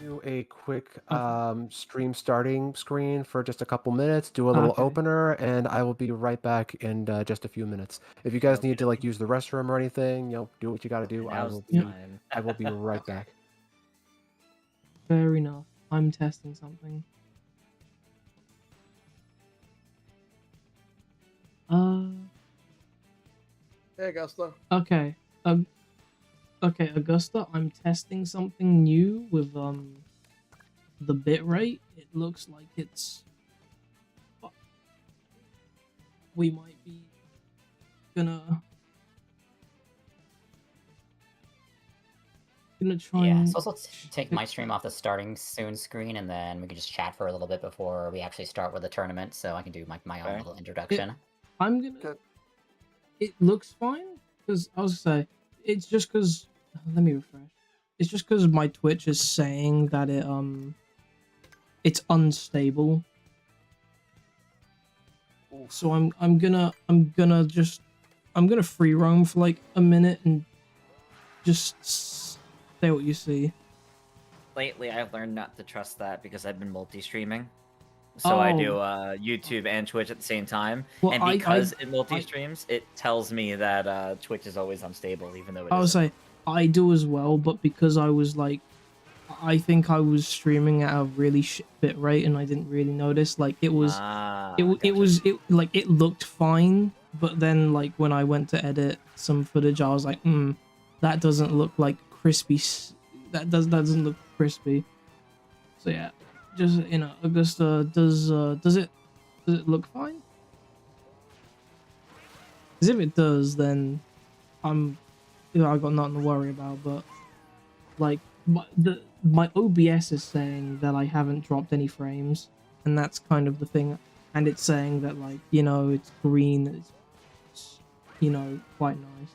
do a quick Okay. stream starting screen for just a couple minutes, do a little Okay. opener, and I will be right back in just a few minutes. If you guys Okie need to like dokie. use the restroom or anything, do what you got to Okay, do. now's the Yep. time. I will be right Okay. back. Fair enough. I'm testing something. Uh. Hey, Augusta. Okay. Okay, Augusta. I'm testing something new with the bitrate. It looks like it's. We might be gonna try Yeah, and. so let's take my stream off the starting soon screen, and then we can just chat for a little bit before we actually start with the tournament, so I can do my own Okay. little introduction. I'm gonna. Okay. It looks fine because I was gonna say it's just because. Let me refresh. It's just because my Twitch is saying that it's unstable. Oof. So I'm gonna free roam for like a minute and just say what you see. Lately, I've learned not to trust that because I've been multi-streaming. So I do YouTube and Twitch at the same time, Well, and because it multi-streams, it tells me that Twitch is always unstable, even though it I would isn't. say I do as well, but because I was like, I think I was streaming at a really shit bit rate and I didn't really notice. Like it was, Gotcha. it looked fine, but then like when I went to edit some footage, I was like, that doesn't look like crispy. That doesn't look crispy. So yeah, just Augusta, does it look fine? Because if it does, then I got nothing to worry about. But like my OBS is saying that I haven't dropped any frames, and that's kind of the thing. And it's saying that like it's green, it's quite nice.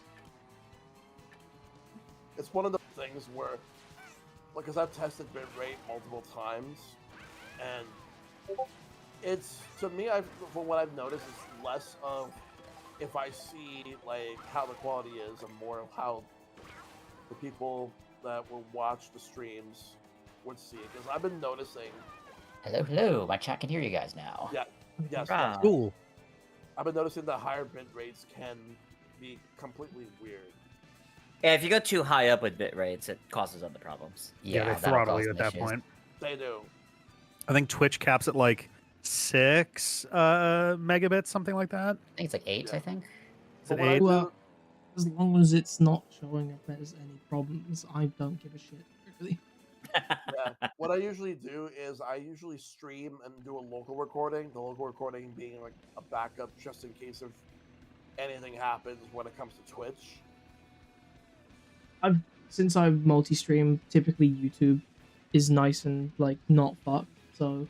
It's one of the things where, because I've tested bitrate multiple times, and it's, to me, from what I've noticed, it's less of if I see like how the quality is, and more of how the people that will watch the streams would see it. Because I've been noticing. Hello, my chat can hear you guys now. Yeah. Yes. Ah. Cool. I've been noticing that higher bit rates can be completely weird. Yeah, if you go too high up with bit rates, it causes other problems. Yeah, they that'll throttle cause you at some that issues. point. They do. I think Twitch caps at like 6 megabits, something like that. I think it's like 8, Yeah. I think. Is it But what I 8? do- Well, as long as it's not showing if there's any problems, I don't give a shit really. Yeah. What I usually do is I usually stream and do a local recording. The local recording being like a backup just in case if anything happens when it comes to Twitch. Since I've multi-stream, typically YouTube is nice and like not fucked. So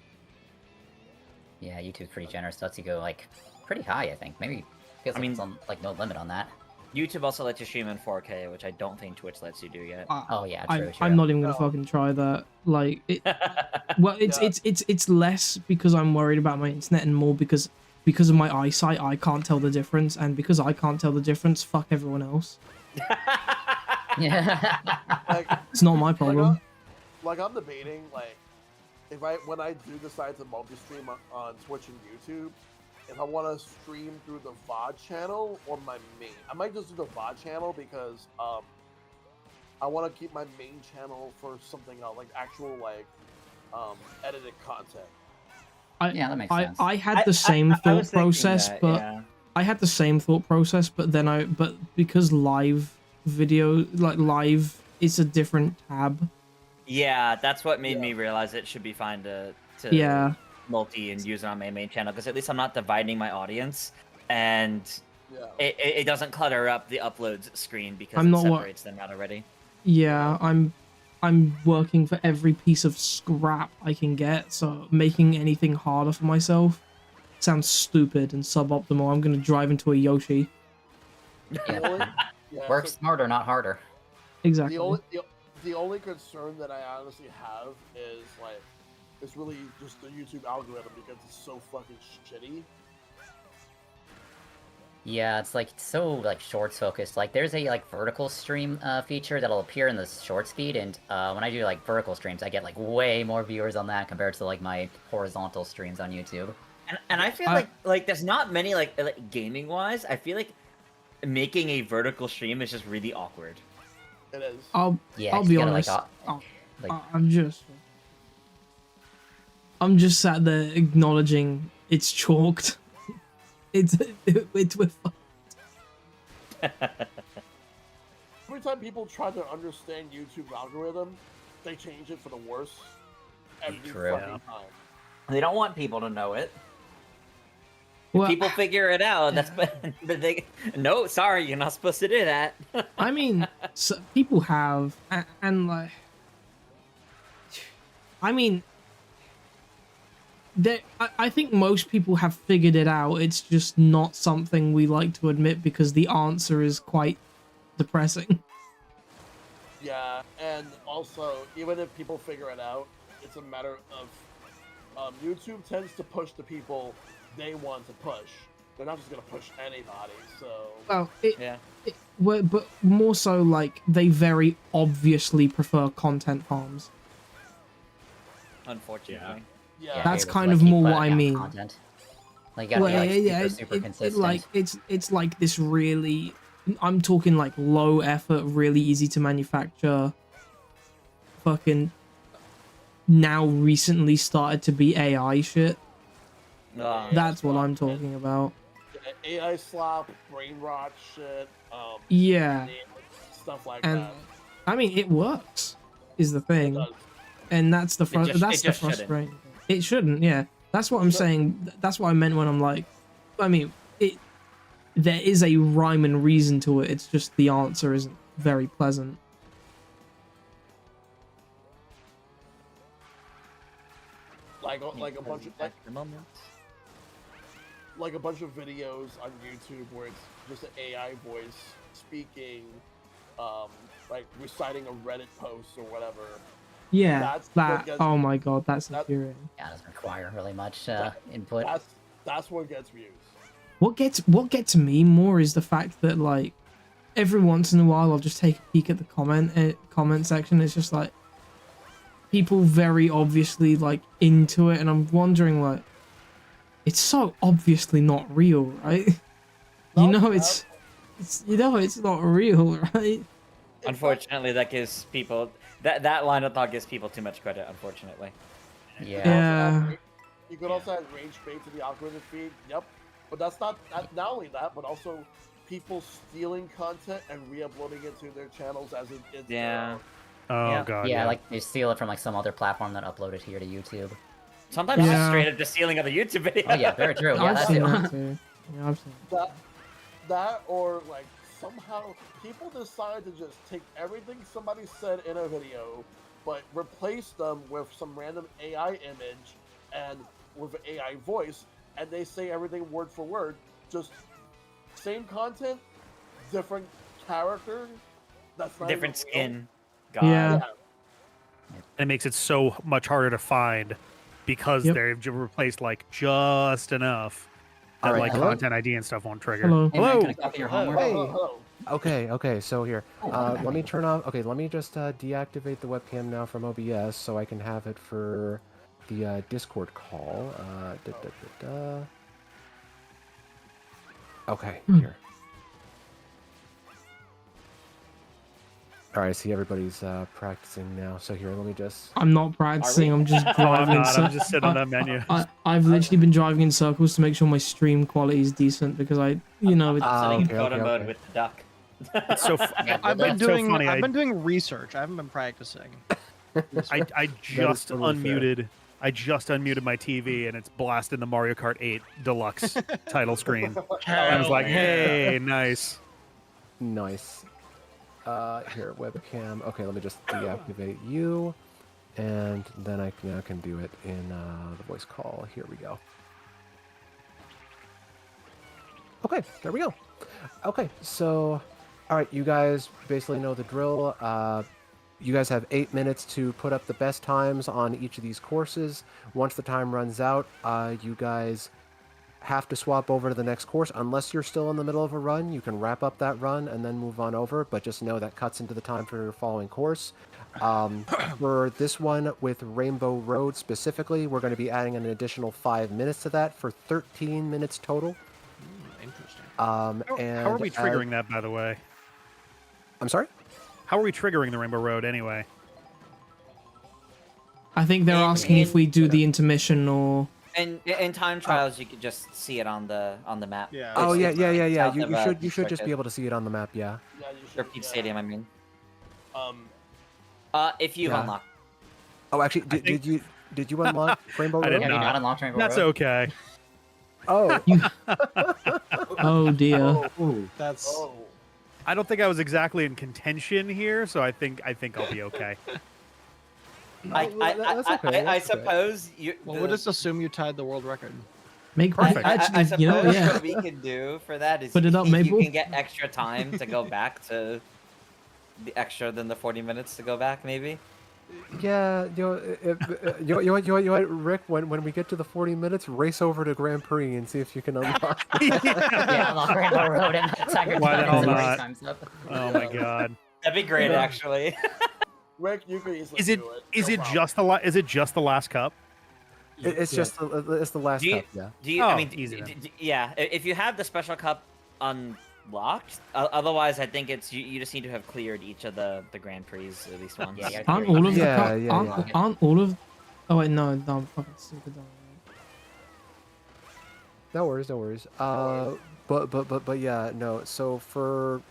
Yeah, YouTube's pretty generous. Lets you go like pretty high, I think. Maybe feels like it's on, like no limit on that. YouTube also lets you stream in 4K, which I don't think Twitch lets you do yet. Oh yeah, true. I'm not even gonna fucking try that. Like it. Well, it's less because I'm worried about my internet and more because of my eyesight. I can't tell the difference, and because I can't tell the difference, fuck everyone else. Yeah. Like, It's not my problem. like I'm debating like when I do decide to multi-stream on Twitch and YouTube, if I want to stream through the VOD channel or my main. I might just do the VOD channel because I want to keep my main channel for something else, like actual edited content. Yeah, that makes sense. I had the same thought process, but yeah. I had the same thought process, but then because live video, like live, it's a different tab. Yeah, that's what made me realize it should be fine to Yeah. multi and use it on my main channel, because at least I'm not dividing my audience, and it doesn't clutter up the uploads screen because it separates them out already. Yeah, I'm working for every piece of scrap I can get, so making anything harder for myself sounds stupid and suboptimal. I'm gonna drive into a Yoshi. Work smarter, not harder. Exactly. The only concern that I honestly have is like it's really just the YouTube algorithm because it's so fucking shitty. Yeah, it's like so like shorts focused. Like there's a like vertical stream feature that'll appear in the shorts feed, and when I do like vertical streams, I get like way more viewers on that compared to like my horizontal streams on YouTube. And I feel like there's not many like gaming wise. I feel like making a vertical stream is just really awkward. It is. I'll Yeah, be you gotta, honest. like, I'm just sat there acknowledging it's chalked. We're Every time people try to understand YouTube algorithm, they change it for the worse. Every True. fucking time. They don't want people to know it. Well, People figure it out. That's but they no, sorry, you're not supposed to do that. I mean, so people have, and like, I mean, I think most people have figured it out. It's just not something we like to admit because the answer is quite depressing. Yeah, and also, even if people figure it out, it's a matter of YouTube tends to push the people they want to push. They're not just gonna push anybody. So Well, Yeah. but more so like they very obviously prefer content farms. Unfortunately. yeah, That's it's kind like of keep more what putting I out mean. Content. Like, you gotta be like super consistent. like it's like this really. I'm talking like low effort, really easy to manufacture. Fucking now recently started to be AI shit. That's what I'm talking about. AI slop, brain rot shit. Yeah, Stuff like and that. I mean it works, is the It thing, does. and that's the It just shouldn't. frustrating. It shouldn't. Yeah, that's what I'm saying. That's what I meant when I'm like, I mean it. There is a rhyme and reason to it. It's just the answer isn't very pleasant. Like a bunch of at the moment. like a bunch of videos on YouTube where it's just an AI voice speaking, like reciting a Reddit post or whatever. Yeah, That's that. what gets- Oh my god, that's that- infuriating. Yeah, it doesn't require really much input. That's what gets views. What gets me more is the fact that like every once in a while I'll just take a peek at the comment section. It's just like people very obviously like into it, and I'm wondering like it's so obviously not real, right? You know it's not real, right? Unfortunately, that gives people that line of thought gives people too much credit. Unfortunately. Yeah. You could also add range bait to the algorithm feed. Yep. But that's not only that, but also people stealing content and re-uploading it to their channels as it's Yeah. Oh Yeah. god. Yeah, like they steal it from like some other platform that uploaded here to YouTube. Sometimes it's Yeah. just straight up just stealing other YouTube videos. Oh yeah, very true. Yeah, I've that's seen it. that too. Yeah, I've seen that or like somehow people decide to just take everything somebody said in a video, but replace them with some random AI image and with an AI voice, and they say everything word for word, just same content, different character. That's not Different even real. skin. God. Yeah. And it makes it so much harder to find because Yep. they've replaced like just enough that All right, like hello? content ID and stuff won't trigger. Hello. Hey, man, Hello. can I copy your homework? Hey. Hello. Okay, so here, Oh, let me turn off, let me just deactivate the webcam now from OBS so I can have it for the Discord call. Okay, here. Alright, I see everybody's practicing now, so here, let me just... I'm not practicing. I'm just I'm driving. not. I'm just sitting on that menu. I've literally been driving in circles to make sure my stream quality is decent because it's Sitting in okay, photo okay, mode okay. with the duck. It's so I've been so funny. I've been doing research. I haven't been practicing. I just totally fair. unmuted. I just unmuted my TV and it's blasting the Mario Kart 8 Deluxe title screen. I was like, "Hey, nice." Nice. Here, webcam. Okay, let me just deactivate you, and then I now can do it in the voice call. Here we go. Okay, there we go. Okay, so, all right, you guys basically know the drill. You guys have 8 minutes to put up the best times on each of these courses. Once the time runs out, you guys have to swap over to the next course unless you're still in the middle of a run. You can wrap up that run and then move on over, but just know that cuts into the time for your following course. For this one with Rainbow Road specifically, we're going to be adding an additional 5 minutes to that for 13 minutes total. Interesting. And How are we triggering that, by the way? I'm sorry? How are we triggering the Rainbow Road anyway? I think they're asking if we do the intermission or. And in time trials, you could just see it on the map. Yeah. Oh It's- yeah. it's You south of, should just be Circuit. able to see it on the map. Yeah. Yeah, you Or should. Peach Stadium, I mean. If you've Yeah. unlocked. Oh, actually, did you unlock Rainbow I Road? did Have you not. not unlocked Rainbow That's Road? okay. Oh. Oh dear. That's Oh. I don't think I was exactly in contention here, so I think I'll be okay. That's okay, I that's okay. suppose you. well. We'll just assume you tied the world record. Make Perfect. actually, I suppose you know, yeah. what we can do for that is Put it up, you Maple. can get extra time to go back to the extra than the 40 minutes to go back, maybe. Yeah, you know what, Rick? When we get to the 40 minutes, race over to Grand Prix and see if you can unlock. Yeah, unlock Rainbow Road and that's how your Why the time hell is and race not? time's up. Oh my god. That'd be great, actually. Rick, you could easily Is it do it. is no it problem. just the last cup? It's just it's the last Do you- cup. Yeah. Do you? Oh, I mean, easy then. yeah. If you have the special cup unlocked, otherwise I think it's you just need to have cleared each of the Grand Prix at least once. Yeah, Aren't all of the Yeah, cup, yeah, aren't all of? Oh wait, no, I'm fucking stupid. No worries. But yeah, no. So for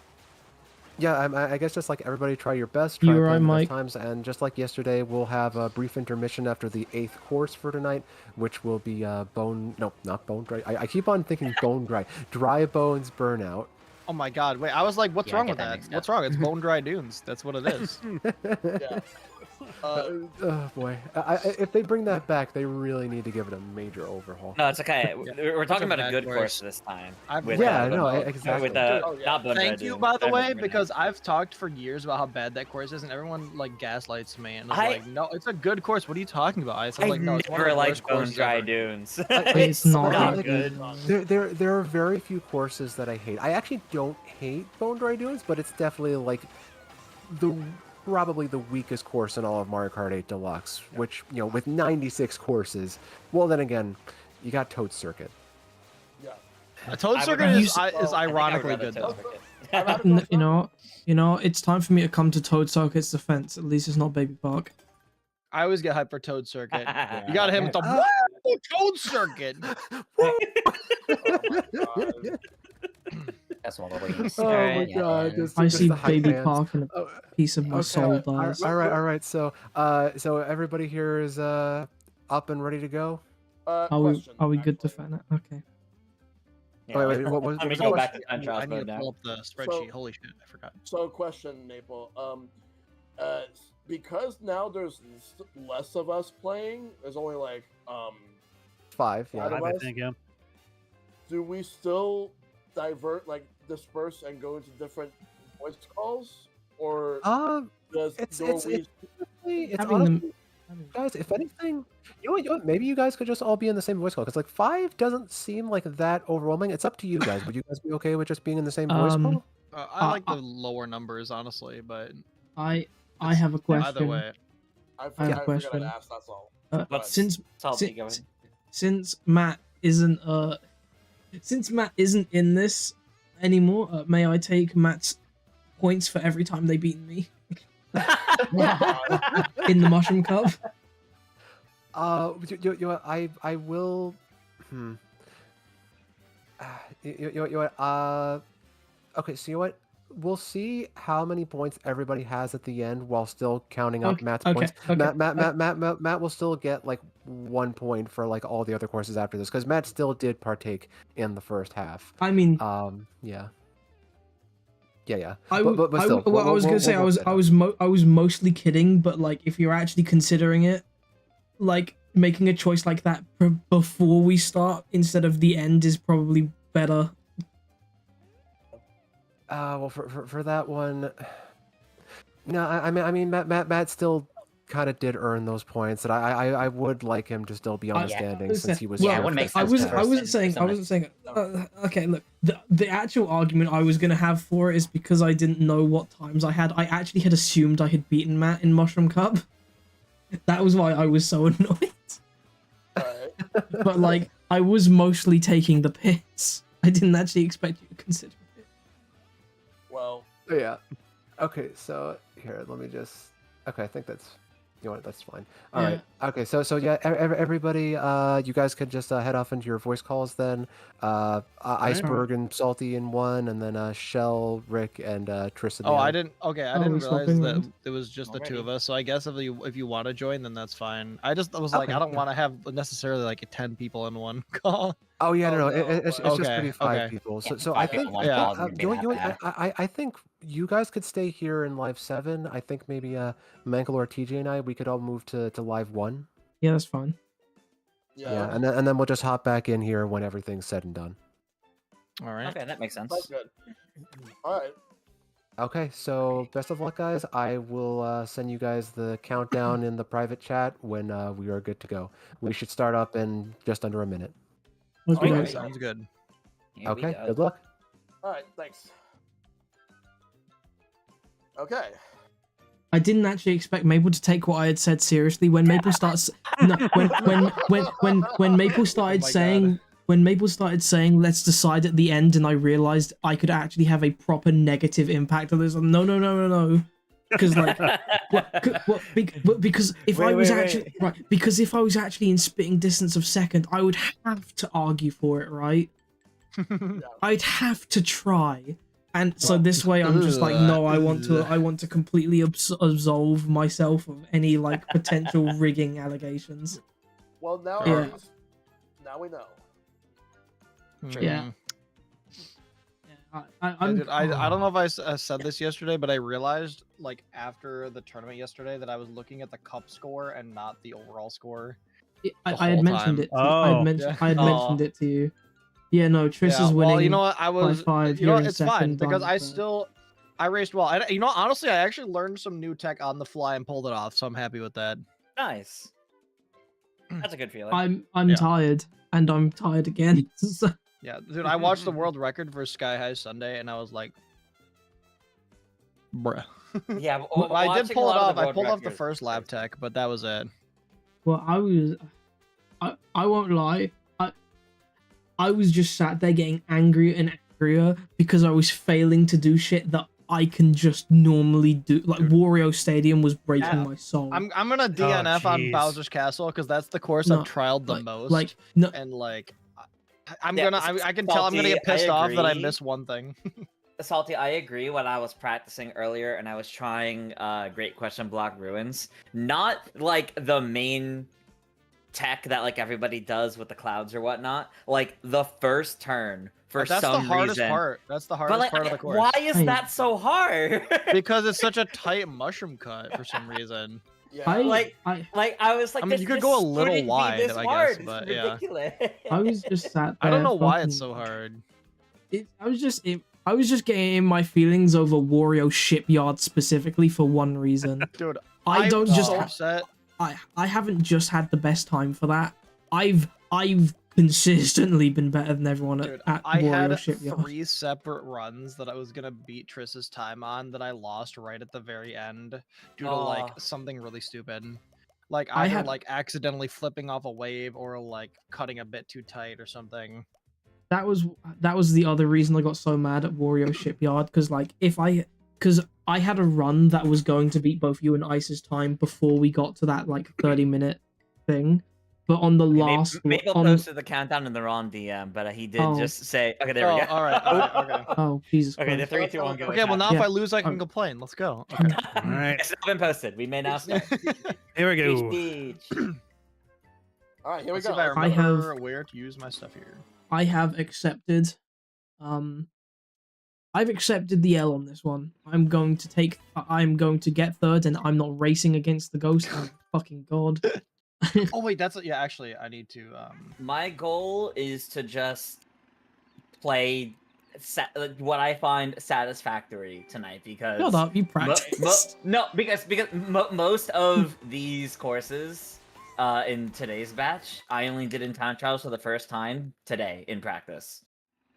yeah, I guess just like everybody, try your best. Try You're and right, plan the Mike. best times, and just like yesterday, we'll have a brief intermission after the 8th course for tonight, which will be not bone dry. I keep on thinking bone dry. Dry bones burnout. Oh my god! Wait, I was like, what's Yeah, I wrong get with that that? mixed What's up. wrong? It's Bone Dry Dunes. That's what it is. Yeah. Oh boy, if they bring that back, they really need to give it a major overhaul. No, it's okay. We're talking a about a bad good course. course this time. Yeah, with, no, with exactly. the Oh, yeah. not bone Thank dry you, dude, by the bone way, dry because dude. I've talked for years about how bad that course is, and everyone like gaslights me and is I- like, "No, it's a good course. What are you talking about?" I said, I like, "No, it's one of never the liked worst bone courses dry ever." dunes. It's not not like- good. There are very few courses that I hate. I actually don't hate Bone Dry Dunes, but it's definitely like probably the weakest course in all of Mario Kart 8 Deluxe, which, you know, with 96 courses, well, then again, you got Toad Circuit. Yeah. A Toad I would Circuit rather- is I think I would ironically rather good Toad though. Circuit. I've had a go You know, it's time for me to come to Toad Circuit's defense. At least it's not Baby Park. I always get hyped for Toad Circuit. You got him at the Toad Circuit. Oh my god. That's all the way you see. Oh my Alright, yeah. god, just, I just see the hype Baby fans. Park and a Oh, piece of my okay, soul dies. all right. So everybody here is up and ready to go. Are we good to fan it? Okay. Yeah, Wait, what was- let me what was go the back to I time trials need to mode now. pull up the spreadsheet. Holy shit, I forgot. So, question, Maple. Because now there's less of us playing, there's only like 5, yeah. Otherwise- I think yeah. do we still disperse and go into different voice calls, or does It's we? Having honestly, guys, if anything, you know what, maybe you guys could just all be in the same voice call, because like 5 doesn't seem like that overwhelming. It's up to you guys. Would you guys be okay with just being in the same voice call? I like the lower numbers, honestly, but I have a question. either way. I have a forgot question. to ask. That's all. But Since Salty, go ahead. since Matt isn't in this anymore, may I take Matt's points for every time they beat me in the Mushroom Cup? You know what, I will. You know what? Okay, so you know what? We'll see how many points everybody has at the end while still counting up Matt's points. Matt will still get like 1 point for like all the other courses after this, because Matt still did partake in the first half. I mean, Yeah. I But still, I was mostly kidding, but like if you're actually considering it, like making a choice like that before we start instead of the end is probably better. Well, for that one, no, I mean, Matt still kind of did earn those points, and I would like him to still be on the standings since he was. Yeah, it would make sense. I wasn't saying. Okay, look, the actual argument I was gonna have for it is because I didn't know what times I had. I actually had assumed I had beaten Matt in Mushroom Cup. That was why I was so annoyed. But like, I was mostly taking the piss. I didn't actually expect you to consider it. Well, yeah. Okay, so here, let me just. Okay, I think that's. You know what? That's fine. All right. Okay. So yeah, everybody, you guys could just head off into your voice calls then. Iceberg and Salty in one, and then Shell, Rick, and Tristan. Oh, I didn't. Okay, I didn't realize that it was just the Already. 2 of us. So I guess if you want to join, then that's fine. I was like, I don't want to have necessarily like 10 people in one call. Oh yeah, no, no, it's just gonna be 5 people. So I think I think you guys could stay here in live 7. I think maybe Mankel or TJ and we could all move to live 1. Yeah, that's fine. Yeah, and then we'll just hop back in here when everything's said and done. All right. Okay, that makes sense. that's good. All right. Okay, so best of luck, guys. I will send you guys the countdown in the private chat when we are good to go. We should start up in just under a minute. Okay, Okay. Sounds good. Here we Okay, go. good luck. All right. Thanks. Okay. I didn't actually expect Maple to take what I had said seriously when Maple starts. No, when Maple started saying. When Maple started saying, let's decide at the end, and I realized I could actually have a proper negative impact on this. No. Because like, because if I was actually right, because if I was actually in spitting distance of second, I would have to argue for it, right? I'd have to try, and so this way I'm just like, no, I want to completely absolve myself of any like potential rigging allegations. Well, now now we know. Yeah. I don't know if I said this yesterday, but I realized like after the tournament yesterday that I was looking at the cup score and not the overall score. I had mentioned it. I had mentioned it to you. Yeah, no, Triss is winning. Well, you know what? I was. by 5. You know what? You're in It's fine second, because Dom, I raced well. You know, honestly, I actually learned some new tech on the fly and pulled it off, so I'm happy with that. Nice. That's a good feeling. I'm tired, and I'm tired again. So. Yeah, dude, I watched the world record for Sky High Sunday, and I was like, bruh. Yeah, I did pull it off. I pulled off the first lap tech, but that was it. Well, I won't lie. I was just sat there getting angrier and angrier because I was failing to do shit that I can just normally do. Like Wario Stadium was breaking my soul. I'm gonna DNF on Bowser's Castle because that's the course I've trialed the most. And like, I can tell I'm gonna get pissed off that I missed one thing. Salty, I agree. When I was practicing earlier and I was trying Great Question Block Ruins, not like the main tech that like everybody does with the clouds or whatnot, like the first turn for that's some the hardest reason. part. That's the hardest part of the course. Why is that so hard? Because it's such a tight mushroom cut for some reason. Yeah. I was like, I mean, you could go a little wide, I guess, but ridiculous. yeah. I was just sat there. I don't know why it's so hard. I was just getting in my feelings over Wario Shipyard specifically for one reason. Dude, I don't just upset. I haven't just had the best time for that. I've consistently been better than everyone at Wario Shipyard. 3 separate runs that I was gonna beat Triss's time on that I lost right at the very end due to like something really stupid. Like either like accidentally flipping off a wave or like cutting a bit too tight or something. That was the other reason I got so mad at Wario Shipyard, because like because I had a run that was going to beat both you and Ice's time before we got to that like 30-minute thing. But on the last... Maple posted the countdown in the wrong DM, but he did just say... Okay, there we go. All right, okay. Oh, Jesus Christ. Okay, the 3, 2, 1, go. Okay, well now if I lose, I can complain. Let's go. Okay. All right. It's not been posted. We may now start. Here we go. All right, here we Let's go. see if I remember where to use my stuff here. I have accepted... I've accepted the L on this one. I'm going to get third, and I'm not racing against the ghost. Oh, fucking God. Oh wait, actually I need to My goal is to just play what I find satisfactory tonight because Shut up, you practiced. no, because most of these courses in today's batch, I only did in time trials for the first time today in practice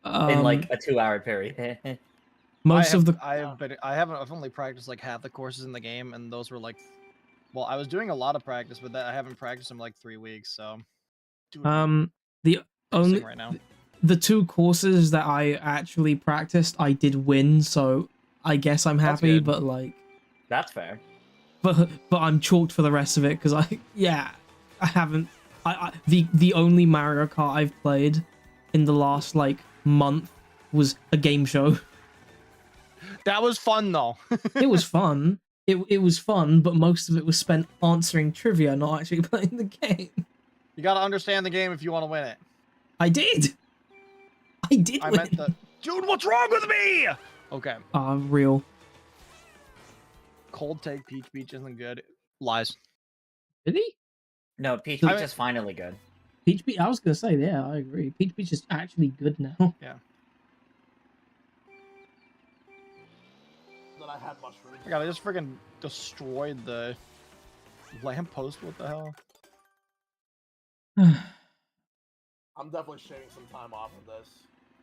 in like a 2-hour period. I've only practiced like half the courses in the game, and those were like, well, I was doing a lot of practice, but I haven't practiced in like 3 weeks, so. The only right now. The 2 courses that I actually practiced, I did win, so I guess I'm happy. But like, that's fair. But I'm chalked for the rest of it because I haven't. The only Mario Kart I've played in the last like month was a game show. That was fun though. It was fun. It was fun, but most of it was spent answering trivia, not actually playing the game. You gotta understand the game if you want to win it. I did. I meant the dude. What's wrong with me? Okay. Real. Cold take Peach Beach isn't good. Lies. Really? No, Peach Beach is finally good. Peach Beach. I was gonna say, yeah, I agree. Peach Beach is actually good now. Yeah. That I had mushrooms. My God, I just freaking destroyed the lamppost. What the hell? I'm definitely shaving some time off of this.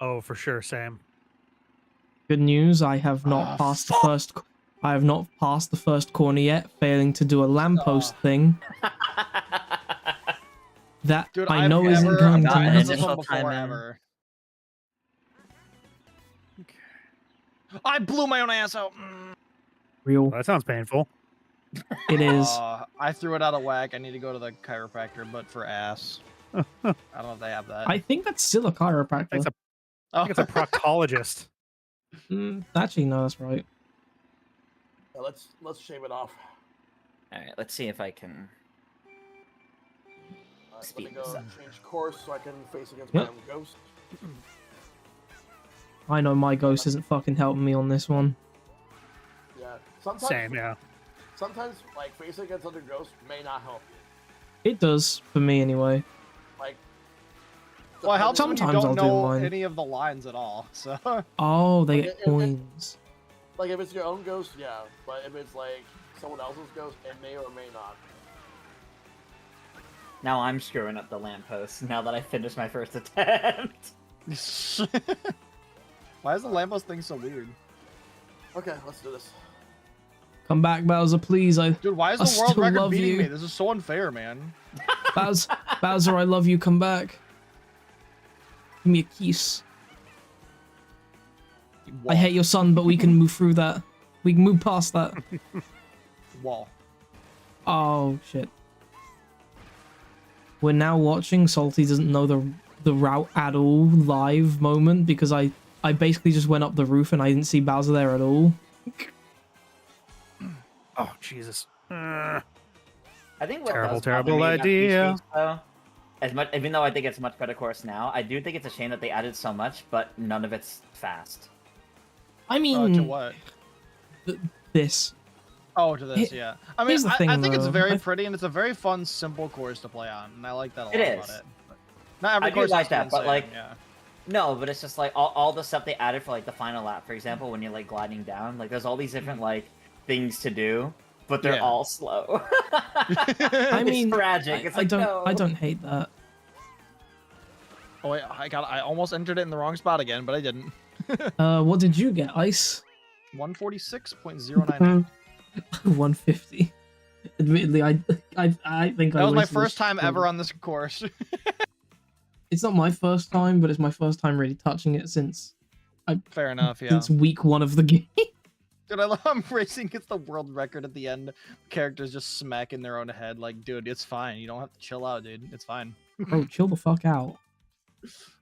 Oh, for sure, Sam. Good news, I have not passed the first. I have not passed the first corner yet, failing to do a lamppost thing. That Dude, I know isn't going to matter. I blew my own ass out. Real. Well, that sounds painful. It is. I threw it out of whack. I need to go to the chiropractor, but for ass. I don't know if they have that. I think that's still a chiropractor. I think it's a proctologist. Actually, no, that's right. Yeah, let's shave it off. All right, let's see if I can. Let me go change course so I can face against my own ghost. I know my ghost isn't fucking helping me on this one. Yeah, sometimes. Same, yeah. Sometimes, like, facing against other ghosts may not help. It does for me anyway. Like, well, it helps sometimes when you don't I'll know do mine. any of the lines at all. So. Oh, they get coins. Like if it's your own ghost, yeah. But if it's like someone else's ghost, it may or may not. Now I'm screwing up the lamppost now that I finished my first attempt. Why is the lamppost thing so weird? Okay, let's do this. Come back, Bowser, please. Dude, why is the world record beating me? This is so unfair, man. Bowser, I love you. Come back. Give me a kiss. I hate your son, but we can move through that. We can move past that. Wall. Oh, shit. We're now watching Salty doesn't know the route at all live moment because I basically just went up the roof and I didn't see Bowser there at all. Oh, Jesus. I think what terrible idea. Beach, though, even though I think it's a much better course now, I do think it's a shame that they added so much, but none of it's fast. I mean, to what? This. Oh, to this, yeah. I mean, thing, I think it's very pretty and it's a very fun, simple course to play on, and I like that a lot about it. But not every course like that, but insane, like, yeah. no, but it's just like all the stuff they added for like the final lap, for example, when you're like gliding down, like there's all these different like things to do, but they're all slow. I mean, it's tragic. It's like, I don't hate that. Oh wait, I almost entered it in the wrong spot again, but I didn't. What did you get, Ice? 146.098. 150. Admittedly, I think that was my first time ever on this course. It's not my first time, but it's my first time really touching it since Fair enough, yeah. Since week 1 of the game. Dude, I love I'm racing against the world record at the end. Characters just smacking their own head like, dude, it's fine. You don't have to chill out, dude. It's fine. Bro, chill the fuck out.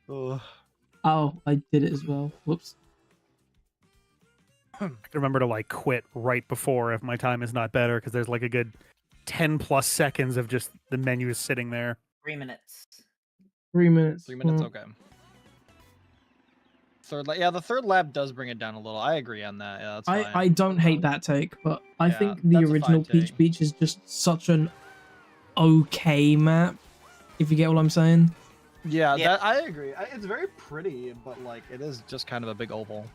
Ugh. Oh, I did it as well. Whoops. I can remember to like quit right before if my time is not better because there's like a good 10 plus seconds of just the menu sitting there. 3 minutes. 3 minutes. 3 minutes, okay. Third lap, yeah, the third lap does bring it down a little. I agree on that. Yeah, that's fine. I don't hate that take, but I think the original Peach Beach is just such an okay map. If you get what I'm saying, Yeah, that I agree. It's very pretty, but like it is just kind of a big oval.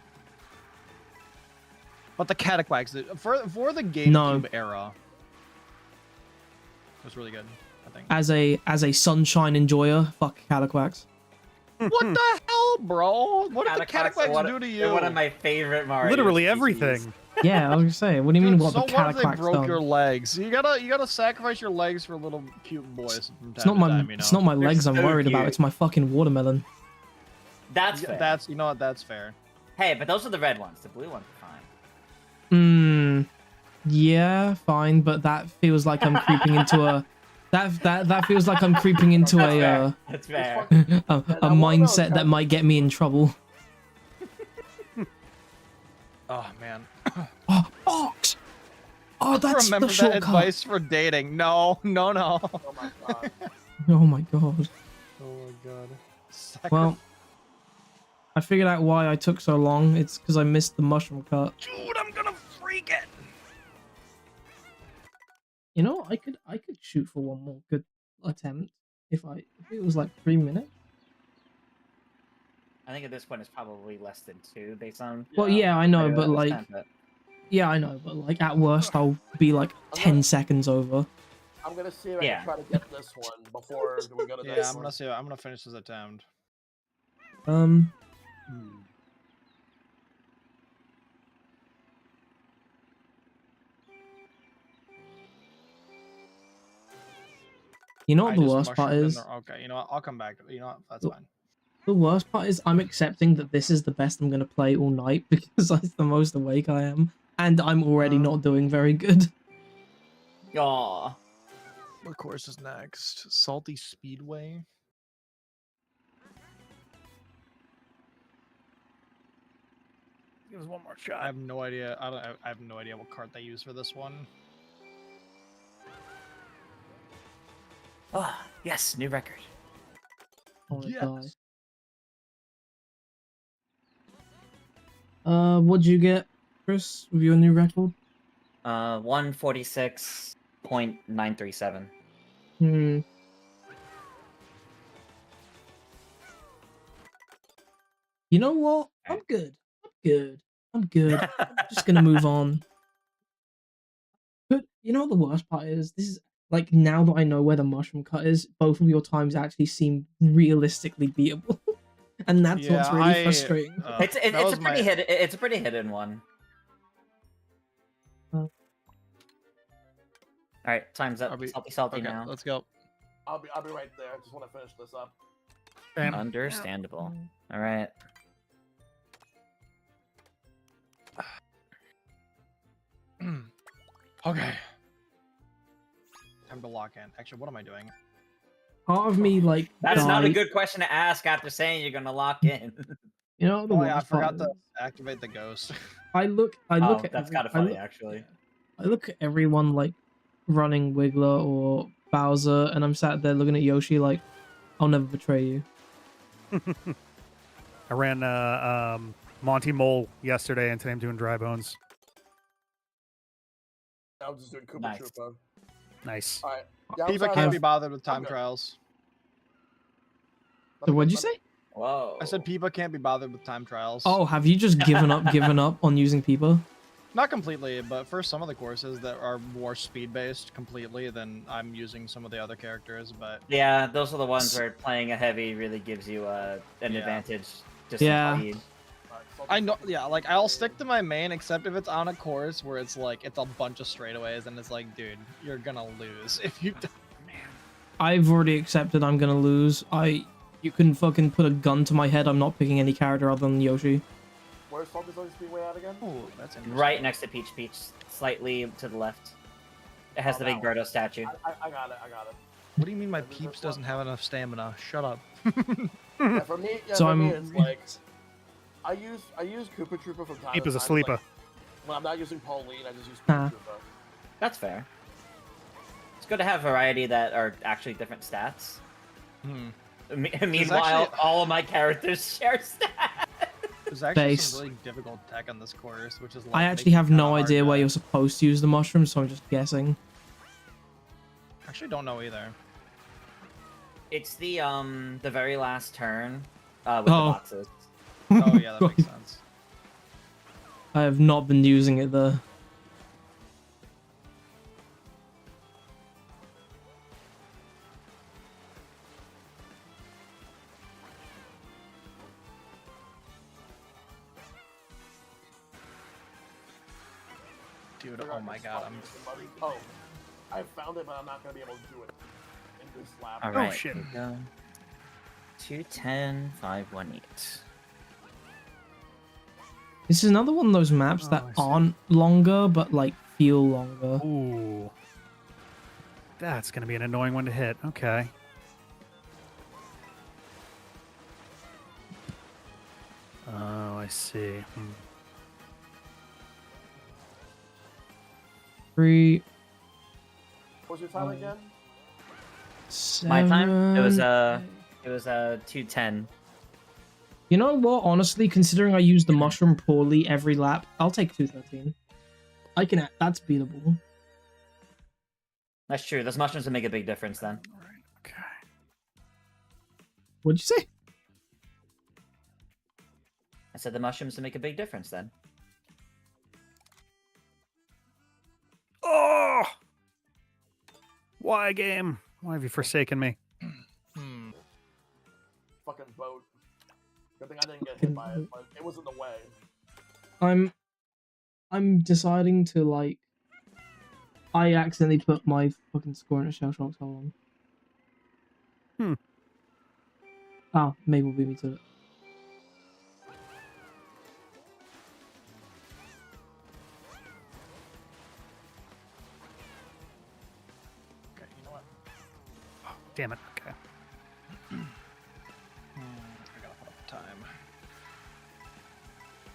But the Cataquax for the GameCube era was really good, I think. As a sunshine enjoyer, fuck Cataquax. What the hell, bro? What did the Cataquax do to you? They're one of my favorite Mario. Literally everything. Yeah, I was gonna say. What do you mean? What so the Cataquax what if they broke done? your legs? You gotta sacrifice your legs for little cute boys from time It's not to my time, you know? it's not my legs I'm so worried about. cute. It's my fucking watermelon. That's fair. That's you know what? That's fair. Hey, but those are the red ones. The blue ones are fine. Yeah, fine, but that feels like I'm creeping into a that feels like I'm creeping into That's fair. a mindset that might get me in trouble. Oh man. Oh, Fox! Oh, that's Remember the that shortcut. advice for dating. No. Oh my god. Oh my god. Oh my god. Well, I figured out why I took so long. It's because I missed the mushroom cut. Dude, I'm gonna freak it. You know, I could shoot for one more good attempt if it was like 3 minutes. I think at this point it's probably less than 2 based on. Well, yeah, I know, Maybe but that was like, 10, but- yeah, I know, but like at worst I'll be like 10 seconds over. I'm gonna see if I can try to get this one before we go to the Yeah, next I'm one. gonna see. I'm gonna finish this attempt. You know what I the just worst part mushroomed in is? there. Okay, you know what? I'll come back. You know what? That's fine. The worst part is I'm accepting that this is the best I'm gonna play all night because that's the most awake I am, and I'm already not doing very good. Aw. What course is next? Salty Speedway. Give us one more shot. I have no idea. I have no idea what cart they use for this one. Ah, yes, new record. I wanna Yes. die. What'd you get, Chris, with your new record? 146.937. You know what? I'm good. I'm good. I'm just gonna move on. But you know what the worst part is? This is like now that I know where the mushroom cut is, both of your times actually seem realistically beatable. And that's what's really frustrating. It's a pretty hidden. It's a pretty hidden one. All right, time's up. Salty okay, now. Let's go. I'll be right there. I just want to finish this up. Understandable. All right. Okay. Time to lock in. Actually, what am I doing? Part of me like That's not a good question to ask after saying you're gonna lock in. You know the Oh yeah, I worst part forgot to is? activate the ghost. I look at That's kind of funny, actually. I look at everyone like running Wiggler or Bowser, and I'm sat there looking at Yoshi like, I'll never betray you. I ran Monty Mole yesterday, and today I'm doing Dry Bones. I was just doing Koopa Nice. Troopa. Nice. Alright. People can't be bothered with time trials. So what'd you say? Whoa. I said people can't be bothered with time trials. Oh, have you just given up on using Peepa? Not completely, but for some of the courses that are more speed-based completely, then I'm using some of the other characters, but... Yeah, those are the ones where playing a heavy really gives you an advantage. Just Yeah. speed. I know, yeah, like, I'll stick to my main, except if it's on a course where it's like, it's a bunch of straightaways, and it's like, dude, you're gonna lose if you don't. I've already accepted I'm gonna lose. You can fucking put a gun to my head, I'm not picking any character other than Yoshi. Where's Salty Speedway at again? Oh, that's interesting. Right next to Peach, slightly to the left. It has the big Birdo statue. I got it. What do you mean my peeps doesn't have enough stamina? Shut up. Yeah, for me, it's like I use Koopa Troopa from time to time. Peepa's a sleeper. Like, when I'm not using Pauline, I just use Koopa Troopa. That's fair. It's good to have variety that are actually different stats. Meanwhile, all of my characters share stats. There's actually some really difficult tech on this course, which is like I actually have no idea where you're supposed to use the mushroom, so I'm just guessing. Actually don't know either. It's the very last turn with the boxes. Oh yeah, that makes sense. I have not been using it though. Dude, oh my god, Oh, I found it, but I'm not gonna be able to do it in this lap. All right, oh shit. here we go. 210, 518. This is another one of those maps that aren't longer, but like feel longer. Ooh. That's gonna be an annoying one to hit. Okay. Oh, I see. Three. What's your time again? My time? It was 7. 210. You know what? Honestly, considering I use the mushroom poorly every lap, I'll take 213. I can. That's beatable. That's true. Those mushrooms would make a big difference then. Okay. What'd you say? I said the mushrooms would make a big difference then. Oh! Why, game? Why have you forsaken me? Fucking boat. Good thing I didn't get hit by it, but it was in the way. I'm deciding to like. I accidentally put my fucking score in a shell shock. Hold on. Oh, maybe will beat me to it. Okay, you know what? Oh, damn it. Okay. I gotta put up the time.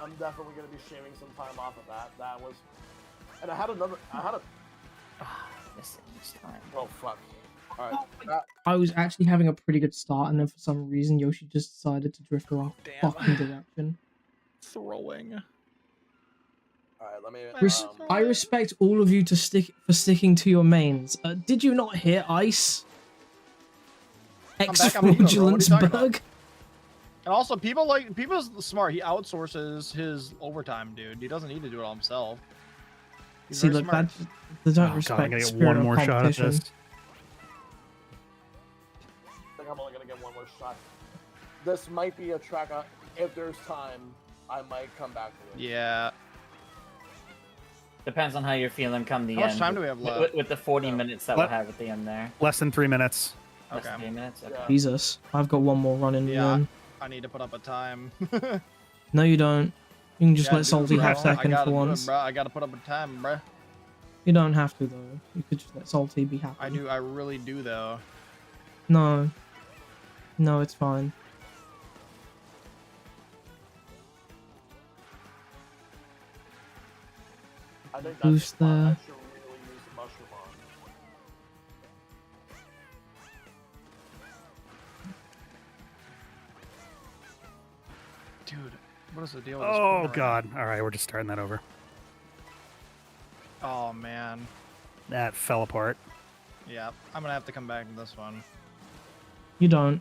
I'm definitely gonna be shaving some time off of that. That was, and I had a. This time. Oh fuck! All right. I was actually having a pretty good start, and then for some reason Yoshi just decided to drift her off fucking direction. Throwing. All right. Let me. I respect all of you for sticking to your mains. Did you not hear Ice? Ex-Fraudulansburg? And also, people's smart. He outsources his overtime, dude. He doesn't need to do it all himself. He's See, very look, smart. they don't Oh, respect God, I'm gonna the get spirit one of more shot at competition. this. I think I'm only gonna get one more shot. This might be a track. If there's time, I might come back to it. Yeah. Depends on how you're feeling come the How end. much time do we have left? With the 40 minutes that we'll have at the end there. Less than 3 minutes. Less Okay. than 3 minutes? Okay. Yeah. Jesus, I've got one more run in. Yeah. I need to put up a time. No, you don't. You can just Yeah, let Salty dude, have bro. second for once. Bro. I gotta put up a time, bro. You don't have to though. You could just let Salty be happy. I do. I really do, though. No. No, it's fine. I think Boost that's the spot I there. should really use the mushroom on. Dude, what is the deal with this Oh, corner? God. All right, we're just starting that over. Oh, man. That fell apart. Yeah, I'm gonna have to come back to this one. You don't.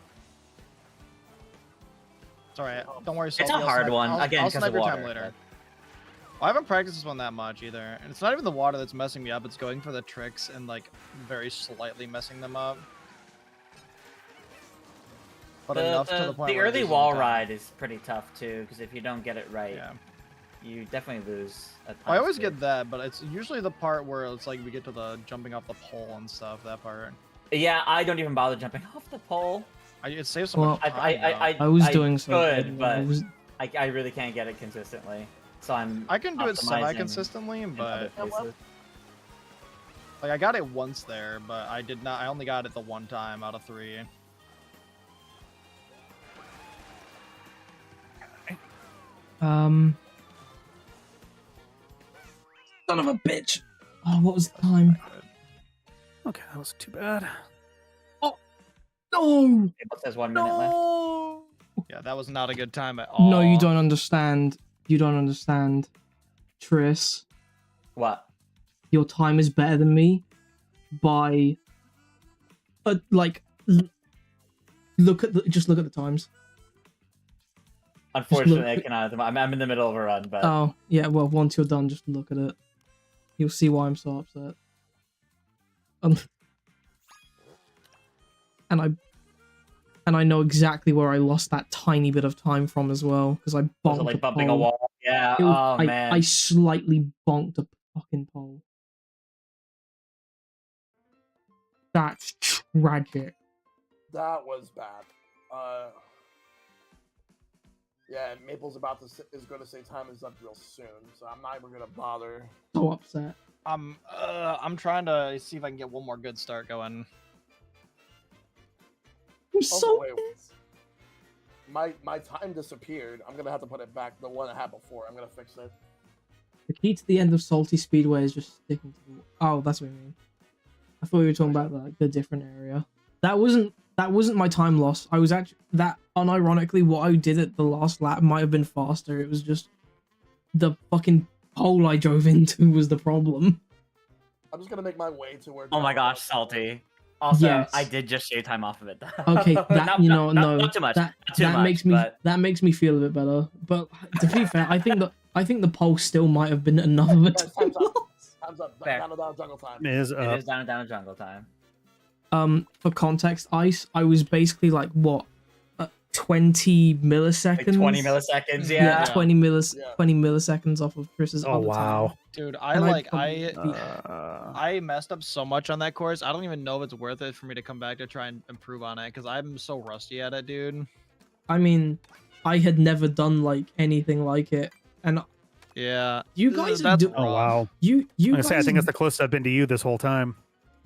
It's alright. Don't worry, It's Salty, a I'll hard snipe- one, I'll, again, I'll 'cause snipe of your water, time later. but- I haven't practiced this one that much either. And it's not even the water that's messing me up. It's going for the tricks and, like, very slightly messing them up. But enough to the point The where it early loses wall time. ride is pretty tough, too, because if you don't get it right, Yeah. you definitely lose. I always get that, but it's usually the part where it's like we get to the jumping off the pole and stuff, that part. Yeah, I don't even bother jumping off the pole. It saves so Well, much time, I was though. doing so good, good, but I was- I really can't get it consistently. So I can do it optimizing semi-consistently, in but other places. like I got it once there, but I did not. I only got it the one time out of 3. Son of a bitch. Oh, what was the time? Okay, that was too bad. No! It says 1 minute left. No! Yeah, that was not a good time at all. No, you don't understand. You don't understand. Triss, What? your time is better than me by like just look at the times. Unfortunately, I cannot. I'm in the middle of a run, but oh yeah. Well, once you're done, just look at it. You'll see why I'm so upset. And I know exactly where I lost that tiny bit of time from as well, because I bonked like a bumping pole. a wall. Yeah. Man. I slightly bonked a fucking pole. That's tragic. That was bad. Yeah, and Maple's is going to say time is up real soon, so I'm not even going to bother. So upset. I'm trying to see if I can get one more good start going. I'm so pissed. My time disappeared. I'm gonna have to put it back. The one I had before. I'm gonna fix it. The key to the end of Salty Speedway is just sticking to the... Oh, that's what you mean. I thought we were talking about like the different area. That wasn't my time loss. I was actually unironically what I did at the last lap might have been faster. It was just the fucking hole I drove into was the problem. I'm just gonna make my way to where. Oh my gosh, Salty. Also, yes. I did just shave time off of it. Okay, that not too much. That makes me feel a bit better. But to be fair, I think the poll still might have been enough of a time loss. Time's up. Fair. Down jungle time. It is down jungle time. For context, Ice, I was basically like what, 20 milliseconds. Like 20 milliseconds, yeah. 20 milliseconds off of Chris's. Oh wow. Time. Dude, I messed up so much on that course. I don't even know if it's worth it for me to come back to try and improve on it because I'm so rusty at it, dude. I mean, I had never done like anything like it, and yeah, you guys that's are oh wow. You guys I think that's the closest I've been to you this whole time.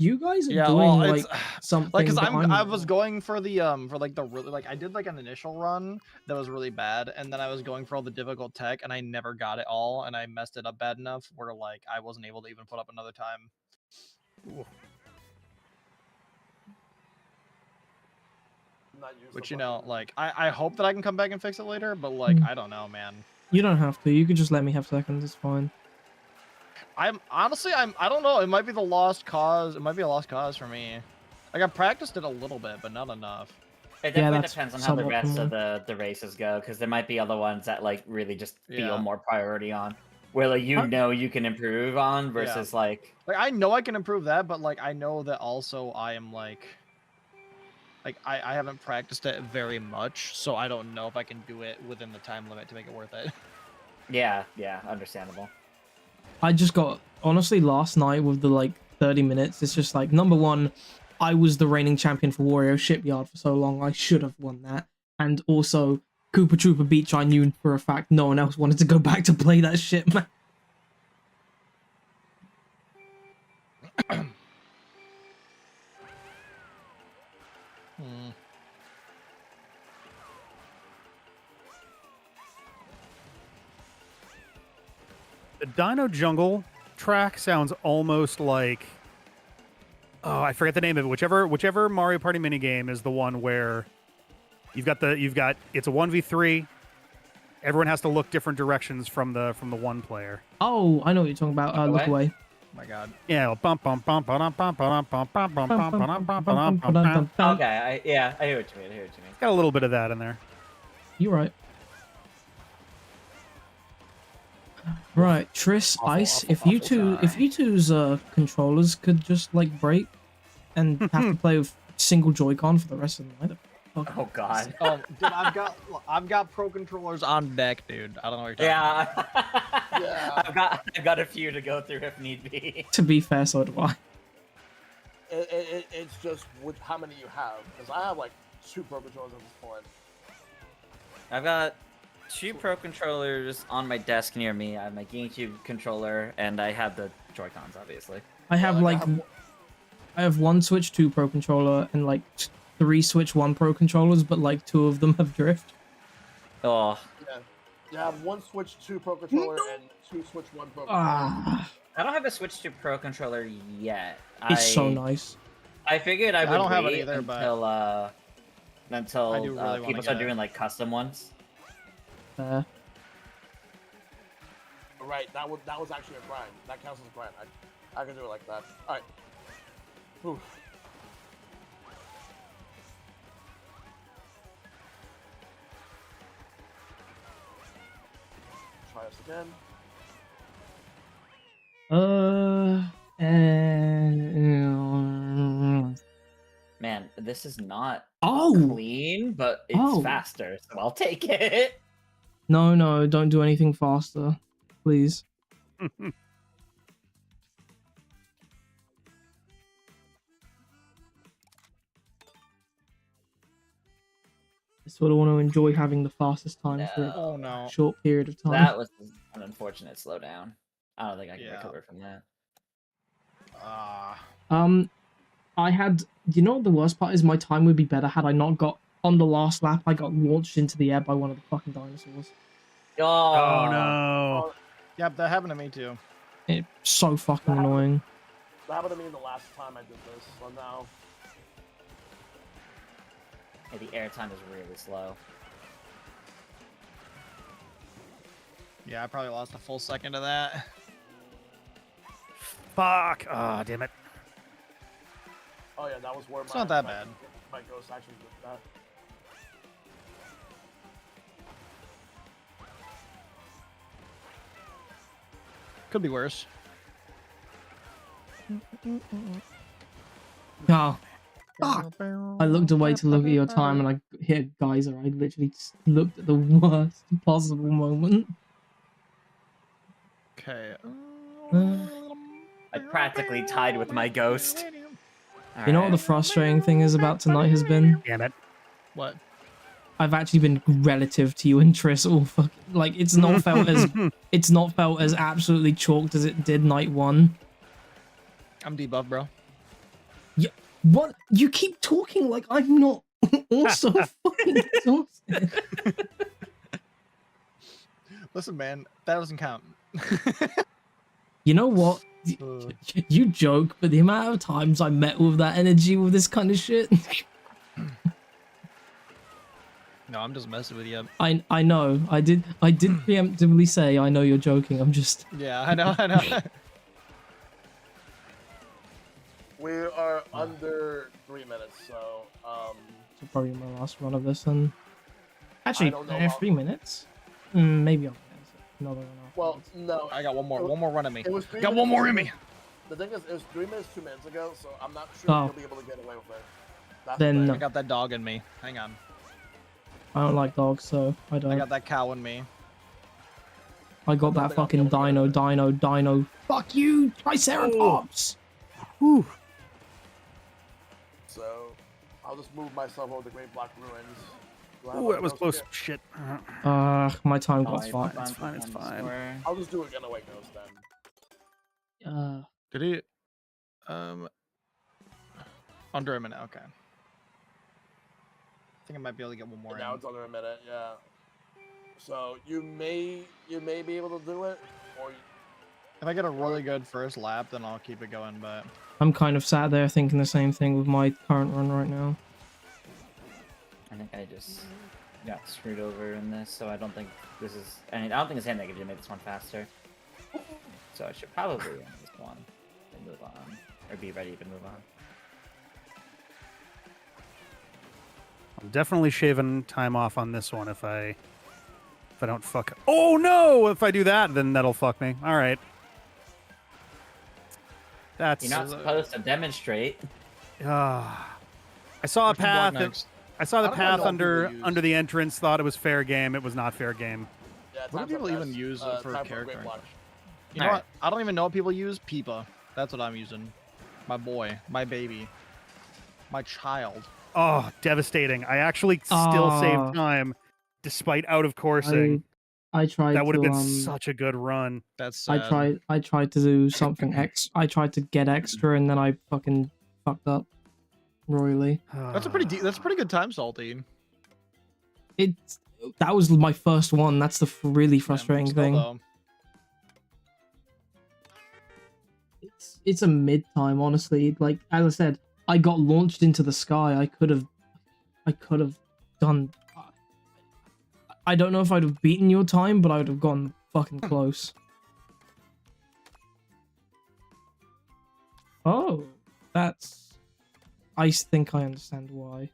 You guys are doing like something. Like, cause I was going for the for like the really like I did like an initial run that was really bad, and then I was going for all the difficult tech, and I never got it all, and I messed it up bad enough where like I wasn't able to even put up another time. Ooh. Which, you know, like I hope that I can come back and fix it later, but like I don't know, man. You don't have to. You could just let me have seconds. It's fine. I don't know. It might be the lost cause. It might be a lost cause for me. Like I practiced it a little bit, but not enough. It definitely depends on how the rest of the races go, because there might be other ones that like really just feel more priority on, where like you can improve on versus like I know I can improve that, but like I know that also I am like I haven't practiced it very much, so I don't know if I can do it within the time limit to make it worth it. Yeah, understandable. I just got, honestly, last night with the like 30 minutes, it's just like, number one, I was the reigning champion for Wario Shipyard for so long, I should have won that. And also, Koopa Troopa Beach, I knew for a fact no one else wanted to go back to play that shit, man. The Dino Jungle track sounds almost like, oh, I forget the name of it. Whichever Mario Party minigame is the one where it's a 1v3. Everyone has to look different directions from the one player. Oh, I know what you're talking about. Look away. Oh my god. Yeah. Okay, I hear what you mean. It's got a little bit of that in there. You're right. Right, Triss, Ice. If you two's controllers could just like break and have to play with single Joy-Con for the rest of the night. Oh god. Dude, I've got pro controllers on deck, dude. I don't know what you're talking about. Yeah. I've got a few to go through if need be. To be fair, so do I. It's just how many you have, because I have like 2 pro controllers at this point. I've got 2 pro controllers on my desk near me. I have my GameCube controller, and I have the Joy-Cons, obviously. I have I have 1 Switch 2 pro controller and like 3 Switch 1 pro controllers, but like 2 of them have drift. Oh. Yeah, I have 1 Switch 2 pro controller and 2 Switch 1 pro controller. I don't have a Switch 2 pro controller yet. It's so nice. I figured I would don't wait have it either, until really people start doing like custom ones. Right, that was actually a grind. That counts as a grind. I can do it like that. All right. Whew. try this again. Man, this is not Oh! clean, but it's Oh. faster, so I'll take it. No, don't do anything faster, please. I sort of want to enjoy having the fastest time for Oh no. a short period of time. That was an unfortunate slowdown. I don't think I can recover from that. I had, you know what the worst part is? My time would be better had I not got, on the last lap, I got launched into the air by one of the fucking dinosaurs. Oh no. Yep, that happened to me too. It's so fucking annoying. That happened to me the last time I did this, so now... Yeah, the air time is really slow. Yeah, I probably lost a full second of that. Fuck. Ah, damn it. Oh yeah, that was where It's not that bad. My ghost actually did that. Could be worse. Oh. Fuck. I looked away to look at your time and I hit a geyser. I literally just looked at the worst possible moment. Okay. I practically tied with my ghost. You know what the frustrating thing is about tonight has been? Damn it. What? I've actually been relative to you and Triss all fucking, like, it's not felt as absolutely chalked as it did night one. I'm debuffed, bro. Yeah, what? You keep talking like I'm not also fucking exhausted. Listen, man, that doesn't count. You know what? You joke, but the amount of times I met with that energy with this kind of shit. No, I'm just messing with you. I know. I did preemptively say I know you're joking. I'm just. Yeah, I know. We are under 3 minutes, so It's probably my last run of this, and actually, don't know 3 minutes. Maybe I'll another one. Well, no. I got one more run at me. It was Got one more in me. The thing is, it was 3 minutes 2 minutes ago, so I'm not sure Oh. you'll be able to get away with it. That's Then the I thing. got that dog in me. Hang on. I don't like dogs, so I don't. I got that cow in me. I got that fucking dino. Fuck you, Triceratops! Whew. So, I'll just move myself over the Great Black Ruins. Do I have Ooh, a that was ghost close. again? Shit. My time got Oh, fucked. It's fine, it's fine. I'll just do it Getaway Ghost then. Did he? Under a minute. Okay. I think I might be able to get one more Now in. it's under a minute, yeah. So you may be able to do it, or If I get a really good first lap, then I'll keep it going. But I'm kind of sat there thinking the same thing with my current run right now. I think I just got screwed over in this, so I don't think this is. I don't think it's hand negative to make this one faster. So I should probably end this one and move on, or be ready to move on. I'm definitely shaving time off on this one if I don't fuck. Oh no! If I do that, then that'll fuck me. All right. That's. You're not supposed to demonstrate. I saw a path. I saw the I don't path know what under people use. under the entrance. Thought it was fair game. It was not fair game. yeah. What do time's up, people even guys. use for time character? Great Black. You know Alright. what? I don't even know what people use. Peepa. That's what I'm using. My boy. My baby. My child. Oh, devastating! I actually still saved time, despite out of coursing. I tried. That would have to, been such a good run. That's sad. I tried to do something I tried to get extra, and then I fucking fucked up royally. That's a pretty good time, Salty. That was my first one. That's the really frustrating Still, thing. though. It's a mid time, honestly. Like as I said, I got launched into the sky. I could have done. I don't know if I'd have beaten your time, but I would have gone fucking close. Oh, that's. I think I understand why.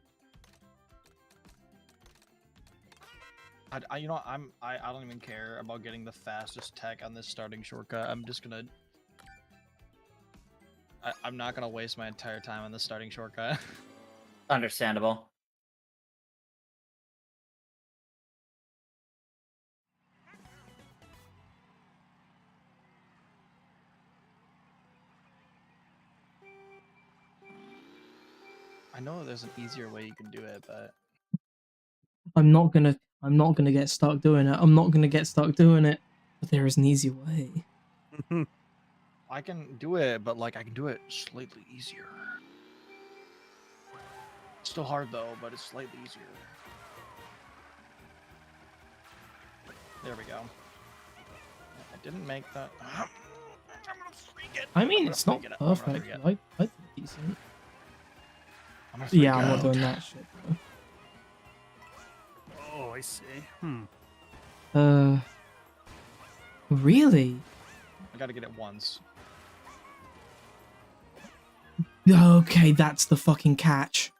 You know, I don't even care about getting the fastest tech on this starting shortcut. I'm just gonna. I'm not gonna waste my entire time on this starting shortcut. Understandable. I know there's an easier way you can do it, but I'm not gonna get stuck doing it. I'm not gonna get stuck doing it. But there is an easy way. I can do it, but like I can do it slightly easier. It's still hard though, but it's slightly easier. There we go. I didn't make that. I'm gonna freak it. I mean, it's not perfect. I think decent. Yeah, I'm not doing that shit, bro. Oh, I see. Really? I gotta get it once. Okay, that's the fucking catch.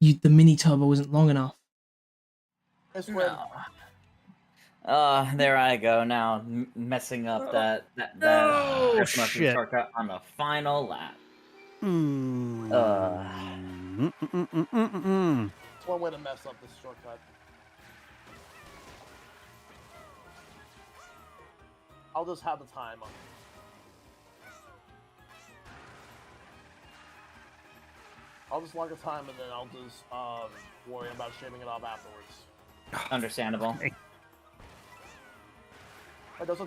The mini turbo isn't long enough. No. There I go now, messing up that shit. shortcut on the final lap. It's one way to mess up this shortcut. I'll just have the time on it. I'll just log a time and then I'll just worry about shaving it off afterwards. Understandable. It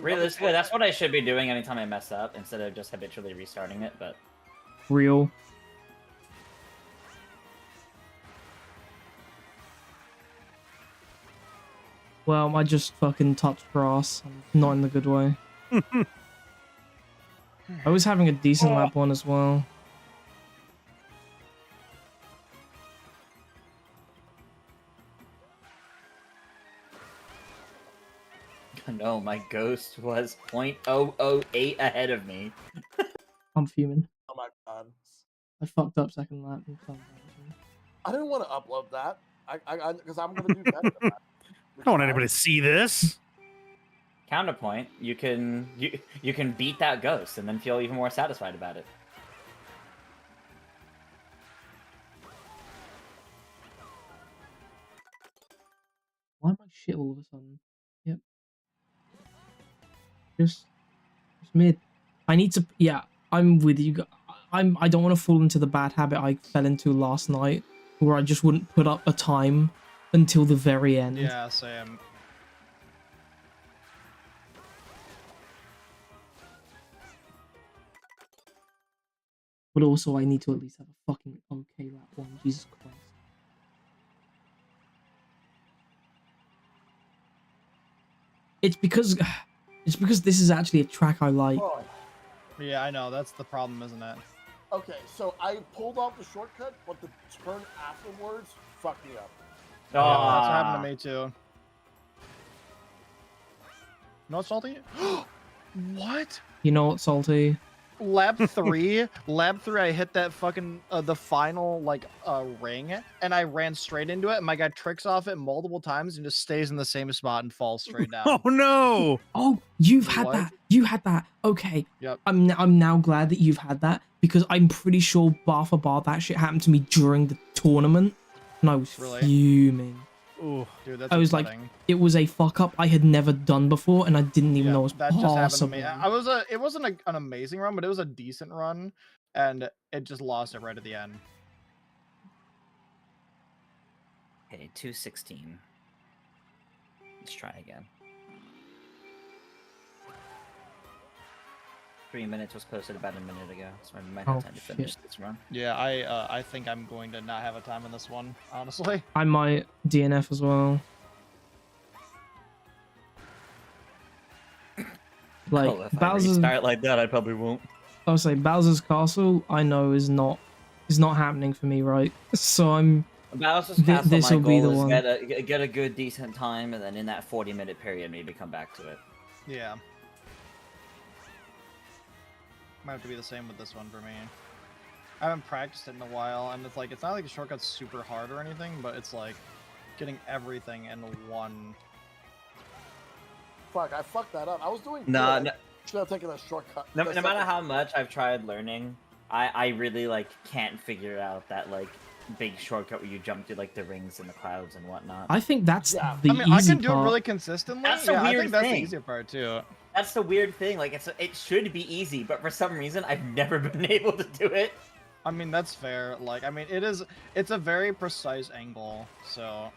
Realistically, that's what I should be doing anytime I mess up, instead of just habitually restarting it, but... Real. Well, I just fucking touched grass. Not in the good way. I was having a decent lap one as well. No, my ghost was 0.008 ahead of me. I'm fuming. Oh my god. I fucked up second lap. I didn't want to upload that. Because I'm gonna do better than that. I don't want anybody to see this. Counterpoint, you can beat that ghost and then feel even more satisfied about it. Why am I shit all of a sudden? Yep. Just mid. I need to. Yeah, I'm with you. I don't want to fall into the bad habit I fell into last night, where I just wouldn't put up a time until the very end. Yeah, same. But also, I need to at least have a fucking okay lap one. Jesus Christ. It's because this is actually a track I like. Oh. Yeah, I know. That's the problem, isn't it? Okay, so I pulled off the shortcut, but the turn afterwards fucked me up. Yeah, that's what happened to me too. No, salty. What? You know what, Salty? Lap 3, I hit that fucking the final like ring, and I ran straight into it, and my guy tricks off it multiple times and just stays in the same spot and falls straight down. Oh no! Oh, you've had that. You had that. Okay. Yep. I'm now glad that you've had that, because I'm pretty sure bar for bar that shit happened to me during the tournament, and I was fuming. Ooh, dude, that's I was upsetting. like, it was a fuck up I had never done before, and I didn't even know it was that possible. just happened to me. It wasn't an amazing run, but it was a decent run, and it just lost it right at the end. Okay, 2:16. Let's try again. 3 minutes was posted about a minute ago, so I might have time to finish this run. Yeah, I think I'm going to not have a time in this one, honestly. I might DNF as well. Like, if Bowser's... I restart like that, I probably won't. I would say Bowser's Castle, I know is not happening for me, right? So I'm... Bowser's Castle, this my will be the goal one. is get a good, decent time, and then in that 40-minute period, maybe come back to it. Yeah. Might have to be the same with this one for me. I haven't practiced it in a while, and it's like, it's not like the shortcut's super hard or anything, but it's like getting everything in one fuck, I fucked that up. I was doing No, good. no. Should have taken a shortcut. No matter how much I've tried learning, I really like can't figure out that like big shortcut where you jump through like the rings and the clouds and whatnot. I think that's the I mean, easy I can do part. it really consistently. That's the I weird think that's the thing. easier part too. That's the weird thing. Like it should be easy, but for some reason I've never been able to do it. I mean, that's fair. Like, I mean, it's a very precise angle, so.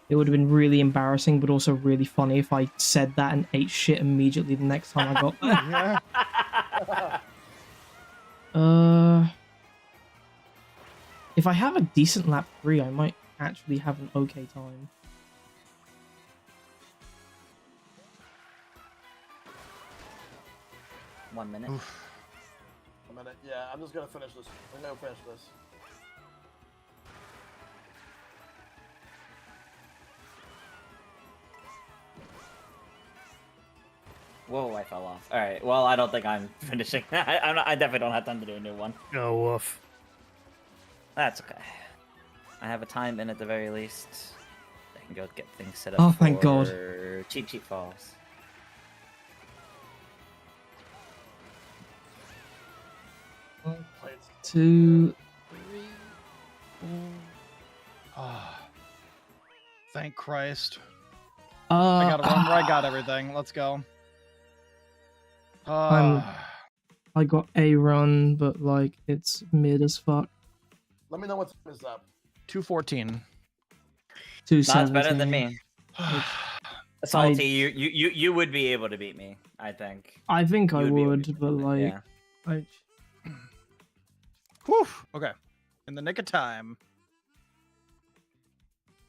It would have been really embarrassing, but also really funny if I said that and ate shit immediately the next time I got there. Yeah. If I have a decent lap 3, I might actually have an okay time. One minute. A minute. Yeah, I'm just gonna finish this. I'm gonna finish this. Whoa, I fell off. All right. Well, I don't think I'm finishing. I definitely don't have time to do a new one. Oh, woof. That's okay. I have a time in at the very least. I can go get things set up. Oh, thank God. for Cheap Falls. Wait, 2, 3, 4. Thank Christ. I got a run where I got everything. Let's go. I got a run, but like it's mid as fuck. let me know what time is up. 2:14. 2 That's better than me. Salty, you would be able to beat me, I think. I think I You be able would, to but beat me, like, yeah. Whew. Okay. In the nick of time.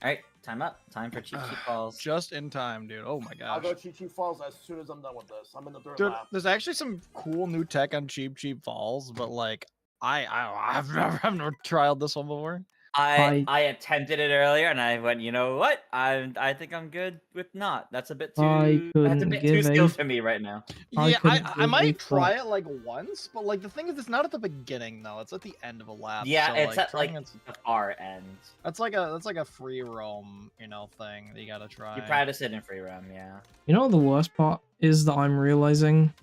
All right, time up. Time for Cheap Falls. Just in time, dude. Oh my I'll gosh. go Chi Falls as soon as I'm done with this. I'm in the third Dude, lap. there's actually some cool new tech on Cheap Falls, but like I've never tried this one before. I attempted it earlier and I went, you know what? I think I'm good with not. That's a bit I too that's a couldn't bit give too a skilled for me right now. Yeah, couldn't I give a might try fuck. it like once, but like the thing is, it's not at the beginning though. It's at the end of a lap. Yeah, so, it's at trying like it's- the far end. that's like a free roam, thing that you gotta try. You practice it in free roam, yeah. You know what the worst part is that I'm realizing?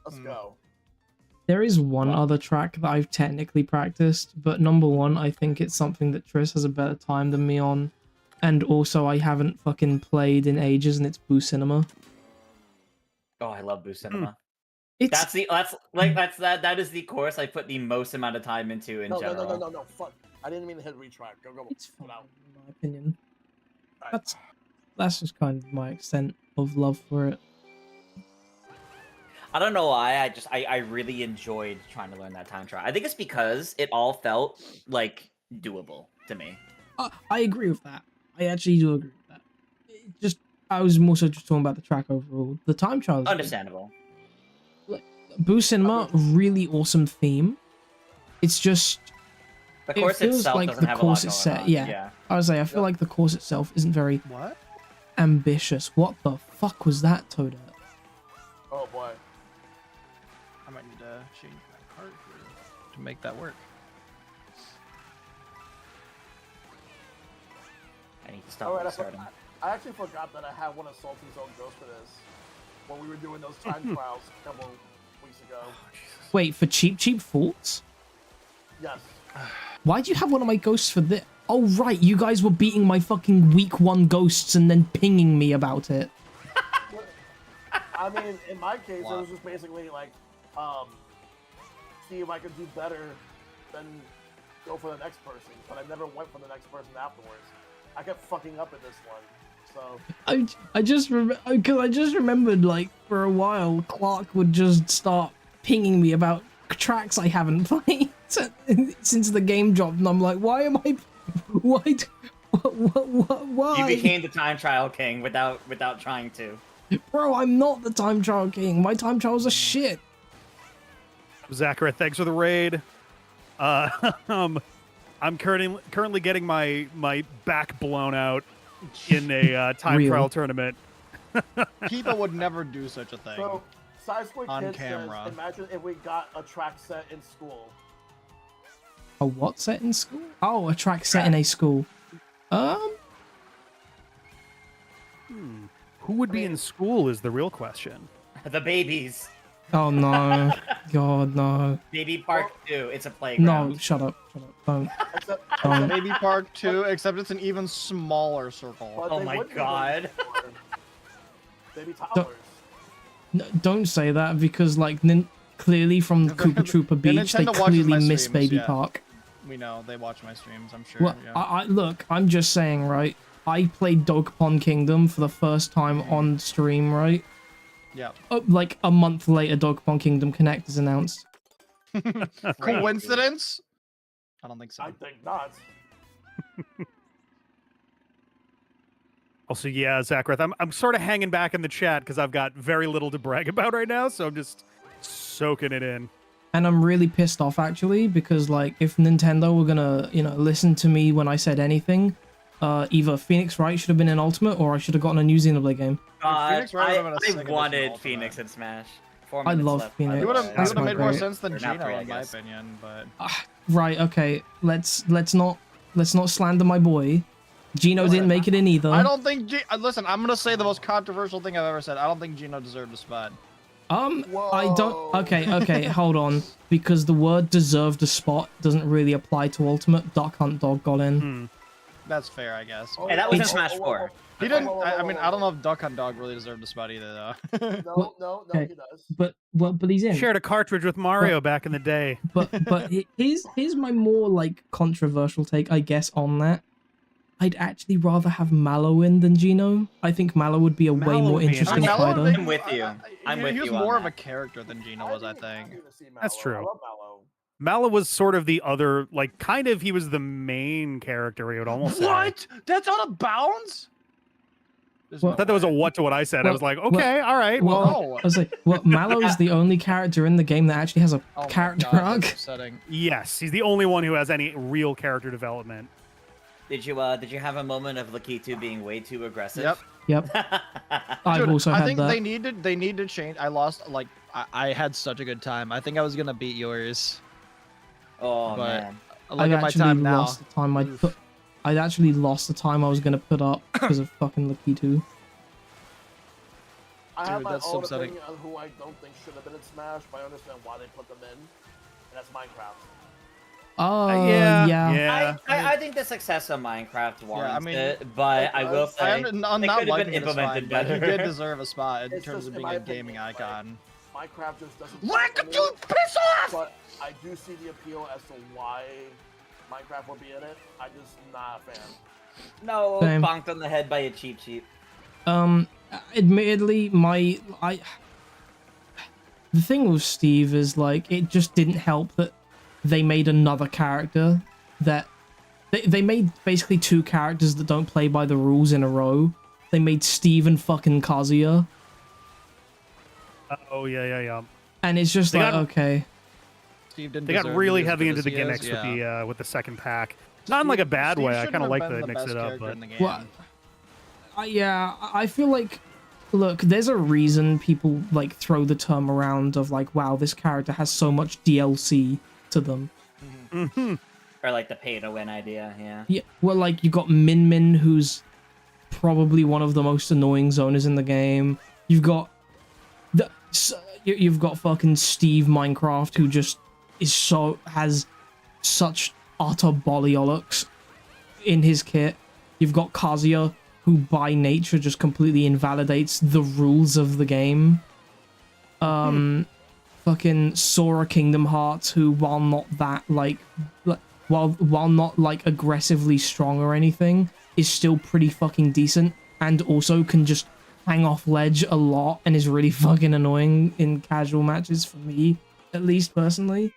Let's go. There is one other track that I've technically practiced, but number one, I think it's something that Tris has a better time than me on, and also I haven't fucking played in ages, and it's Boo Cinema. Oh, I love Boo Cinema. It's That is the course I put the most amount of time into in No, general. no, fuck. I didn't mean to hit retract. Go. it's Put fun, out. in my opinion. Alright. That's just kind of my extent of love for it. I don't know why. I really enjoyed trying to learn that time trial. I think it's because it all felt like doable to me. I agree with that. I actually do agree with that. I was more so just talking about the track overall. The time trial is good. Understandable. Boo Cinema, really awesome theme. It's just The course feels itself like doesn't the have course a lot is going set. on. Yeah. I was like, I feel like the course itself isn't very What? ambitious. What the fuck was that, Toadette? Oh boy. I might need to change my card here to make that work. I need to stop Alright, restarting. I actually forgot that I had one of Salty's own Ghost for this when we were doing those time trials a couple weeks ago. Wait, for Cheap Faults? Yes. Why do you have one of my ghosts for this? Oh, right, you guys were beating my fucking week 1 ghosts and then pinging me about it. I mean, in my case, it was just basically like, see if I could do better than go for the next person. But I never went for the next person afterwards. I kept fucking up at this one. So I just remembered, like, for a while, Clark would just start pinging me about tracks I haven't played since the game dropped, and I'm like, why am I? Why? You became the time trial king without trying to. Bro, I'm not the time trial king. My time trials are shit. Zachary, thanks for the raid. I'm currently getting my back blown out in a time trial tournament. People would never do such a thing. So, Sidesquare On Kid camera. says, imagine if we got a track set in school. A what set in school? Oh, a track set in a school. Who would be in school is the real question. The babies. Oh no. God, no. Baby Park 2. It's a playground. No, shut up. Shut up. Don't. Except Baby Park 2, except it's an even smaller circle. but Oh they my would be God. Baby toddlers. No, don't say that because, like, clearly from Koopa Troopa Beach, they Nintendo watches my clearly miss streams, Baby yeah. Park. We know, they watch my streams, I'm sure. Well, Yeah. look, I'm just saying, right? I played Dogpon Kingdom for the first time on stream, right? Yeah. Oh, like a month later, Dogpon Kingdom Connect is announced. Coincidence? I don't think so. I think not. Also, yeah, Zakrath, I'm sort of hanging back in the chat because I've got very little to brag about right now, so I'm just soaking it in. And I'm really pissed off, actually, because, like, if Nintendo were gonna, you know, listen to me when I said anything, either Phoenix Wright should have been in Ultimate, or I should have gotten a new Xenoblade game. Phoenix Wright would've been a sick I addition wanted to Phoenix Ultimate. in Smash. 4 I minutes love left, by Phoenix. the It would way. have That's made more great. sense than Or not Gino, three, I in my guess. opinion, but... Right, okay, let's not slander my boy. Gino didn't make it in either. I don't think... Listen, I'm gonna say the most controversial thing I've ever said. I don't think Gino deserved a spot. I don't... Okay, hold on. Because the word deserved a spot doesn't really apply to Ultimate. Duck Hunt Dog got in. That's fair, I guess. Hey, that was in Smash 4. He didn't... I mean, I don't know if Duck Hunt Dog really deserved a spot either, though. No, okay. he does. But he's in. Shared a cartridge with Mario back in the day. But here's my more, like, controversial take, I guess, on that. I'd actually rather have Mallow in than Gino. I think Mallow would be a way Mallow more would be interesting Mallow would fighter. I'm with you. I'm with He was you on more of that. a character than Gino was, I think. That's true. I love Mallow. Mallow was sort of the other, like, kind of, he was the main character, he would almost say. What? That's out of bounds? I thought that was a what to what I said. I was like, okay, all right, Well, well, I was like, well, Mallow is the only character in the game that actually has a Oh my character God, arc. that's upsetting. yes, he's the only one who has any real character development. Did you have a moment of Lakitu being way too aggressive? Yep. Yep. I've Dude, also I had think that. they need to change. I lost, like, I had such a good time. I think I was gonna beat yours. Oh But- man. Look I'd at my actually time now. lost the time I'd actually lost the time I was gonna put up because of fucking Lakitu. I have Dude, my that's so own upsetting. opinion on who I don't think should have been in Smash, but I understand why they put them in, and that's Minecraft. Oh, yeah, yeah. yeah. I think the success of Minecraft warrants I mean, it, but I will say I'm not it could have liking been it is fine, implemented but he better. did deserve a spot in It's terms just, of in being my a opinion, gaming like, icon. Minecraft just doesn't. What? work for me, Dude, piss off! But I do see the appeal as to why Minecraft will be in it. I'm just not a fan. No, Same. bonked on the head by a cheap sheep. Admittedly, the thing with Steve is, like, it just didn't help that they made another character that they made basically two characters that don't play by the rules in a row. They made Steve and fucking Kazuya, Oh, yeah. and it's just They like, got- okay. Steve didn't They got deserve really to be as heavy good into as the he is, gimmicks yeah. with the second pack. Not in like a bad Steve way. I shouldn't kind of have like been that they the mixed best it up, character but in the game. Well, I feel like, look, there's a reason people, like, throw the term around of, like, wow, this character has so much DLC to them. Or like the pay to win idea, yeah. Yeah, well, like, you got Min Min, who's probably one of the most annoying zoners in the game. You've got you've got fucking Steve Minecraft, who just has such utter bollocks in his kit. You've got Kazuya, who by nature just completely invalidates the rules of the game. Fucking Sora Kingdom Hearts, who while not that, like, while not, like, aggressively strong or anything, is still pretty fucking decent, and also can just hang off ledge a lot and is really fucking annoying in casual matches for me, at least personally.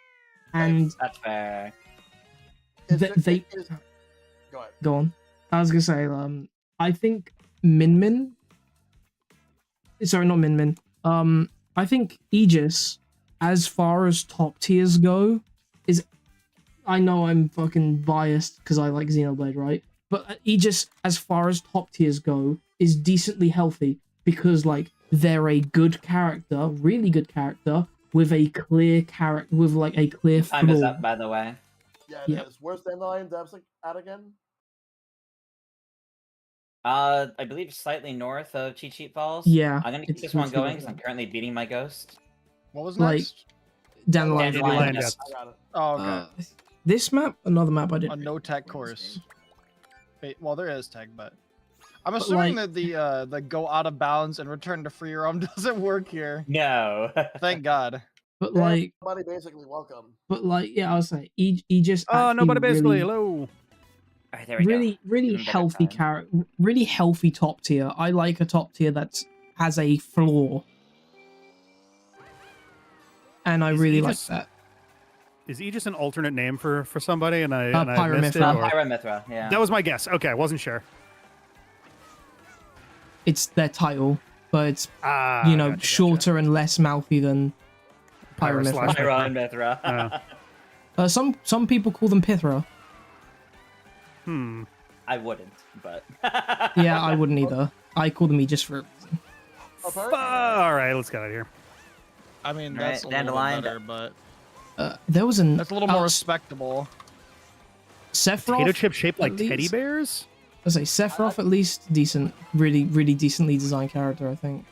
And That's fair. they Go ahead. go on. I was gonna say, I think Min Min. Sorry, not Min Min. I think Aegis, as far as top tiers go, is. I know I'm fucking biased because I like Xenoblade, right? But Aegis, as far as top tiers go, is decently healthy because, like, they're a good character, really good character, with a clear character, with, like, a clear Time is flaw. up, by the way. Yeah, it is. Where's Dandelion Depths at again? I believe slightly north of Cheat Sheet Falls. Yeah, I'm gonna keep this one going because I'm currently beating my ghost. What was Like, next? Dandelion. Dandelion Depths. I got it. Oh, okay. This map, another map I did. A no tech course. Wait, well, there is tech, but I'm assuming that the go out of bounds and return to free roam doesn't work here. No. Thank God. But Yeah, like, everybody basically welcome. but like, yeah, I was saying, he just Oh, actually nobody basically. really, Hello. All right, there we really, go. really Even better healthy time. character, really healthy top tier. I like a top tier that has a flaw, and I really like that. Is Aegis an alternate name for somebody? And I missed it. Pyramithra. Pyramithra, yeah. That was my guess. Okay, I wasn't sure. It's their title, but it's Gotcha. shorter and less mouthy than Pyramithra. Pyramithra. Some people call them Pithra. I wouldn't, but Yeah, I wouldn't either. I call them Aegis for a reason. All right, let's get out of here. I mean, Right, that's a little Dandelion. bit better, but There was an that's a little more respectable. Sephiroth. Potato chip shaped like at teddy least. bears? I say Sephiroth, at least decent, really, really decently designed character. I think.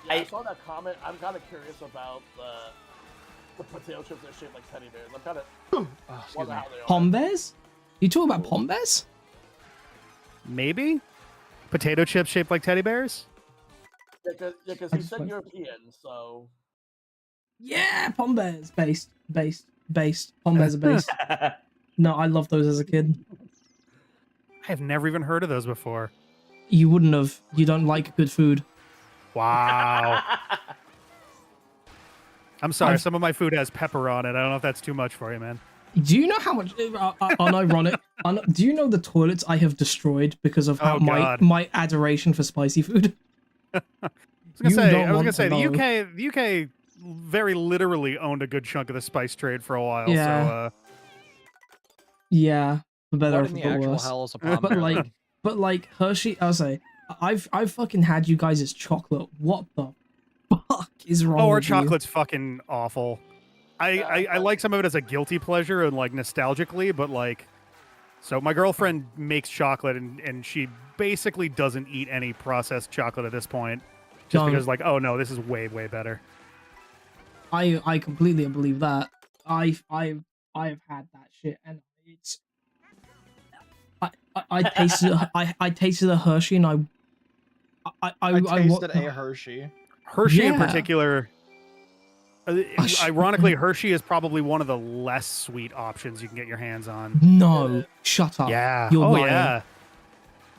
Yeah, I saw that comment. I'm kind of curious about the potato chips that are shaped like teddy bears. I'm kind of wonder how they are. Pom bears? You talking about pom bears? Maybe? Potato chips shaped like teddy bears? Yeah, because he said European, so. Yeah, pom bears, based. Pom bears are based. No, I loved those as a kid. I have never even heard of those before. You wouldn't have. You don't like good food. Wow. I'm sorry, some of my food has pepper on it. I don't know if that's too much for you, man. Do you know how much unironic? Do you know the toilets I have destroyed because of how my adoration for spicy food? I was gonna say the UK very literally owned a good chunk of the spice trade for a while. Yeah. So Yeah, for better or What in the for actual worse. hell is a pom But bear, like, then? but like Hershey, I'll say, I've fucking had you guys as chocolate. What the fuck is wrong our with you? chocolate's fucking awful. I like some of it as a guilty pleasure and like nostalgically, but like, so my girlfriend makes chocolate and she basically doesn't eat any processed chocolate at this point, just because like, oh no, this is way better. I completely believe that. I've had that shit, and it's. I tasted a Hershey, and I tasted a Hershey. Hershey in particular. Ironically, Hershey is probably one of the less sweet options you can get your hands on. No, shut up. Yeah. You're lying. Yeah.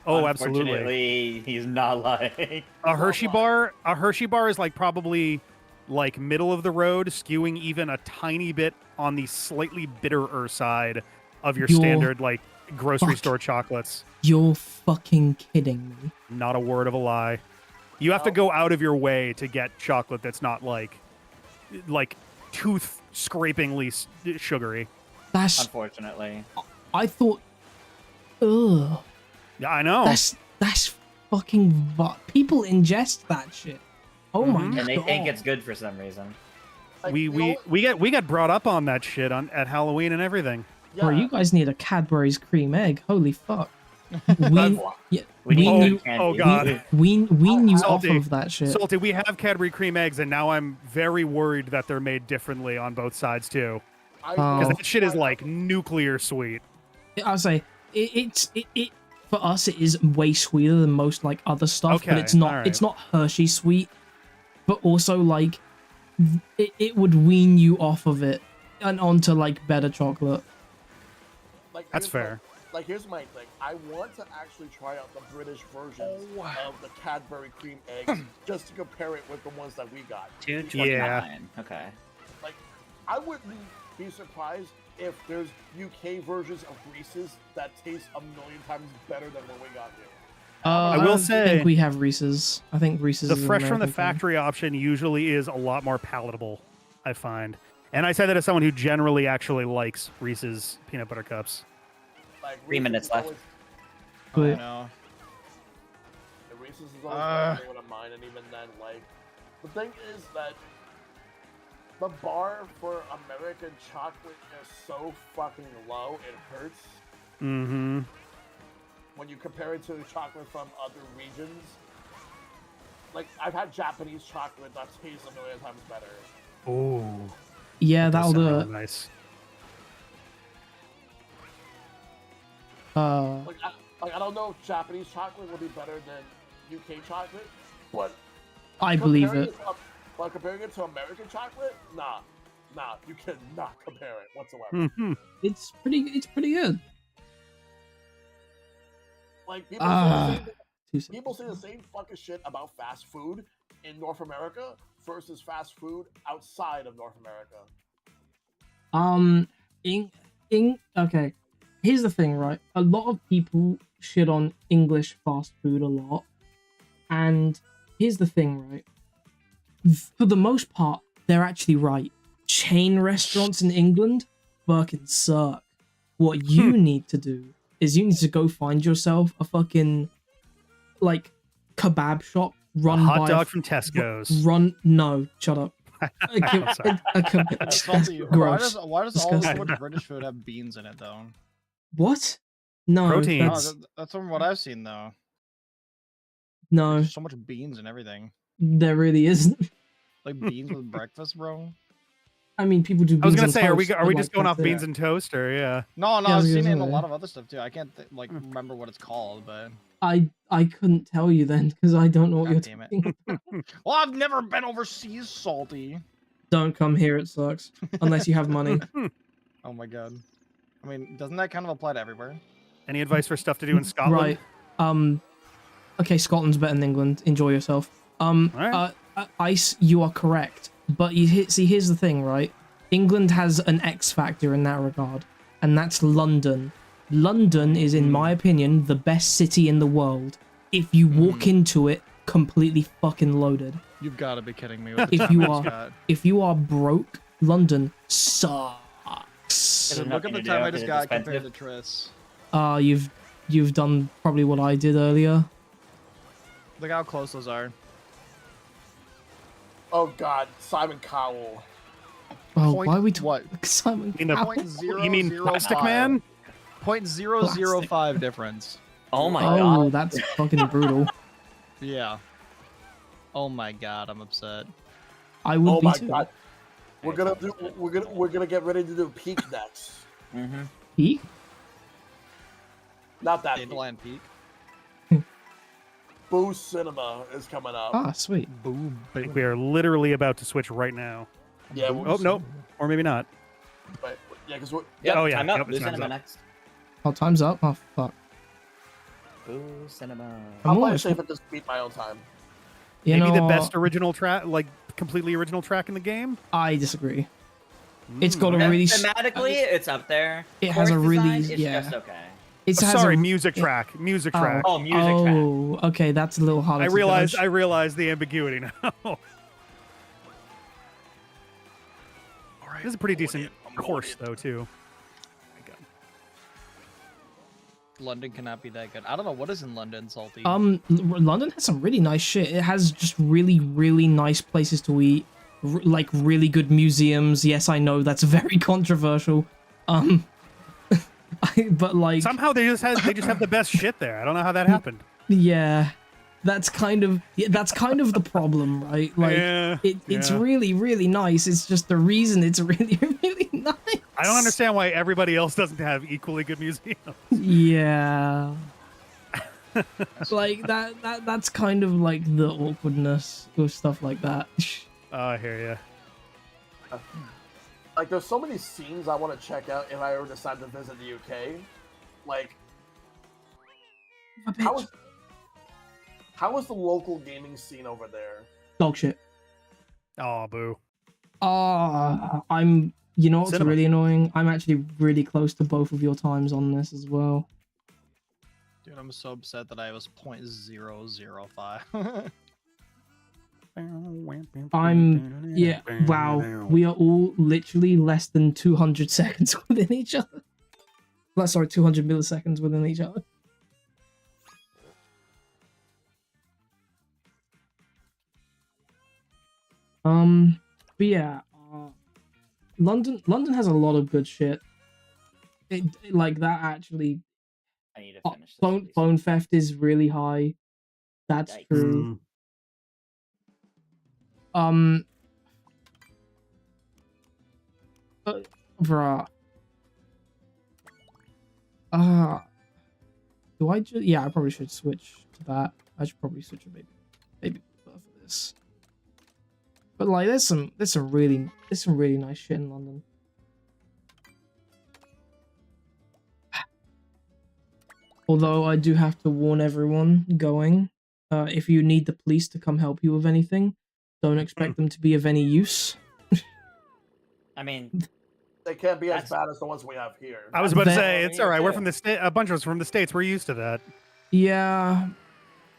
Oh, absolutely. Unfortunately, he's not lying. A Hershey bar is like probably like middle of the road, skewing even a tiny bit on the slightly bitterer side of your standard like grocery store chocolates. You're fucking kidding me. Not a word of a lie. You have to go out of your way to get chocolate that's not like tooth scrapingly sugary. That's unfortunately. I thought. Ugh. Yeah, I know. That's fucking. People ingest that shit. Oh my god. And they think it's good for some reason. Like, We get brought up on that shit at Halloween and everything. Bro, you guys need a Cadbury's cream egg. Holy fuck. We knew off of that shit. Salty, we have Cadbury cream eggs, and now I'm very worried that they're made differently on both sides too. Because that shit is like nuclear sweet. I'll say it for us. It is way sweeter than most like other stuff, Okay, but it's not. right. It's not Hershey sweet, but also like it would wean you off of it and onto like better chocolate. Like, that's fair. Like, here's my thing. I want to actually try out the British versions of the Cadbury cream eggs just to compare it with the ones that we got. $2.29. Yeah. Okay. Like, I wouldn't be surprised if there's UK versions of Reese's that taste a million times better than what we got here. I will say, I think we have Reese's. I think Reese's. The is an fresh from the American thing. factory option usually is a lot more palatable, I find. And I say that as someone who generally actually likes Reese's peanut butter cups. Like, 3 minutes left. But No. The Reese's is always one of mine, and even then, like, the thing is that the bar for American chocolate is so fucking low, it hurts. Mm-hmm. When you compare it to chocolate from other regions. Like, I've had Japanese chocolate that tastes a million times better. Oh. Yeah, that'll do it. Nice. Like, I don't know if Japanese chocolate would be better than UK chocolate, but I believe it. But comparing it to American chocolate, nah, you cannot compare it whatsoever. It's pretty good. Like people say the same fucking shit about fast food in North America versus fast food outside of North America. Okay. Here's the thing, right? A lot of people shit on English fast food a lot. And here's the thing, right? For the most part, they're actually right. Chain restaurants in England fucking suck. What you need to do is you need to go find yourself a fucking, like, kebab shop run by... hot dog from Tesco's. No, shut up. That's gross. Why does all so much British food have beans in it, though? What? No. Proteins. That's from what I've seen, though. No. There's so much beans and everything. There really isn't. Like beans with breakfast, bro? I mean, people do beans I was gonna on say, toast, are we but, just going off that's beans it. and toast, or yeah? No, Yeah, I've seen it in a yeah. lot of other stuff too. I can't remember what it's called, but I couldn't tell you then because I don't know what God you're damn it. talking about. Well, I've never been overseas, Salty. Don't come here, it sucks. Unless you have money. Oh my god. I mean, doesn't that kind of apply to everywhere? Any advice for stuff to do in Scotland? Right. Okay, Scotland's better than England. Enjoy yourself. Right. Ice, you are correct. But here's the thing, right? England has an X factor in that regard, and that's London. London is, in my opinion, the best city in the world. If you walk into it completely fucking loaded. You've got to be kidding me. With the if you are broke, London sucks. Look at the time I just got compared to Triss. You've done probably what I did earlier. Look how close those are. Oh god, Simon Cowell. Oh, why are we talking? What? Simon You mean Plastic Man? 0.005 difference. Oh my god. god. Oh, that's fucking brutal. Yeah. Oh my god, I'm upset. I would be too. God. We're gonna get ready to do Peak next. Peak? Not that Dandelion Peak. Boo Cinema is coming up. Ah, sweet. Boom. I think we are literally about to switch right now. Yeah. Oh no, or maybe not. But, yeah, because we're. Yep, oh yeah. Time up. Yep, Boo time's Cinema up. next. Oh, time's up. Oh fuck. Boo Cinema. I'll play safe and just beat my own time. Maybe the best original track, like completely original track in the game. I disagree. It's got a really thematically, it's up there. It has a really It's just okay. It has sorry, a, music track. Music track. Oh, music track. Oh, okay, that's a little harder. I realize the ambiguity now. All right, this is a pretty decent course though too. London cannot be that good. I don't know what is in London, Salty. London has some really nice shit. It has just really, really nice places to eat, like really good museums. Yes, I know that's very controversial. But like somehow they just have the best shit there. I don't know how that happened. Yeah, that's kind of the problem, right? Like it's really, really nice. It's just the reason it's really, really nice. I don't understand why everybody else doesn't have equally good museums. Yeah. Like that's kind of like the awkwardness with stuff like that. Oh, I hear you. Like, there's so many scenes I want to check out if I ever decide to visit the UK. Like, how is the local gaming scene over there? Dog shit. Oh, boo. You know what's Cinema. really annoying? I'm actually really close to both of your times on this as well. Dude, I'm so upset that I was 0.005. Wow. We are all literally less than 200 seconds within each other. Well, sorry, 200 milliseconds within each other. But yeah, London has a lot of good shit. Like that actually. I need to finish this. Phone theft is really high. That's Yikes. true. Bruh. Do I just? Yeah, I probably should switch to that. I should probably switch to maybe for this. But like, there's some really nice shit in London. Although I do have to warn everyone going, if you need the police to come help you with anything, don't expect them to be of any use. I mean, they can't be as bad as the ones we have here. I was about to say, it's all right. We're from the state. A bunch of us from the States. We're used to that. Yeah.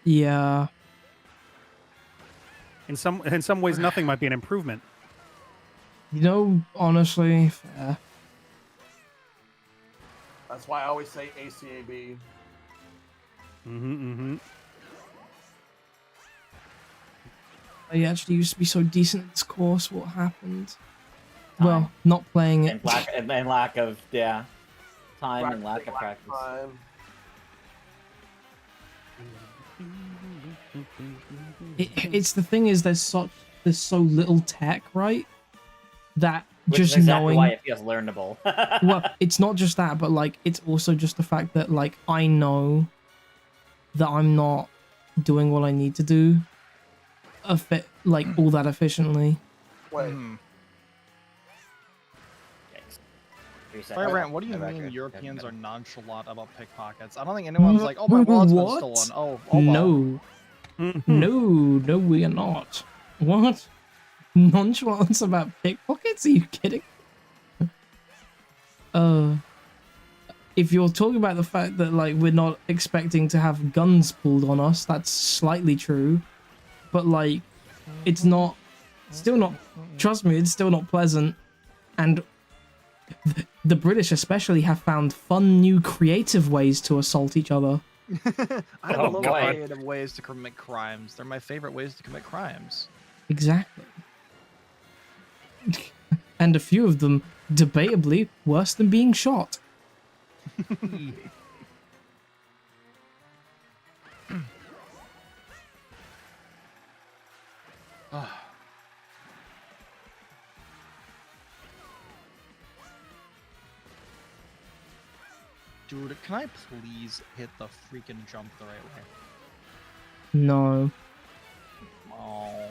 Yeah. In some ways, nothing might be an improvement. You know, honestly, fair. That's why I always say ACAB. I actually used to be so decent at this course. What happened? Well, not playing it. And lack of time and lack of practice. It's the thing is there's so little tech, right? That Which just is exactly knowing why it feels learnable. well, it's not just that, but like it's also just the fact that like I know that I'm not doing what I need to do all that efficiently. Wait. Rant, what do you mean Europeans are nonchalant about pickpockets? I don't think anyone's like, oh, my wallet's been stolen. Oh, no. No, we are not. What? Nonchalance about pickpockets? Are you kidding? If you're talking about the fact that like we're not expecting to have guns pulled on us, that's slightly true. But like, it's not. Still not. Trust me, it's still not pleasant. And the British especially have found fun, new, creative ways to assault each other. I love creative ways to commit crimes. They're my favorite ways to commit crimes. Exactly. And a few of them, debatably, worse than being shot. Dude, can I please hit the freaking jump the right way? No. Oh.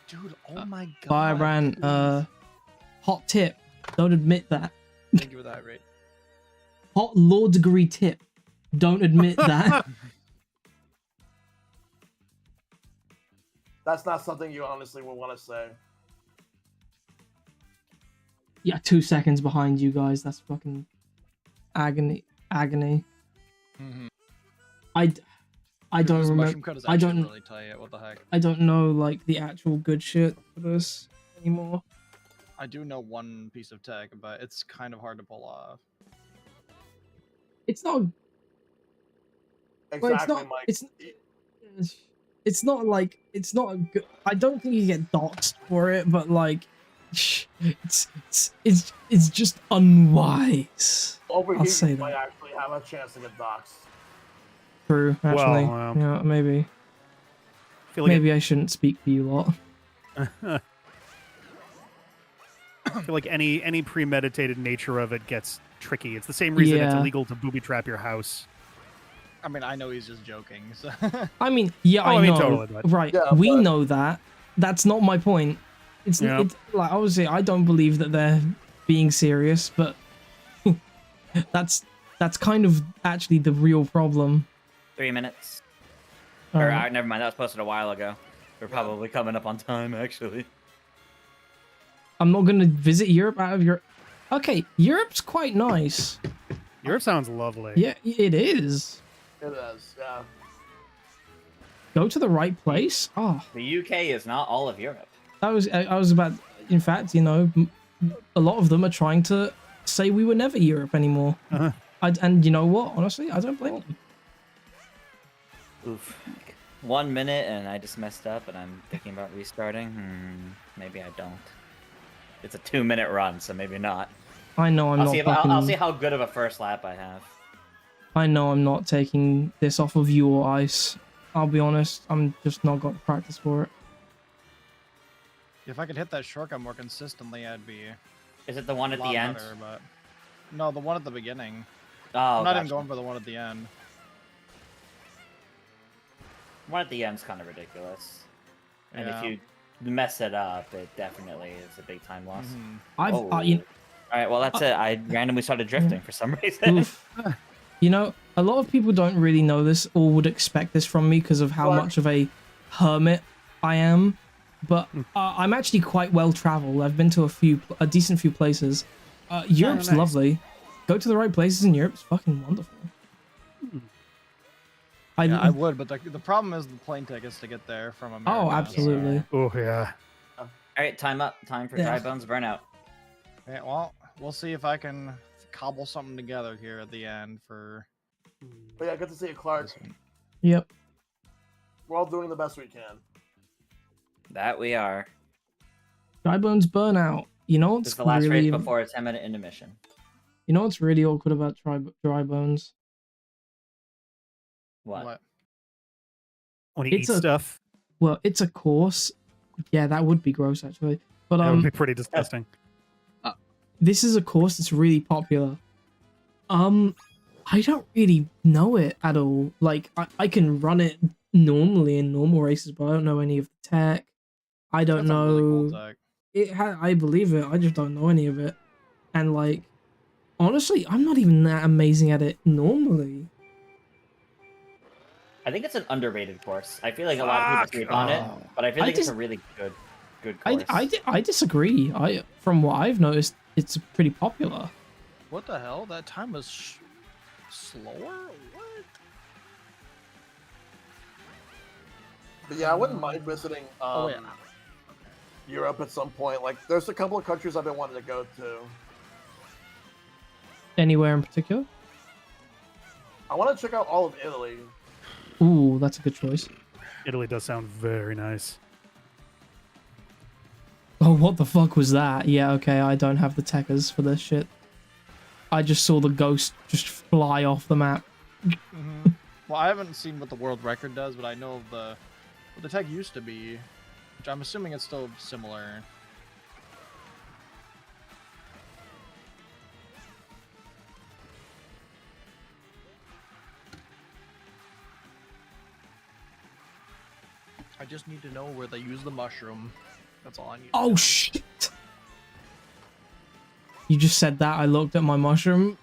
Dude, oh my god. I ran, hot tip. Don't admit that. Thank you for that, Ray. Hot law degree tip. Don't admit that. That's not something you honestly would want to say. Yeah, 2 seconds behind you guys. That's fucking agony. I don't remember. I don't really tell you what the heck. I don't know like the actual good shit for this anymore. I do know one piece of tech, but it's kind of hard to pull off. It's not. Exactly, well, it's not. Mike. It's not like it's not a good. I don't think you get doxxed for it, but like, it's just unwise. Over I'll here, say you that. might actually have a chance to get doxxed. True, actually. Well, yeah, maybe. Maybe I shouldn't speak for you lot. I feel like any premeditated nature of it gets tricky. It's the same reason it's illegal to booby trap your house. I mean, I know he's just joking. So. I mean, yeah, I know. Totally, but... Right, yeah, we know that. That's not my point. It's like obviously I don't believe that they're being serious, but that's kind of actually the real problem. 3 minutes. Or never mind, that was posted a while ago. We're probably coming up on time, actually. I'm not going to visit Europe out of Europe. Okay, Europe's quite nice. Europe sounds lovely. Yeah, it is. It is, yeah. Go to the right place? Oh. The UK is not all of Europe. I was about, in fact, you know, a lot of them are trying to say we were never Europe anymore. And you know what? Honestly, I don't blame you. Oof. 1 minute and I just messed up and I'm thinking about restarting. Maybe I don't. It's a 2-minute run, so maybe not. I know I'm not fucking... I'll see how good of a first lap I have. I know I'm not taking this off of you or ice. I'll be honest, I'm just not got the practice for it. If I could hit that shortcut more consistently, I'd be. Is it the one at the end? Better, but... No, the one at the beginning. Oh, I'm not even gotcha. going for the one at the end. One at the end's kind of ridiculous. And Yeah. if you mess it up, it definitely is a big time loss. Mm-hmm. Alright, well that's it. I randomly started drifting for some reason. You know, a lot of people don't really know this or would expect this from me because of how much of a hermit I am. But I'm actually quite well traveled. I've been to a decent few places. Europe's lovely. Go to the right places in Europe. It's fucking wonderful. I would, but the problem is the plane tickets to get there from America. Oh, absolutely. Yeah. Oh, yeah. Alright, time up. Time for Dry Bones Burnout. Yeah, well, we'll see if I can cobble something together here at the end for... But yeah, good to see you, Clark. Yep. We're all doing the best we can. That we are. Dry Bones Burnout. You know what's This is the last really... race before a 10-minute intermission. You know what's really awkward about Dry Bones? What? When he eats stuff. Well, it's a course. Yeah, that would be gross, actually. But that would be pretty disgusting. This is a course that's really popular. I don't really know it at all. Like, I can run it normally in normal races, but I don't know any of the tech. I don't know. Really cool tech. I believe it. I just don't know any of it. And like, honestly, I'm not even that amazing at it normally. I think it's an underrated course. I feel like a lot of people sleep on it, but I feel like it's a really good course. I disagree. From what I've noticed, it's pretty popular. What the hell? That time was slower? What? But yeah, I wouldn't mind visiting Europe at some point. Like, there's a couple of countries I've been wanting to go to. Anywhere in particular? I want to check out all of Italy. Ooh, that's a good choice. Italy does sound very nice. Oh, what the fuck was that? Yeah, okay, I don't have the techers for this shit. I just saw the ghost just fly off the map. Mm-hmm. Well, I haven't seen what the world record does, but I know what the tech used to be, which I'm assuming it's still similar. I just need to know where they use the mushroom. That's all I need. Oh shit! You just said that. I looked at my mushroom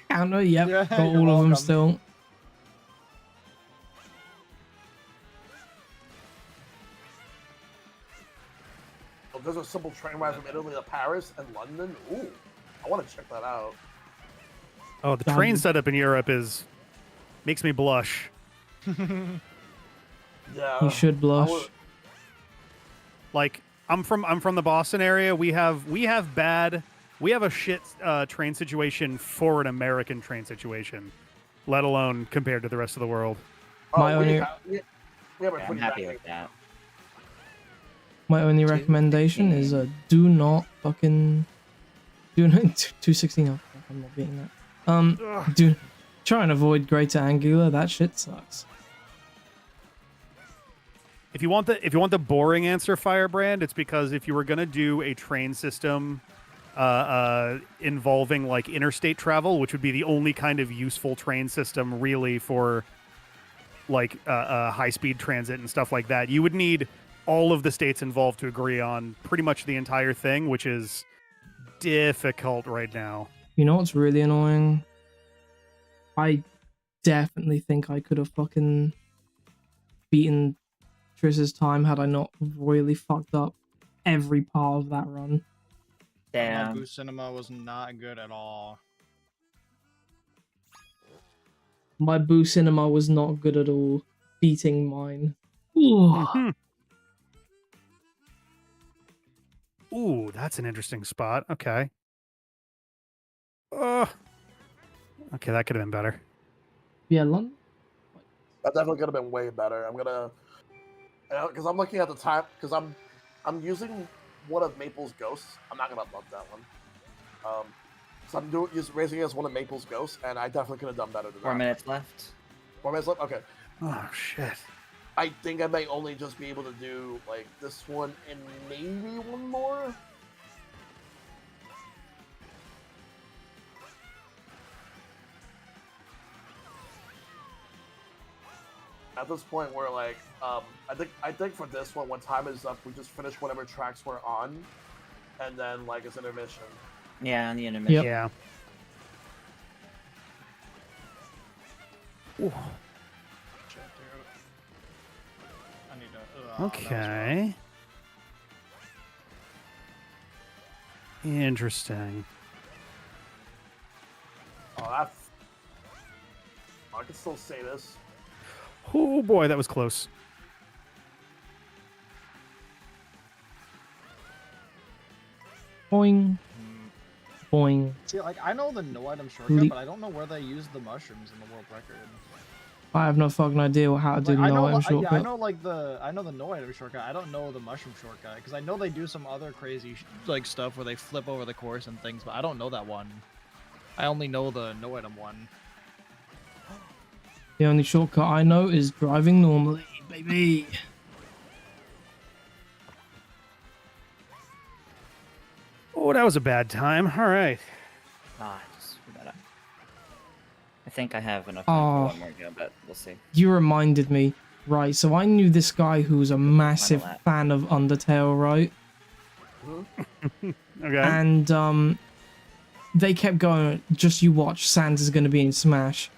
counter. Yep, Yeah, got all of them still. Oh, there's a simple train ride from Italy to Paris and London. Ooh, I want to check that out. Oh, the train setup in Europe makes me blush. Yeah, you should blush. Like, I'm from the Boston area. We have a shit train situation for an American train situation, let alone compared to the rest of the world. Oh, I'm happy with that. My only recommendation is do not 216. Oh, I'm not beating that. Try and avoid Greater Angular. That shit sucks. If you want the boring answer, Firebrand, it's because if you were gonna do a train system involving like interstate travel, which would be the only kind of useful train system really for like high-speed transit and stuff like that, you would need all of the states involved to agree on pretty much the entire thing, which is difficult right now. You know what's really annoying? I definitely think I could have fucking beaten Triss's time had I not royally fucked up every part of that run. Damn. My Boo Cinema was not good at all. My Boo Cinema was not good at all. Beating mine. Ooh. Ooh, that's an interesting spot. Okay. All Okay, that could have been better. Yeah, London. That definitely could have been way better. I'm gonna, because I'm looking at the time, because I'm using one of Maple's ghosts. I'm not gonna bump that one. So I'm raising it as one of Maple's ghosts, and I definitely could have done better than 4 that. minutes left. 4 minutes left. Okay. Oh shit. I think I may only just be able to do like this one and maybe one more. At this point, we're like, I think for this one, when time is up, we just finish whatever tracks we're on, and then like it's intermission. Yeah, on the intermission. Yeah. Ooh. Shit, dude. I need to. Okay. Interesting. Oh, that's. I can still say this. Oh boy, that was close. Boing. Boing. See, like, I know the no item shortcut, but I don't know where they use the mushrooms in the world record. I have no fucking idea how to do I no know, item shortcut. I know the no item shortcut. I don't know the mushroom shortcut because I know they do some other crazy like stuff where they flip over the course and things, but I don't know that one. I only know the no item one. The only shortcut I know is driving normally, baby. Oh, that was a bad time. All right. Ah, I just screwed that up. I think I have enough time for one more go, but we'll see. You reminded me. Right, so I knew this guy who was a massive fan of Undertale, right? Okay. And they kept going, just you watch, Sans is going to be in Smash.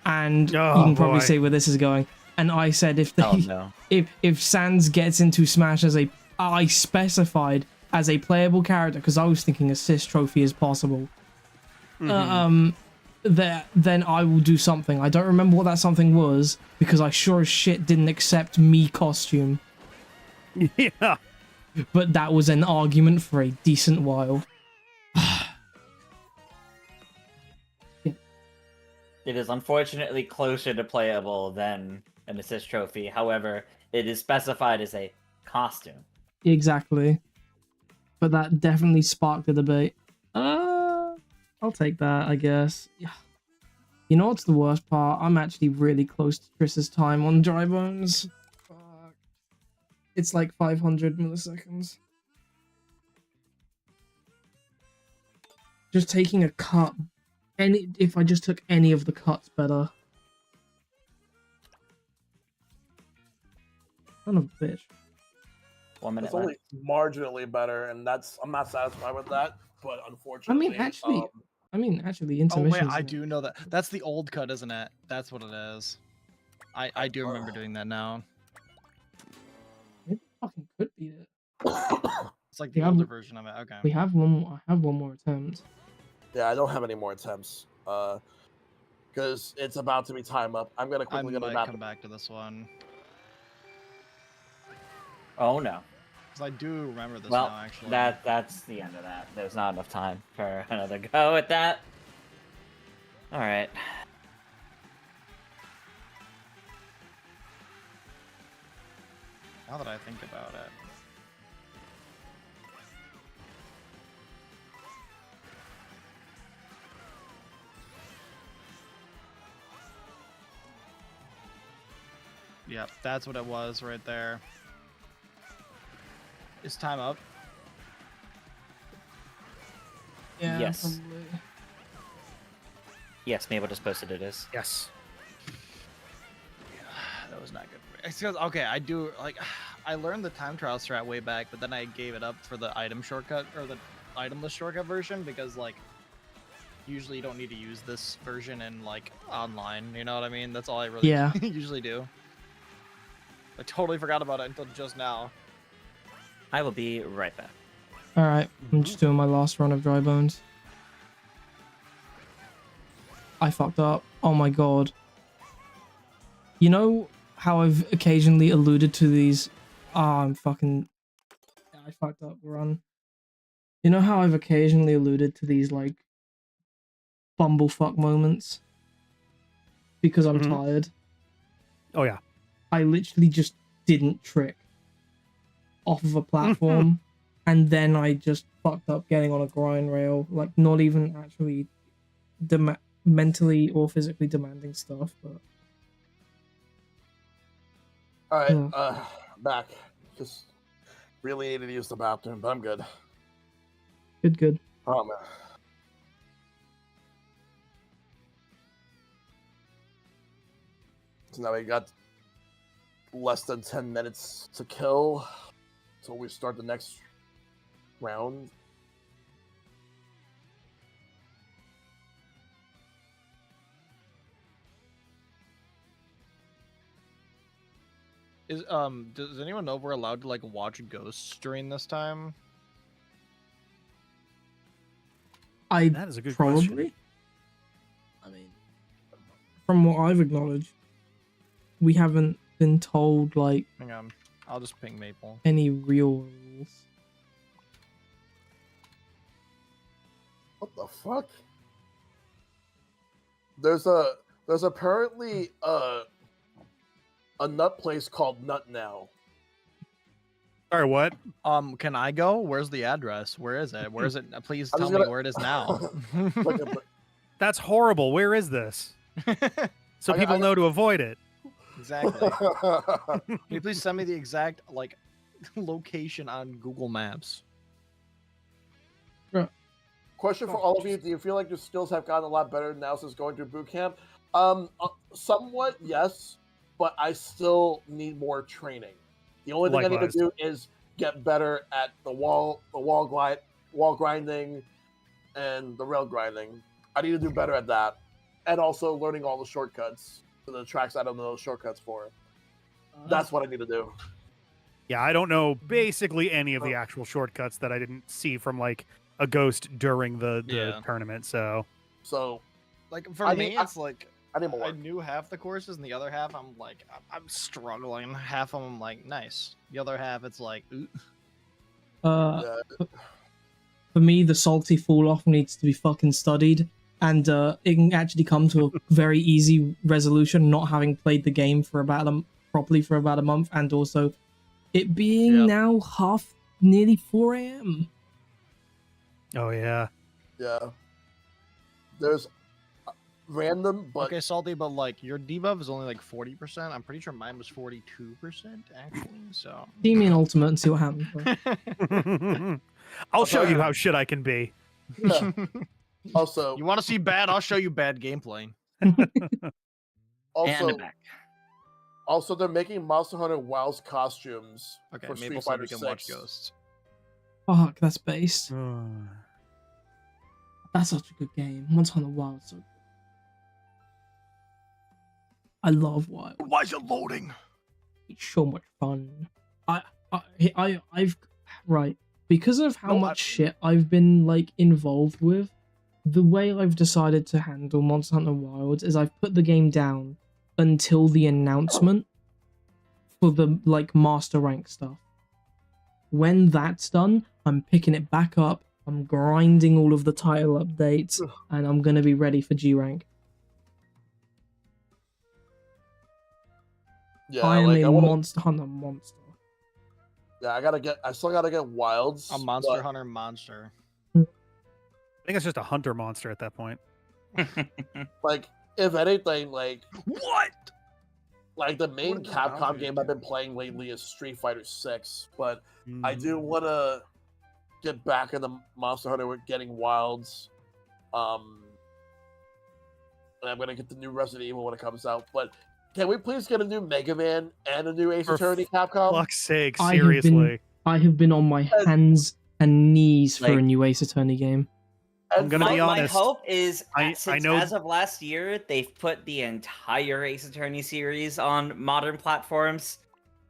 And you can probably see where this is going. And I said if Sans gets into Smash as I specified as a playable character, because I was thinking assist trophy is possible. Then I will do something. I don't remember what that something was, because I sure as shit didn't accept me costume. Yeah. But that was an argument for a decent while. It is unfortunately closer to playable than an assist trophy. However, it is specified as a costume. Exactly. But that definitely sparked a debate. I'll take that, I guess. Yeah. You know what's the worst part? I'm actually really close to Triss's time on dry bones. Fuck. It's like 500 milliseconds. Just taking a cut. If I just took any of the cuts better. Son of a bitch. 1 minute It's left. only marginally better, and I'm not satisfied with that. But unfortunately, I mean, actually, intermission. Oh wait, I do know that. That's the old cut, isn't it? That's what it is. I do remember doing that now. It fucking could be it. It's like the older version of it. Okay. We have one. I have one more attempt. Yeah, I don't have any more attempts. Because it's about to be time up. I'm gonna quickly come back to this one. Oh no. Because I do remember this now, actually. That's the end of that. There's not enough time for another go at that. Alright. Now that I think about it. Yep, that's what it was right there. Is time up? Yeah, yes. Probably. Yes, Mabel just posted it is. Yes. That was not good for me. It's because, okay, I do, like, I learned the time trial strat way back, but then I gave it up for the item shortcut, or the itemless shortcut version, because, like, usually you don't need to use this version in, like, online, you know what I mean? That's all I really usually do. I totally forgot about it until just now. I will be right back. Alright, I'm just doing my last run of dry bones. I fucked up. Oh my god. You know how I've occasionally alluded to these... I'm fucking... I fucked up, run. You know how I've occasionally alluded to these, like, bumblefuck moments because I'm tired. Oh yeah. I literally just didn't trick off of a platform, and then I just fucked up getting on a grind rail. Like, not even actually mentally or physically demanding stuff, but. All right, back. Just really needed to use the bathroom, but I'm good. Good. Oh man. So now we got less than 10 minutes to kill until we start the next round. Does anyone know if we're allowed to like watch ghosts during this time? That is a good question. I mean, from what I've acknowledged, we haven't been told like. Hang on, I'll just ping Maple. Any real rules? What the fuck? There's apparently a nut place called Nut Now. Sorry, what? Can I go? Where's the address? Where is it? Where is it? Please tell me where it is now. That's horrible. Where is this? So people know to avoid it. Exactly. Can you please send me the exact like location on Google Maps? Question for all of you: do you feel like your skills have gotten a lot better now since going through boot camp? Somewhat, yes, but I still need more training. The only thing I need to do is get better at the wall grinding, and the rail grinding. I need to do better at that, and also learning all the shortcuts to the tracks I don't know the shortcuts for. That's what I need to do. Yeah, I don't know basically any of the actual shortcuts that I didn't see from like a ghost during the tournament. So like for me, it's like. I knew half the courses, and the other half, I'm like, I'm struggling. Half of them, I'm like, nice. The other half, it's like, ooh. For me, the salty fall off needs to be fucking studied, and it can actually come to a very easy resolution, not having played the game for properly for about a month, and also it being now nearly 4 a.m. Oh yeah. Yeah. There's random, but okay, salty, but like your debuff is only like 40%. I'm pretty sure mine was 42% actually. So team me in ultimate and see what happens. I'll show you how shit I can be. Yeah. Also, you want to see bad? I'll show you bad gameplay. Also, they're making Monster Hunter WoW's costumes for Maple Street Fighter can 6. watch Ghosts. Fuck, that's based. That's such a good game. Monster Hunter WoW is so good. I love WoW. Why is it loading? It's so much fun. I've right because of how much shit I've been like involved with. The way I've decided to handle Monster Hunter Wilds is I've put the game down until the announcement for the like master rank stuff. When that's done, I'm picking it back up. I'm grinding all of the title updates, and I'm gonna be ready for G rank. Yeah, I am a Monster Hunter monster. Yeah, I still gotta get Wilds. A Monster Hunter monster. I think it's just a hunter monster at that point. Like, if anything, like what? Like the main Capcom game I've been playing lately is Street Fighter 6, but I do want to get back in the Monster Hunter with getting Wilds. And I'm gonna get the new Resident Evil when it comes out. But can we please get a new Mega Man and a new Ace Attorney, Capcom? For fuck's sake, seriously. I have been on my hands and knees for a new Ace Attorney game. I'm gonna be honest. My hope is, I know as of last year, they've put the entire Ace Attorney series on modern platforms.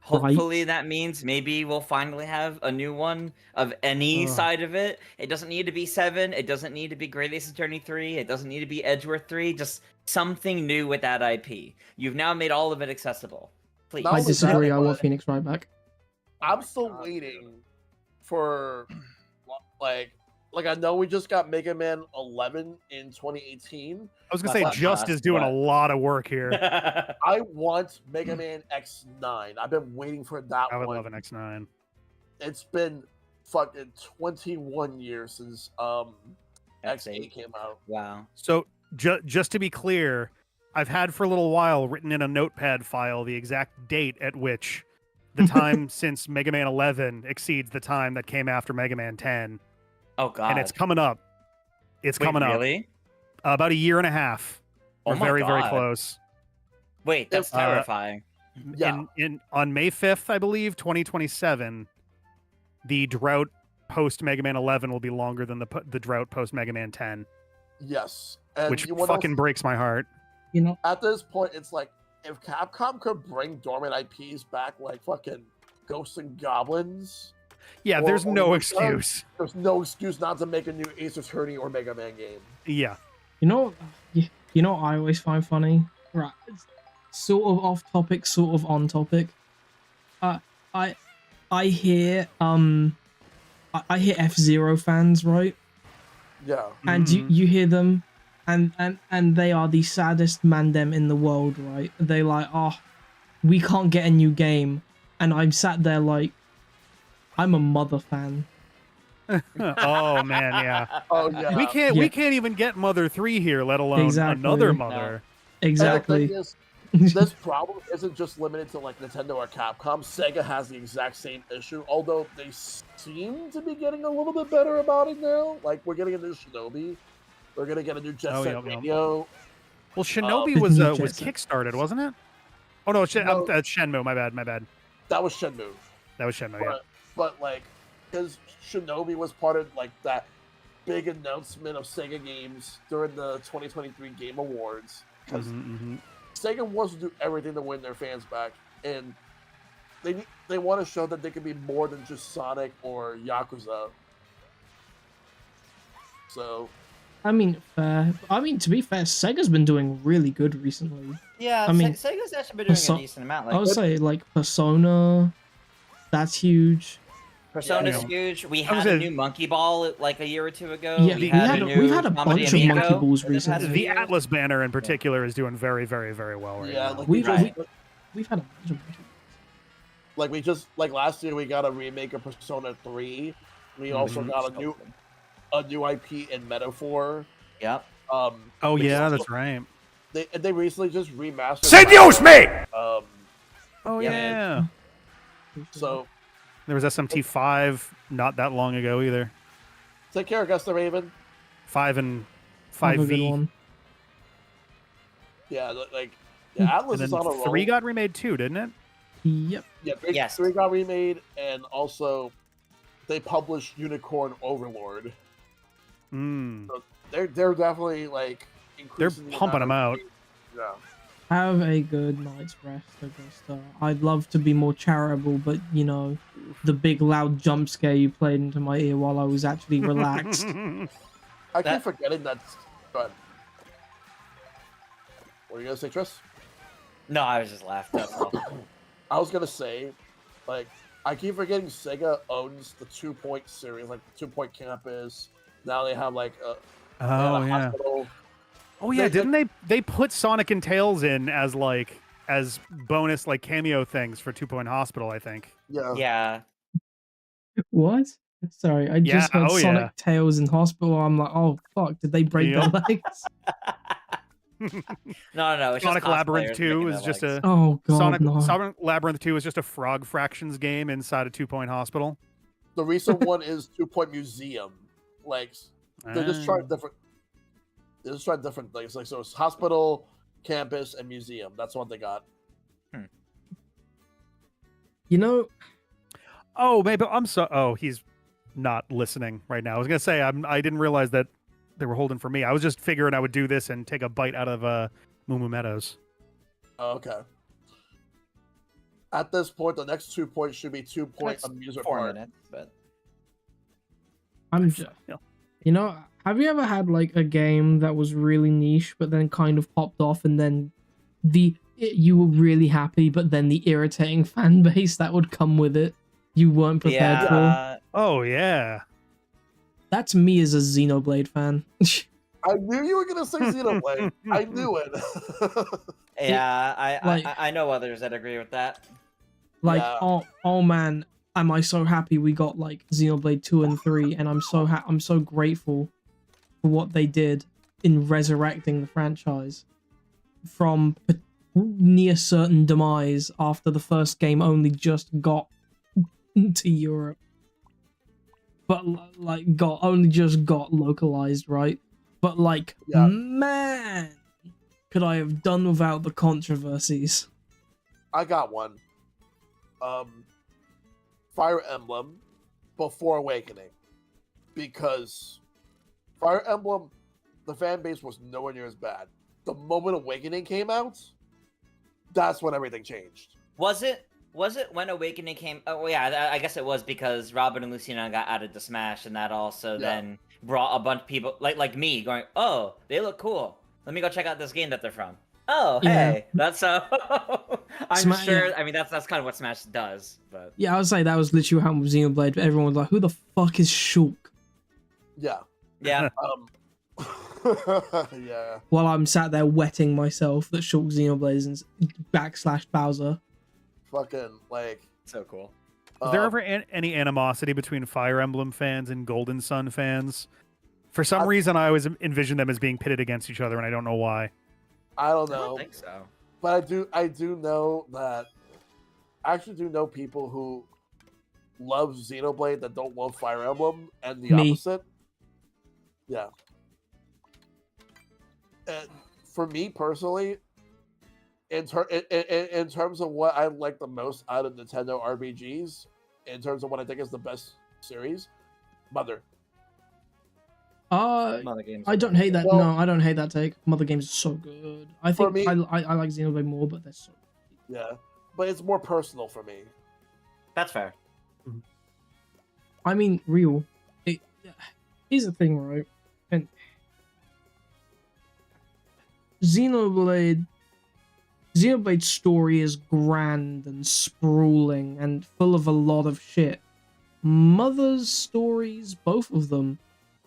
Hopefully that means maybe we'll finally have a new one of any side of it. It doesn't need to be 7. It doesn't need to be Great Ace Attorney 3. It doesn't need to be Edgeworth 3. Just something new with that IP. You've now made all of it accessible. Please. I disagree. I want Phoenix right back. I'm still waiting for, like like I know we just got Mega Man 11 in 2018. I was gonna say Just is doing a lot of work here. I want Mega Man X9. I've been waiting for that one. I would love an X9. It's been fucking 21 years since X8 came out. Wow. So just to be clear, I've had for a little while written in a notepad file the exact date at which the time since Mega Man 11 exceeds the time that came after Mega Man 10. Oh god. And it's coming up. It's coming up. Really? About a year and a half. Oh We're my very, very God. close. Wait, that's terrifying. Yeah. On May 5th, I believe, 2027, the drought post Mega Man 11 will be longer than the drought post Mega Man 10. Yes. And Which fucking breaks my heart. You know, at this point, it's like, if Capcom could bring dormant IPs back like fucking Ghosts and Goblins... Yeah, there's no excuse. There's no excuse not to make a new Ace Attorney or Mega Man game. Yeah. you know what I always find funny? Right. Sort of off topic, sort of on topic. I hear I hear F-Zero fans, right? Yeah. And you hear them, and they are the saddest mandem in the world, right? They like, oh, we can't get a new game, and I'm sat there like, I'm a Mother fan. Oh man, yeah. Oh yeah. We can't even get Mother 3 here, let alone another Mother. No. Exactly. And the thing is, this problem isn't just limited to like Nintendo or Capcom. Sega has the exact same issue, although they seem to be getting a little bit better about it now. Like we're getting a new Shinobi, we're gonna get a new Jet Set Radio. Well, Shinobi was kickstarted, wasn't it? Oh no, Shenmue. My bad. That was Shenmue. Yeah. But like, because Shinobi was part of like that big announcement of Sega games during the 2023 Game Awards. Because Sega wants to do everything to win their fans back, and they want to show that they can be more than just Sonic or Yakuza. So, I mean, to be fair, Sega's been doing really good recently. Yeah, I mean, Sega's actually been doing a decent amount. Like, I would say like Persona, that's huge. Persona's huge. We had a new Monkey Ball like a year or two ago. Yeah, we've had a bunch of Monkey Balls recently. The Atlas banner in particular is doing very, very, very well right now. Like we've had a bunch of Monkey Balls. Like we just like last year we got a remake of Persona 3. We also got a new IP in Metaphor. Yep. Oh yeah, that's right. They recently just remastered. Seduce me. Oh yeah. So there was SMT5 not that long ago either. Take care, Augusta Raven. 5 and 5V. Yeah, like Atlas is on a roll. 3 got remade too, didn't it? Yep. Yeah, 3 got remade, and also they published Unicorn Overlord. So they're definitely like they're pumping them out. Yeah. Have a good night's rest, Augusta. I'd love to be more charitable, but you know, the big loud jump scare you played into my ear while I was actually relaxed. I keep forgetting that's fun. What are you gonna say, Tris? No, I was just laughing. I was gonna say, like, I keep forgetting Sega owns the 2 Point series, like the 2 Point Campus. Now they have like a hospital. Oh yeah, didn't they put Sonic and Tails in as bonus like cameo things for 2 Point Hospital, I think. Yeah. Yeah. What? Sorry, I just heard Sonic Tails in Hospital. I'm like, oh fuck, did they break their legs? No. It's Sonic just Labyrinth 2 is just a Sonic Labyrinth 2 is just a frog fractions game inside a 2 Point Hospital. The recent one is 2 Point Museum. Like they're just trying different. They're just trying different things. Like so, it's hospital, campus, and museum. That's what they got. You know. Oh, maybe I'm so. Oh, he's not listening right now. I was gonna say I didn't realize that they were holding for me. I was just figuring I would do this and take a bite out of Moo Moo Meadows. Oh, okay. At this point, the next 2 points should be 2 Point amusement park. 4 minutes, but I'm just, you know, have you ever had like a game that was really niche, but then kind of popped off, and then you were really happy, but then the irritating fan base that would come with it, you weren't prepared for? Oh yeah. That's me as a Xenoblade fan. I knew you were gonna say Xenoblade. I knew it. Yeah, like- I know others that agree with that. Like, Yeah. oh man, am I so happy we got like Xenoblade 2 and 3, and I'm so grateful for what they did in resurrecting the franchise from near certain demise after the first game only just got to Europe. But like only just got localized, right? But like, Yeah. man, could I have done without the controversies? I got one. Fire Emblem before Awakening, because Fire Emblem, the fan base was nowhere near as bad. The moment Awakening came out, that's when everything changed. Was it when Awakening came? Oh yeah, I guess it was because Robin and Lucina got added to Smash, and that also then brought a bunch of people like me going, "Oh, they look cool. Let me go check out this game that they're from." Oh, hey, that's so. I'm sure. Yeah. I mean, that's kind of what Smash does. But yeah, I would say that was literally how Xenoblade. Everyone was like, "Who the fuck is Shulk?" Yeah. Yeah. Yeah. While I'm sat there wetting myself that Shulk Xenoblade is / Bowser. Fucking like so cool. Was there ever any animosity between Fire Emblem fans and Golden Sun fans? For some reason, I always envisioned them as being pitted against each other, and I don't know why. I don't know. I don't think so. But I do know that. I actually do know people who love Xenoblade that don't love Fire Emblem, and the opposite. Yeah. And for me personally, in terms of what I like the most out of Nintendo RPGs, in terms of what I think is the best series, Mother. Mother games I don't hate that. Well, no, I don't hate that take. Mother games are so good. I think me, I like Xenoblade more, but they're so good. Yeah, but it's more personal for me. That's fair. I mean, real. Here's the thing, right? And Xenoblade story is grand and sprawling and full of a lot of shit. Mother's stories, both of them,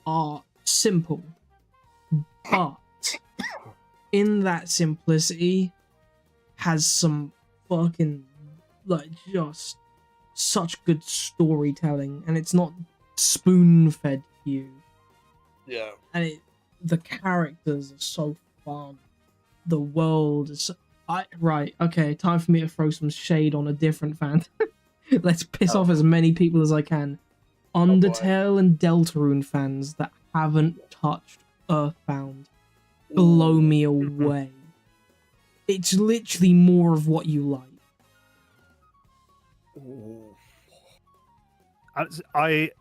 are simple, but in that simplicity has some fucking like just such good storytelling, and it's not spoon-fed you. Yeah, and the characters are so fun. The world is right. Okay, time for me to throw some shade on a different fan. Let's piss off as many people as I can. Undertale and Deltarune fans that haven't touched Earthbound blow me away. It's literally more of what you like. I,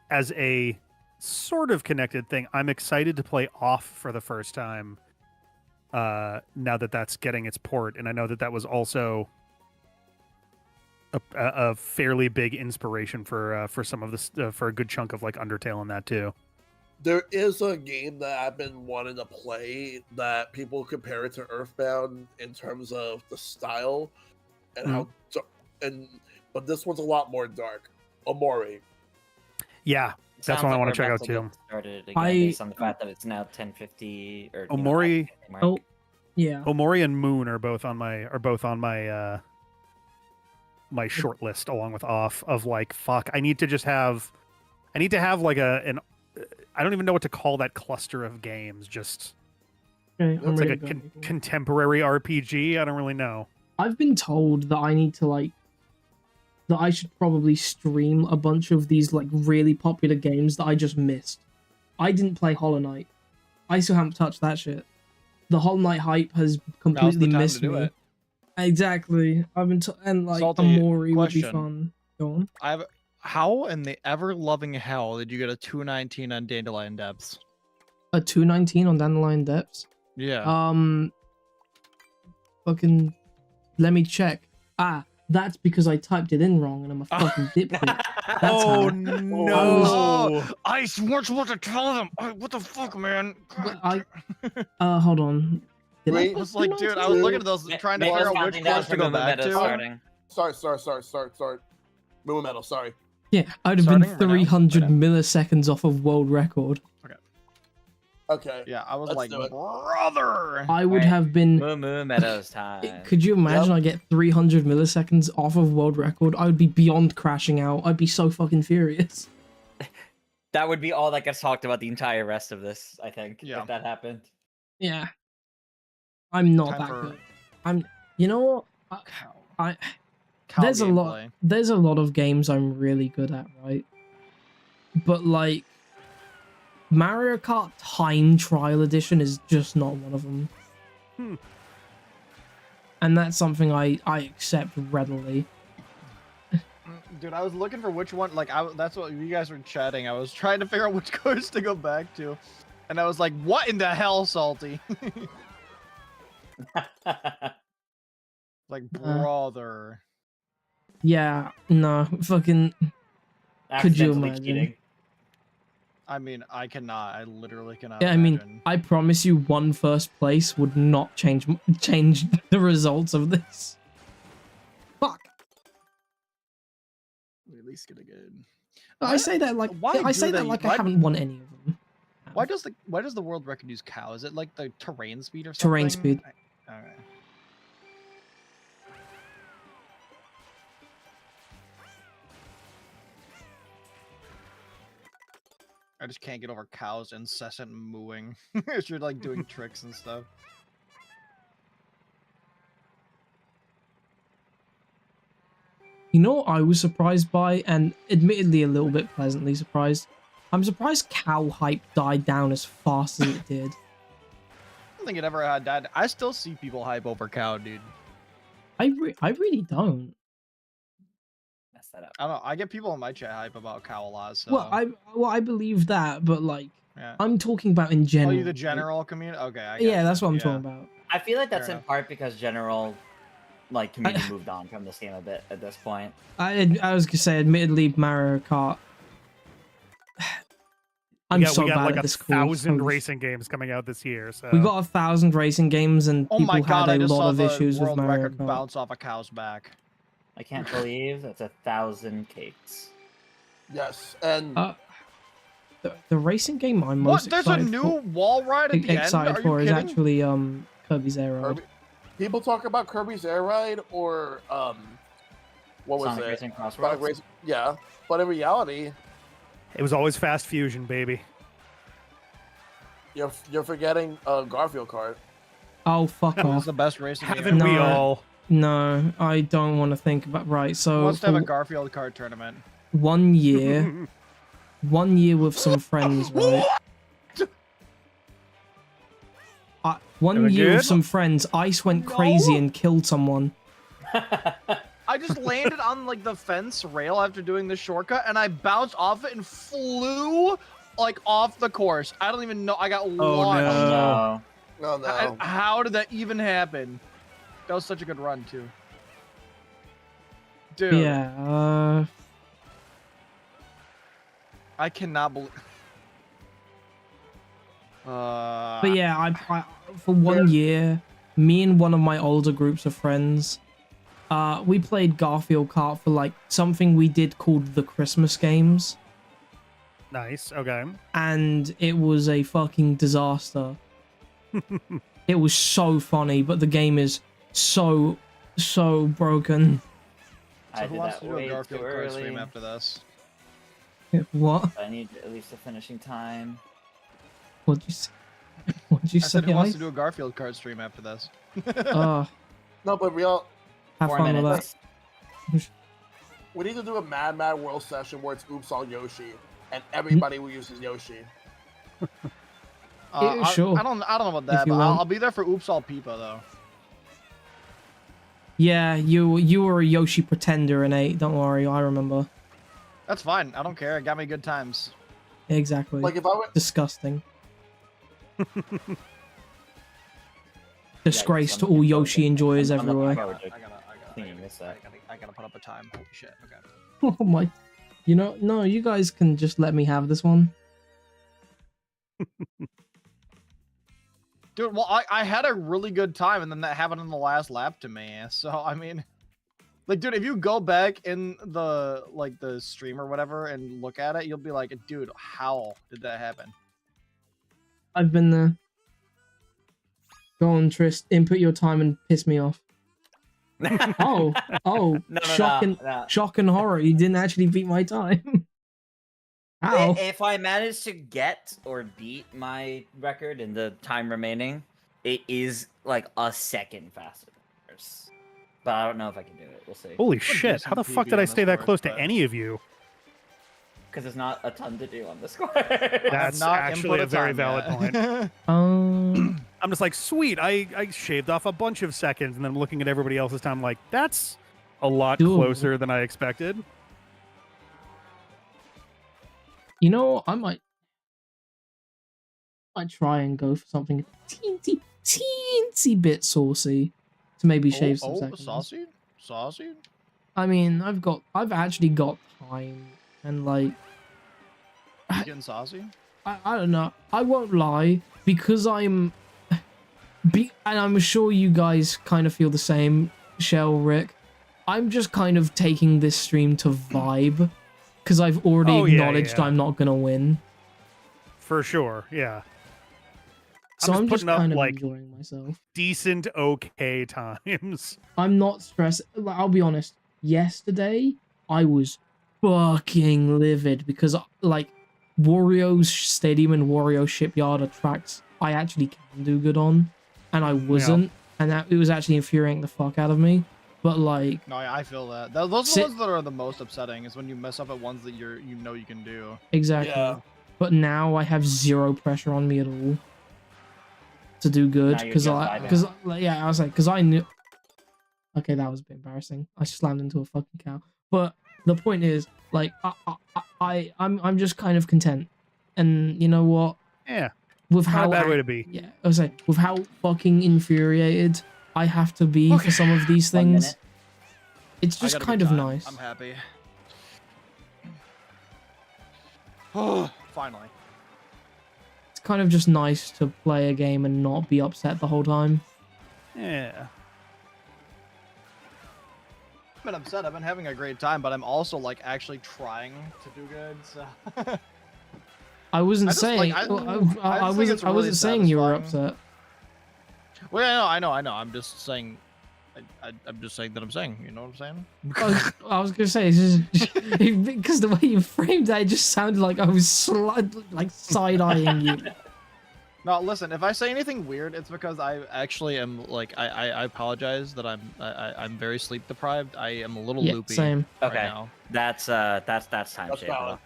as a sort of connected thing, I'm excited to play Off for the first time. Now that that's getting its port, and I know that was also a fairly big inspiration for some of this for a good chunk of like Undertale and that too. There is a game that I've been wanting to play that people compare it to Earthbound in terms of the style and how but this one's a lot more dark. Omori. Yeah, that's one I want to check out too. Started again based on the fact that it's now 1050 or Omori. Yeah. Omori and Moon are both on my my short list along with Off of like fuck. I need to have like an I don't even know what to call that cluster of games. Just it's like a contemporary RPG. I don't really know. I've been told that I need to that I should probably stream a bunch of these like really popular games that I just missed. I didn't play Hollow Knight. I still haven't touched that shit. The Hollow Knight hype has completely missed me. Exactly. I've been and like Salty, Omori would be fun. Go on. How in the ever-loving hell did you get a 219 on Dandelion Depths? A 219 on Dandelion Depths? Yeah. Fucking let me check. That's because I typed it in wrong and I'm a fucking dipshit. Oh no! I weren't supposed to tell them. What the fuck, man? Hold on. I was like, dude, I was looking at those, trying to figure out which course to go back to. Sorry. Moon Metal, sorry. Yeah, I'd have been 300 milliseconds off of world record. Okay. Yeah, I was like, do it. brother. I would have been. Moo Meadows time. Could you imagine? I get 300 milliseconds off of world record. I would be beyond crashing out. I'd be so fucking furious. That would be all that gets talked about the entire rest of this, I think, if that happened. Yeah. I'm not that good. I'm. You know what? There's a lot of games I'm really good at, right? But like Mario Kart Time Trial Edition is just not one of them. And that's something I accept readily. Dude, I was looking for which one, like, that's what you guys were chatting. I was trying to figure out which course to go back to. And I was like, what in the hell, Salty? Like, brother. Yeah, no, fucking... Could you imagine? Cheating. I mean, I cannot. I literally cannot. Yeah, I mean, I promise you, one first place would not change the results of this. Fuck. We at least get a good. I say that like I haven't won any of them. Why does the world record use cow? Is it like the terrain speed or something? Terrain speed. Okay. I just can't get over cows' incessant mooing. You're like doing tricks and stuff. You know what I was surprised by, and admittedly a little bit pleasantly surprised? I'm surprised cow hype died down as fast as it did. I don't think it ever had died. I still see people hype over cow, dude. I really don't. Mess that up. I don't know. I get people in my chat hype about cow a lot. So. Well, I believe that, but like, I'm talking about in general. Oh, you the general community? Okay. Yeah, that's what I'm talking about. I feel like that's in part because general, like, community moved on from this game a bit at this point. I was gonna say, admittedly, Mario Kart. We got like 1,000 racing games coming out this year. So we got 1,000 racing games, and people had a lot of issues with Mario Kart. Bounce off a cow's back. I can't believe that's 1,000 cakes. Yes, and the racing game I'm most excited for. There's a new wall ride at the end? Excited for is actually Kirby's Air Ride. People talk about Kirby's Air Ride or what was Sonic it? Racing Crossroads? Yeah, but in reality, it was always Fast Fusion, baby. You're forgetting Garfield Kart. Oh, fuck off. It's the best racing game. Haven't we all? No, I don't want to think about... Right, so... Let's have a Garfield Kart tournament. 1 year. 1 year with some friends, right? 1 year with some friends, Ice went crazy and killed someone. I just landed on like the fence rail after doing the shortcut, and I bounced off it and flew like off the course. I don't even know. I got launched. Oh no! How did that even happen? That was such a good run too, dude. Yeah. I cannot believe. But yeah, I for 1 year, me and one of my older groups of friends, we played Garfield Kart for like something we did called the Christmas games. Nice. Okay. And it was a fucking disaster. It was so funny, but the game is so broken. So who wants to do a Garfield Kart stream after this? What? I need at least a finishing time. What'd you say? What'd you say? I said, who wants to do a Garfield Kart stream after this? No, but have fun with that. We need to do a Mad World session where it's Oops All Yoshi, and everybody will use Yoshi. Sure. I don't know about that, but I'll be there for Oops All Peepa though. Yeah, you were a Yoshi pretender in 8. Don't worry, I remember. That's fine. I don't care. It got me good times. Exactly. Like if I were disgusting. Disgrace to all Yoshi enjoyers everywhere. I gotta put up a time. Holy shit. Okay. Oh my. You know, no, you guys can just let me have this one. Dude, well, I had a really good time, and then that happened in the last lap to me. So, I mean... Like, dude, if you go back in the stream or whatever and look at it, you'll be like, dude, how did that happen? I've been there. Go on, Trist. Input your time and piss me off. Oh, shock and horror. You didn't actually beat my time. Ow. If I manage to get or beat my record in the time remaining, it is like a second faster. But I don't know if I can do it. We'll see. Holy shit! How the fuck did I stay that close to any of you? Because there's not a ton to do on the score. That's actually a very valid point. I'm just like, sweet, I shaved off a bunch of seconds, and then I'm looking at everybody else's time like, that's a lot closer than I expected. You know, I might try and go for something teensy bit saucy to maybe shave some seconds. Saucy? I mean, I've actually got time, and like... You getting saucy? I don't know. I won't lie, because and I'm sure you guys kind of feel the same, Shell, Rick. I'm just kind of taking this stream to vibe, because I've already acknowledged I'm not gonna win. For sure, yeah. So I'm just kind of enjoying myself. Decent, okay times. I'm not stressed. I'll be honest. Yesterday, I was fucking livid because, like, Wario's Stadium and Wario Shipyard are tracks I actually can do good on, and I wasn't, and it was actually infuriating the fuck out of me. But like, no, I feel that. Those are the ones that are the most upsetting. Is when you mess up at ones that you know you can do. Exactly. Yeah. But now I have zero pressure on me at all to do good because I was like, because I knew. Okay, that was a bit embarrassing. I slammed into a fucking cow. But the point is, like, I'm just kind of content, and you know what? Yeah. With how not a bad way to be. Yeah, I was like, with how fucking infuriated I have to be for some of these things, it's just kind of nice. I'm happy. Oh, finally. It's kind of just nice to play a game and not be upset the whole time. Yeah. I've been upset. I've been having a great time, but I'm also like actually trying to do good. So. I wasn't saying. I wasn't saying you were upset. Well, yeah, I know. I'm just saying. I'm just saying that I'm saying. You know what I'm saying? I was gonna say, it's just, because the way you framed that, it just sounded like I was side eyeing you. No, listen. If I say anything weird, it's because I actually am like I apologize that I'm very sleep deprived. I am a little loopy. Same. Right now. That's time shape.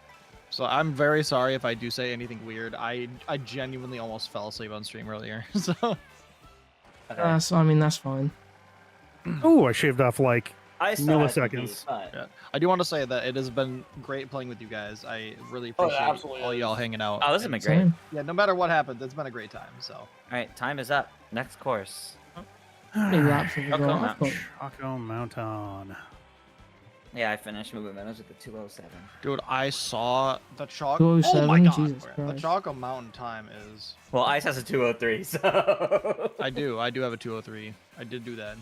So I'm very sorry if I do say anything weird. I genuinely almost fell asleep on stream earlier. So. So I mean that's fine. Oh, I shaved off like I milliseconds. Yeah. I do want to say that it has been great playing with you guys. I really appreciate all y'all hanging out. Oh, this has been great. Yeah, no matter what happens, it's been a great time. So. All right, time is up. Next course. Choco Mountain. Yeah, I finished moving Meadows with the 207. Dude, I saw the Choco. 207? Oh my god, Jesus the Christ. Choco Mountain time is. Well, Ice has a 203, so. I do have a 203. I did do that.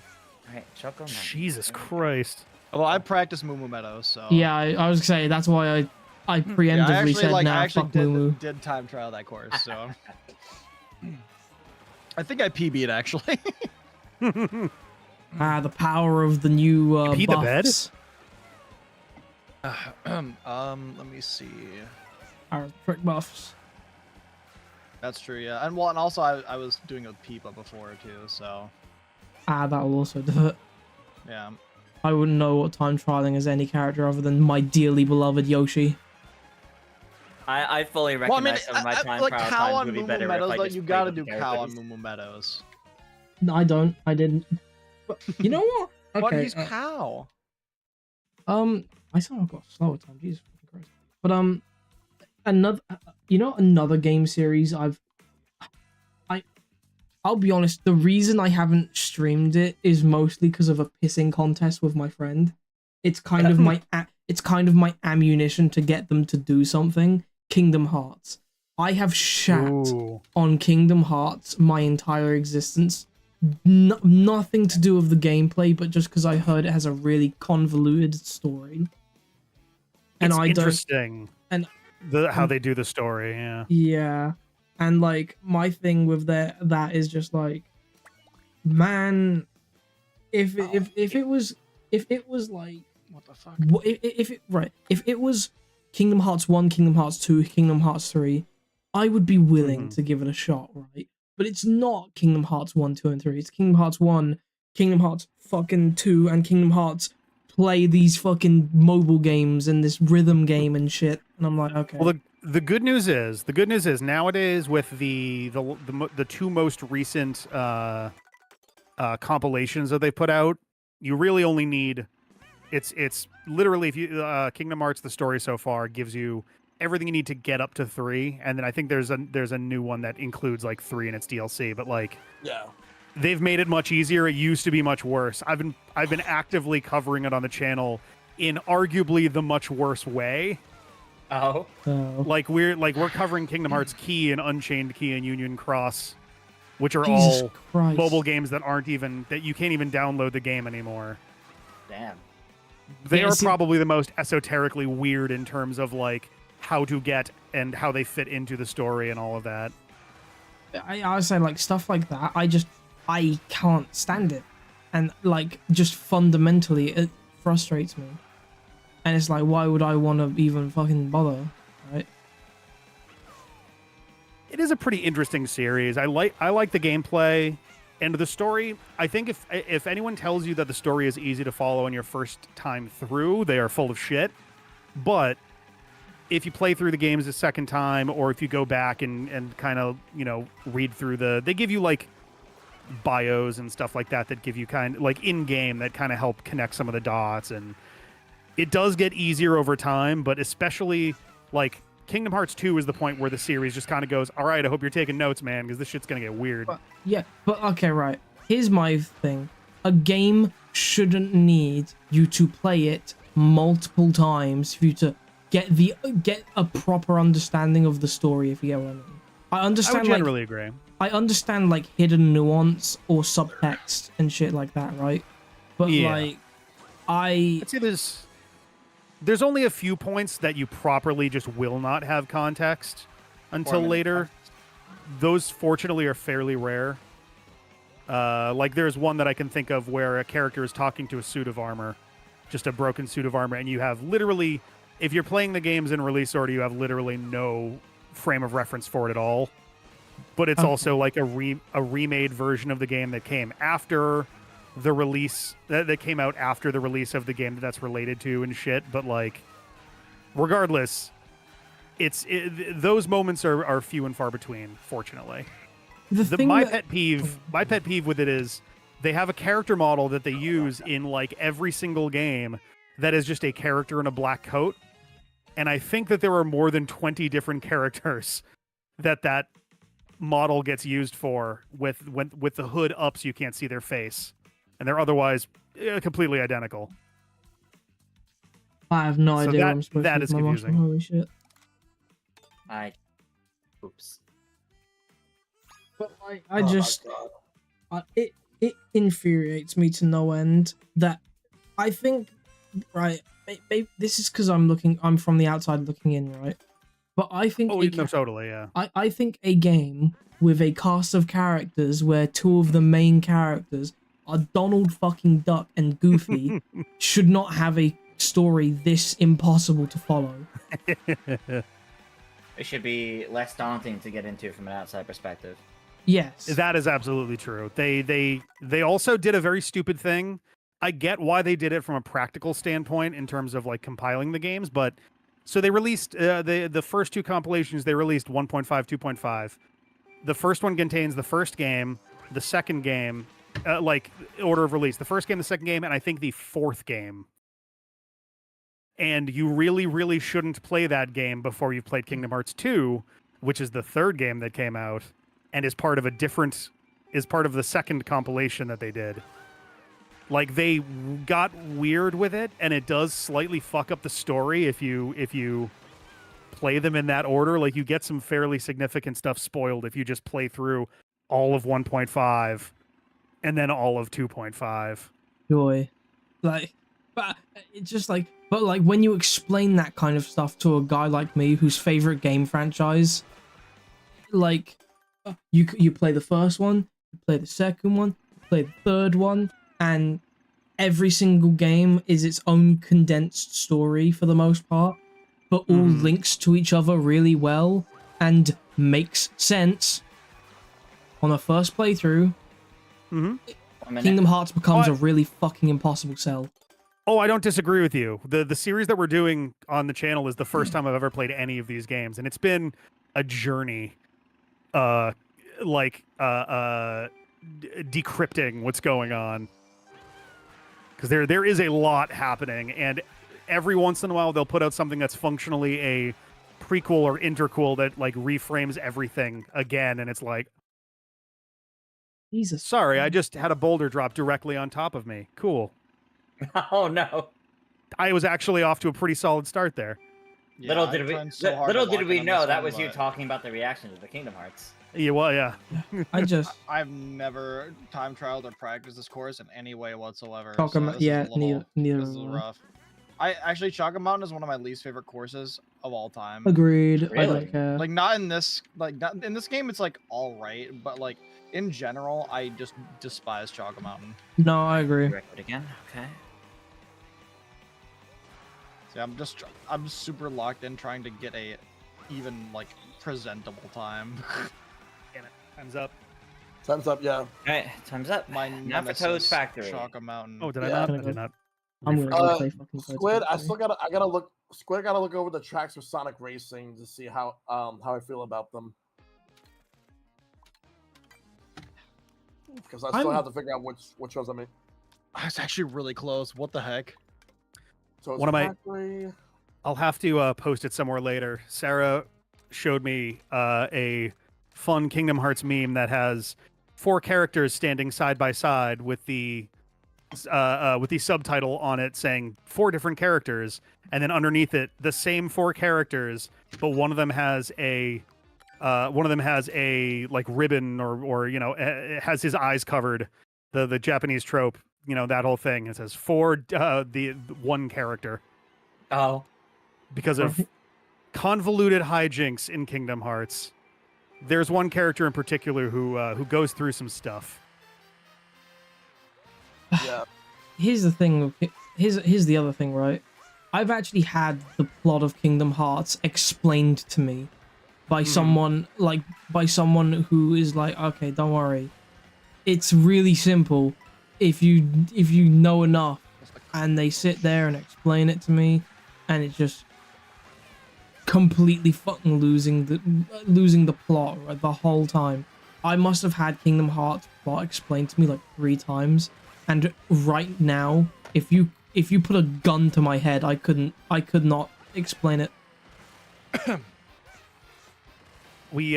All right, Choco Mountain. Jesus Christ. Well, I practiced Moo Moo Meadows, so. Yeah, I was gonna say that's why I preemptively said nah, fuck Moo Moo. Did time trial that course, so. I think I PB'd actually. The power of the new buffs. Let me see. Our trick buffs. That's true, yeah. And also I was doing a Peepa before too, so. That will also do it. Yeah. I wouldn't know what time trialing as any character other than my dearly beloved Yoshi. I fully recognize some of my time like trial cow times on would be Moo better Moo Meadows, if I like just you played gotta with do the cow on characters. Moo Moo Meadows. No, I don't. I didn't. But you know what? Okay, What is cow? I somehow got a slower time. Jesus Christ. But another game series I'll be honest, the reason I haven't streamed it is mostly because of a pissing contest with my friend. It's kind of my ammunition to get them to do something. Kingdom Hearts. I have shat on Kingdom Hearts my entire existence, nothing to do with the gameplay, but just because I heard it has a really convoluted story. And it's I interesting. And how they do the story, yeah. Yeah. And like my thing with that is just like, man, if it was like, What the fuck? if it was Kingdom Hearts 1, Kingdom Hearts 2, Kingdom Hearts 3, I would be willing to give it a shot, right? But it's not Kingdom Hearts 1, 2, and 3. It's Kingdom Hearts 1, Kingdom Hearts fucking 2, and Kingdom Hearts play these fucking mobile games and this rhythm game and shit. And I'm like, okay. Well, the good news is nowadays with the two most recent compilations that they put out, you really only need it's literally, if you Kingdom Hearts the story so far gives you everything you need to get up to 3, and then I think there's a new one that includes like 3 in its DLC, but like they've made it much easier. It used to be much worse. I've been actively covering it on the channel in arguably the much worse way. Like we're covering Kingdom Hearts Key and Unchained Key and Union Cross, which are all mobile games that you can't even download the game anymore. Damn. They are probably the most esoterically weird in terms of like how to get and how they fit into the story and all of that. I would say like stuff like that. I can't stand it, and like just fundamentally it frustrates me. And it's like, why would I want to even fucking bother, right? It is a pretty interesting series. I like the gameplay and the story. I think if anyone tells you that the story is easy to follow on your first time through, they are full of shit. But if you play through the games a second time, or if you go back and kind of, read through they give you like bios and stuff like that give you kind of like in game that kind of help connect some of the dots, and it does get easier over time. But especially like Kingdom Hearts 2 is the point where the series just kind of goes, all right, I hope you're taking notes, man, because this shit's gonna get weird. But okay, right, here's my thing. A game shouldn't need you to play it multiple times for you to get a proper understanding of the story, if you get what I mean. I understand. I would generally agree. I understand like hidden nuance or subtext and shit like that, right? But like, I'd say there's only a few points that you properly just will not have context until later. Those fortunately are fairly rare. Like there's one that I can think of where a character is talking to a suit of armor, just a broken suit of armor, and you have literally, if you're playing the games in release order, you have literally no frame of reference for it at all. But it's also like a remade version of the game that came after the release, that came out after the release of the game that's related to and shit. But like, regardless, those moments are few and far between, fortunately. My pet peeve with it is they have a character model that they use in like every single game that is just a character in a black coat. And I think that there are more than 20 different characters that model gets used for with the hood up so you can't see their face. And they're otherwise completely identical. I have no idea what I'm supposed that to is do with my confusing. mushroom. Holy shit. Oops. But I just... it infuriates me to no end that I think... Right, this is because I'm from the outside looking in, right? But I think... totally, yeah. I think a game with a cast of characters where two of the main characters are Donald fucking Duck and Goofy should not have a story this impossible to follow. It should be less daunting to get into from an outside perspective. Yes. That is absolutely true. They also did a very stupid thing. I get why they did it from a practical standpoint in terms of like compiling the games, but so they released the first two compilations. They released 1.5, 2.5. The first one contains the first game, the second game, like order of release. The first game, the second game, and I think the fourth game. And you really, really shouldn't play that game before you've played Kingdom Hearts 2, which is the third game that came out and is part of the second compilation that they did. Like, they got weird with it, and it does slightly fuck up the story if you play them in that order. Like, you get some fairly significant stuff spoiled if you just play through all of 1.5 and then all of 2.5. Joy. Like, but it's just like, but like when you explain that kind of stuff to a guy like me whose favorite game franchise, like, you play the first one, you play the second one, you play the third one, and every single game is its own condensed story for the most part, but all links to each other really well and makes sense on a first playthrough. Kingdom Hearts becomes a really fucking impossible sell. Oh, I don't disagree with you. The series that we're doing on the channel is the first time I've ever played any of these games, and it's been a journey. Decrypting what's going on, because there is a lot happening, and every once in a while they'll put out something that's functionally a prequel or interquel that like reframes everything again, and it's like, Jesus, sorry, I just had a boulder drop directly on top of me. Cool. Oh no. I was actually off to a pretty solid start there. Yeah, little did we know that was you talking about the reaction to the Kingdom Hearts. Yeah, well, yeah. I've never time trialed or practiced this course in any way whatsoever. Neither. This is rough. Chaka Mountain is one of my least favorite courses of all time. Agreed. Really? I don't care. Like not in this game it's like all right, but like in general I just despise Chaka Mountain. No, I agree. Record again. Okay. See, I'm super locked in trying to get a even like presentable time. Damn it. Time's up. Time's up, yeah. Alright, time's up. My now for Toad's Factory. Chaka Mountain. Oh, did I Yeah. not? I did not. I'm gonna go play fucking Squid, I gotta look. Squid, gotta look over the tracks for Sonic Racing to see how I feel about them. Because I still have to figure out which ones I mean. It's actually really close. What the heck? So One of my. I'll have to post it somewhere later. Sarah showed me a fun Kingdom Hearts meme that has 4 characters standing side by side with the subtitle on it saying 4 different characters, and then underneath it the same 4 characters, but one of them has a like ribbon or it has his eyes covered, the Japanese trope, that whole thing. It says for the one character. Oh, because of convoluted hijinks in Kingdom Hearts. There's one character in particular who goes through some stuff. Yeah. Here's the thing. Here's the other thing, right? I've actually had the plot of Kingdom Hearts explained to me by someone who is like, okay, don't worry, it's really simple if you know enough. And they sit there and explain it to me, and it's just completely fucking losing the plot right, the whole time. I must have had Kingdom Hearts plot explained to me like 3 times, and right now, if you put a gun to my head, I could not explain it. We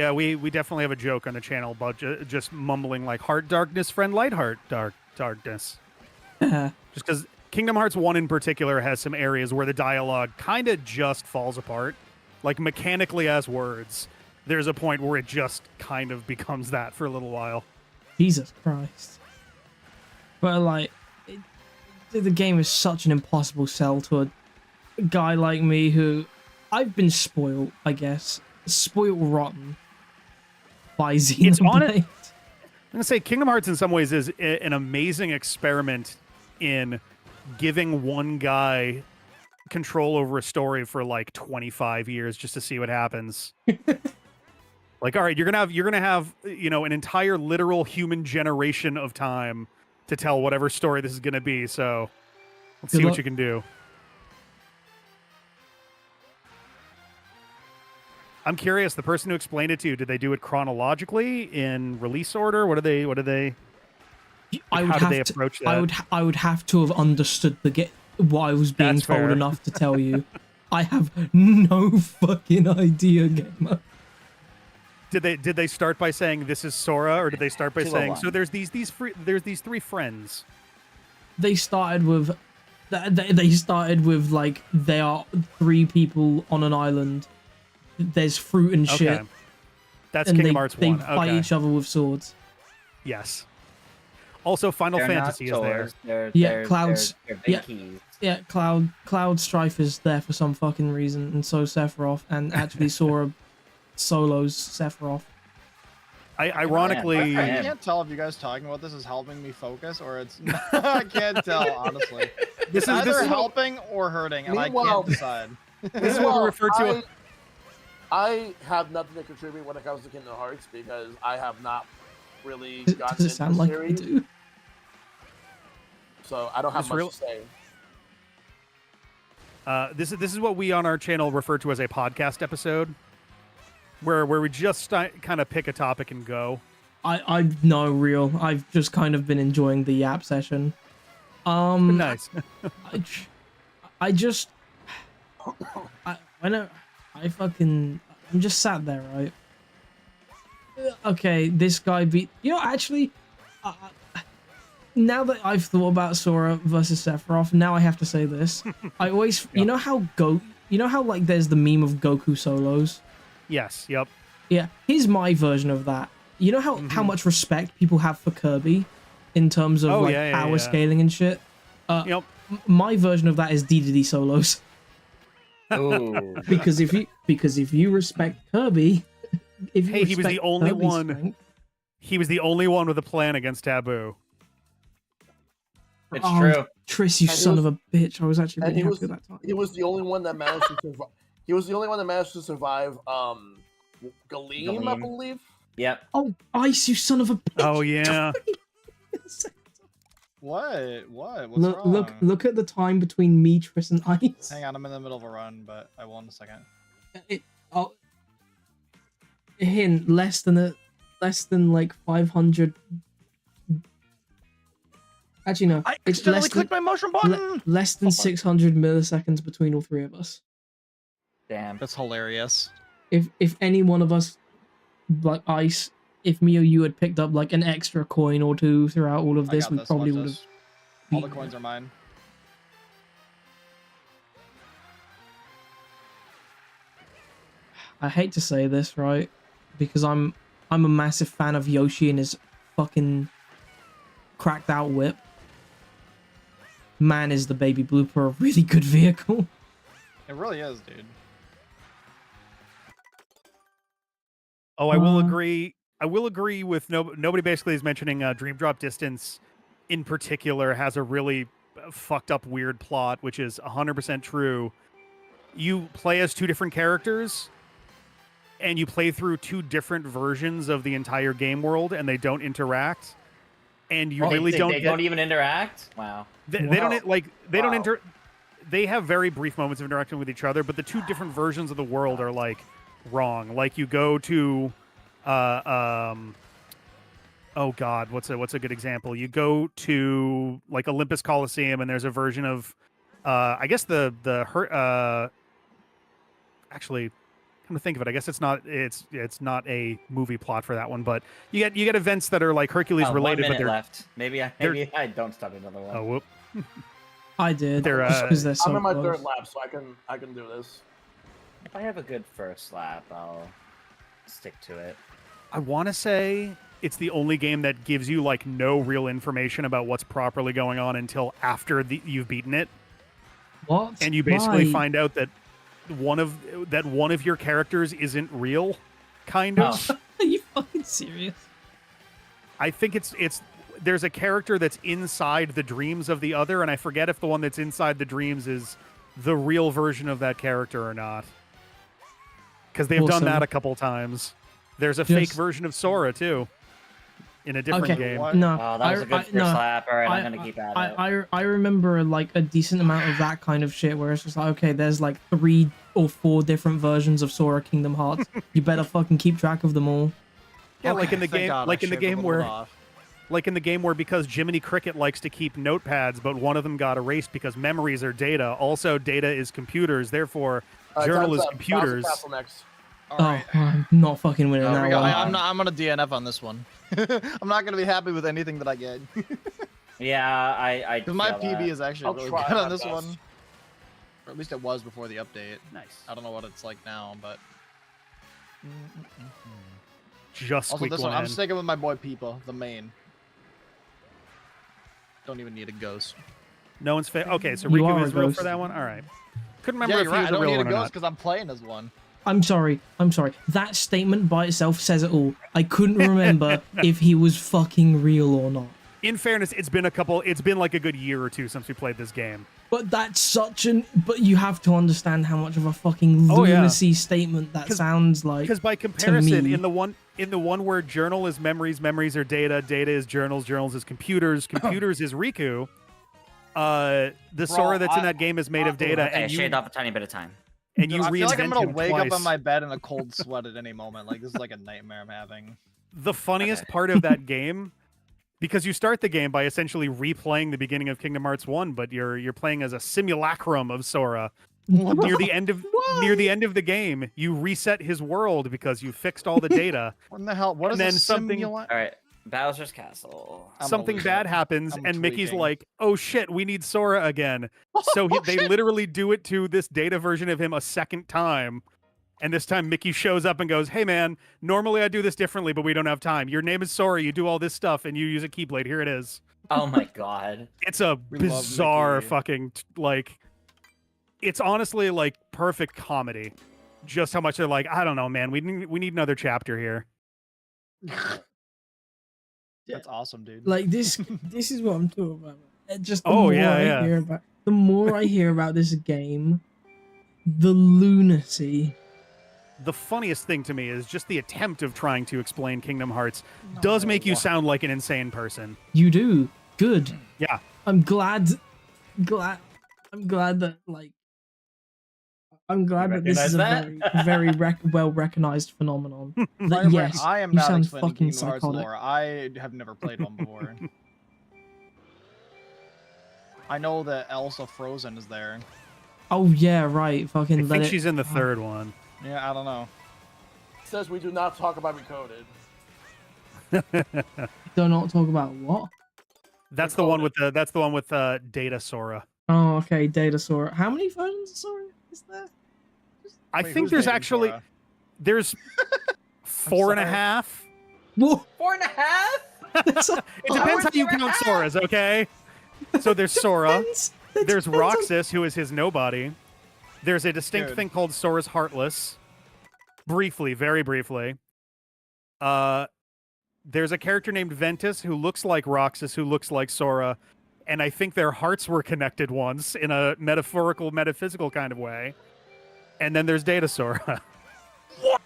definitely have a joke on the channel about just mumbling like heart darkness, friend light heart darkness. Just because Kingdom Hearts 1 in particular has some areas where the dialogue kind of just falls apart. Like mechanically as words, there's a point where it just kind of becomes that for a little while. Jesus Christ. But like, the game is such an impossible sell to a guy like me who, I've been spoiled, I guess. Spoiled rotten by Xenoblade. It's on it. I'm going to say Kingdom Hearts in some ways is an amazing experiment in giving one guy control over a story for like 25 years just to see what happens. Like, all right, you're gonna have an entire literal human generation of time to tell whatever story this is gonna be. So let's see what you can do. I'm curious. The person who explained it to you, did they do it chronologically in release order? What do they? How did they approach that? I would have to have understood what I was being told enough to tell you. I have no fucking idea, gamer. Did they start by saying this is Sora, or did they start by saying so there's these 3 friends? They started with like they are 3 people on an island. There's fruit and shit. Okay. That's Kingdom Hearts 1. They fight each other with swords. Yes. Also, Final They're Fantasy is not there. swords, They're, Yeah, they're, clouds. They're big Yeah. keys. Yeah, Cloud Strife is there for some fucking reason, and so Sephiroth, and actually Sora solos Sephiroth. Ironically, I can't tell if you guys talking about this is helping me focus or it's. I can't tell honestly. This is either helping or hurting, and I can't decide. This is what we refer to. I have nothing to contribute when it comes to Kingdom Hearts because I have not really gotten Does it sound into like the I series, do? so I don't have much to say. This is what we on our channel refer to as a podcast episode, where we just kind of pick a topic and go. I've no real. I've just kind of been enjoying the yap session. Nice. I'm just sat there, right? Okay, this guy beat. You know, actually, now that I've thought about Sora versus Sephiroth, now I have to say this. I always, you know how like there's the meme of Goku solos. Yes. Yep. Yeah, here's my version of that. You know how much respect people have for Kirby in terms of power scaling and shit. Yep. My version of that is DDD solos. Ooh. because if you respect Kirby, he was the only one. He was the only one with a plan against Taboo. It's true. Triss, you son of a bitch! I was actually really happy with that time. He was the only one that managed to survive. He was the only one that managed to survive. Galeem, I believe. Yep. Oh, Ice, you son of a bitch! Oh yeah. What? What's wrong? Look at the time between me, Triss, and Ice. Hang on, I'm in the middle of a run, but I will in a second. Hint, less than like 500. Actually, no. I accidentally clicked my motion button. Less than 600 milliseconds between all three of us. Damn. That's hilarious. If any one of us, like Ice, if me or you had picked up like an extra coin or two throughout all of this, we probably would have. All the coins are mine. I hate to say this, right? Because I'm a massive fan of Yoshi and his fucking cracked out whip. Man, is the Baby Blooper a really good vehicle? It really is, dude. Oh, I will agree. I will agree with nobody. Basically, is mentioning Dream Drop Distance, in particular, has a really fucked up, weird plot, which is 100% true. You play as two different characters, and you play through two different versions of the entire game world, and they don't interact. And you really don't. They don't even interact. Wow. They don't like. They don't inter. They have very brief moments of interaction with each other, but the two different versions of the world are like wrong. Like you go to, oh God, what's a good example? You go to like Olympus Coliseum, and there's a version of, I guess actually. To think of it, I guess it's not a movie plot for that one, but you get events that are like Hercules related. 1 minute but left. Maybe I don't start another one. Oh, whoop! I did. They're I'm in my third lap, so I can do this. If I have a good first lap, I'll stick to it. I want to say it's the only game that gives you like no real information about what's properly going on until after you've beaten it. What? And you basically find out that one of your characters isn't real, kind of. Are you fucking serious? I think it's there's a character that's inside the dreams of the other, and I forget if the one that's inside the dreams is the real version of that character or not. Because they've done that a couple times. There's a fake version of Sora too, in a different game. No, that was a good first lap. All right, I'm gonna keep at it. I remember like a decent amount of that kind of shit where it's just like, okay, there's like 3 or 4 different versions of Sora Kingdom Hearts. You better fucking keep track of them all. Yeah, like in the game, like in the game where because Jiminy Cricket likes to keep notepads, but one of them got erased because memories are data. Also, data is computers. Therefore, journal is computers. Right. Oh, I'm not fucking winning that one. I'm gonna DNF on this one. I'm not gonna be happy with anything that I get. Yeah, I. Because my PB is actually really good on this one. Or at least it was before the update. Nice. I don't know what it's like now, but. Just also, this one, I'm sticking with my boy Peepo, the main. Don't even need a ghost. No one's okay, so You Riku are a is real ghost. for that one. All right. Couldn't remember Yeah, if you're he right. was I a don't real need a one or ghost not. because I'm playing as one. I'm sorry. That statement by itself says it all. I couldn't remember if he was fucking real or not. In fairness, it's been like a good year or two since we played this game. But that's but you have to understand how much of a fucking lunacy statement that sounds like. Because by comparison, in the one word journal is memories, memories are data, data is journals, journals is computers, computers is Riku. The Sora that's in that game is made of data, Okay, and you shaved off a tiny bit of time. And you I feel like I'm gonna him wake twice. up in my bed in a cold sweat at any moment. Like this is like a nightmare I'm having. The funniest part of that game, because you start the game by essentially replaying the beginning of Kingdom Hearts 1, but you're playing as a simulacrum of Sora. Near the end of the game, you reset his world because you fixed all the data. What in the hell? What is then a All right, Bowser's Castle. Something bad happens, and Mickey's like, "Oh shit, we need Sora again." So they literally do it to this data version of him a second time. And this time Mickey shows up and goes, "Hey man, normally I do this differently, but we don't have time. Your name is Sora, you do all this stuff, and you use a Keyblade. Here it is." Oh my god. It's a bizarre fucking, like, it's honestly like perfect comedy. Just how much they're like, I don't know, man, we need another chapter here. That's awesome, dude. Like this is what I'm talking about. Just the more I hear about this game, the lunacy. The funniest thing to me is just the attempt of trying to explain Kingdom Hearts does make you sound like an insane person. You do. Good. Yeah. I'm glad that like I'm glad that this is a very well recognized phenomenon. Yes, I am you not sound explaining fucking Kingdom Hearts psychotic. lore. I have never played one before. I know that Elsa Frozen is there. Oh yeah, right. Fucking. I think she's in the third one. Yeah, I don't know. It says we do not talk about Recoded. Do not talk about what? That's the one with Data Sora. Oh, okay, Data Sora. How many versions of Sora is there? I think there's actually there's 4.5. Whoa. 4.5? It depends how you count Soras, okay? So there's Sora. There's Roxas, who is his nobody. There's a distinct thing called Sora's Heartless. Briefly, very briefly. There's a character named Ventus who looks like Roxas, who looks like Sora, and I think their hearts were connected once in a metaphorical, metaphysical kind of way. And then there's Data Sora. What?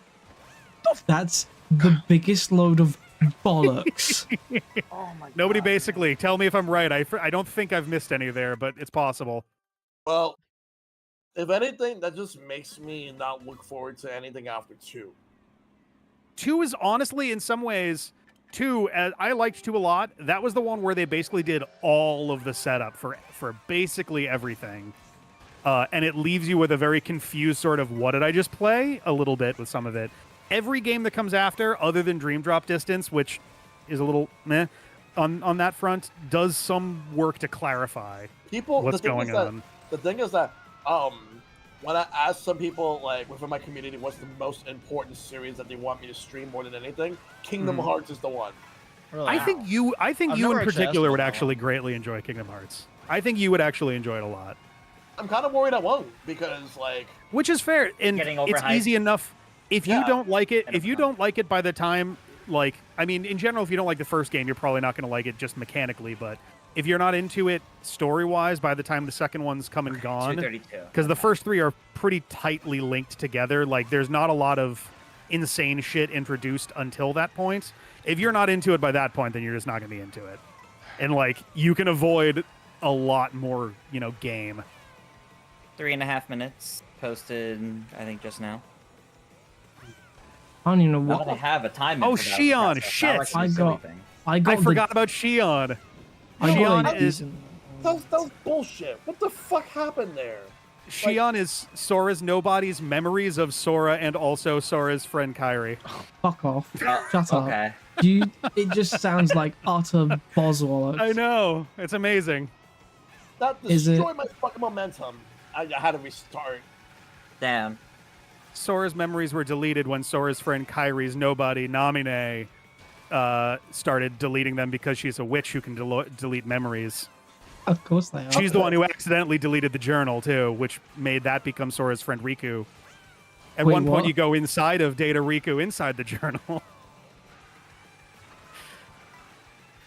That's the biggest load of bollocks. Oh my god. Nobody basically. Tell me if I'm right. I don't think I've missed any there, but it's possible. Well, if anything, that just makes me not look forward to anything after 2. 2 is honestly, in some ways, 2, I liked 2 a lot. That was the one where they basically did all of the setup for basically everything. And it leaves you with a very confused sort of, what did I just play? A little bit with some of it. Every game that comes after, other than Dream Drop Distance, which is a little meh on that front, does some work to clarify what's going on. The thing is that when I ask some people like within my community what's the most important series that they want me to stream more than anything, Kingdom Hearts is the one. Really? I think you in particular would actually greatly enjoy Kingdom Hearts. I think you would actually enjoy it a lot. I'm kind of worried I won't because like, which is fair, and it's easy enough. If you don't like it, by the time, like, I mean, in general, if you don't like the first game, you're probably not going to like it just mechanically. But if you're not into it story-wise, by the time the second one's come and gone, because the first 3 are pretty tightly linked together. Like, there's not a lot of insane shit introduced until that point. If you're not into it by that point, then you're just not going to be into it. And like, you can avoid a lot more, game. 3.5 minutes posted, I think, just now. I don't even know what. I have a time. Oh, Shion! Shit! I forgot about Shion. Shion is that's bullshit. What the fuck happened there? Shion is Sora's nobody's memories of Sora and also Sora's friend Kairi. Fuck off! Shut up. It just sounds like utter bozzwallets. I know. It's amazing. That destroyed my fucking momentum. I had to restart. Damn. Sora's memories were deleted when Sora's friend Kairi's nobody, Namine, started deleting them because she's a witch who can delete memories. Of course they are. She's the one who accidentally deleted the journal too, which made that become Sora's friend Riku. At Wait, one point, what? you go inside of Data Riku inside the journal.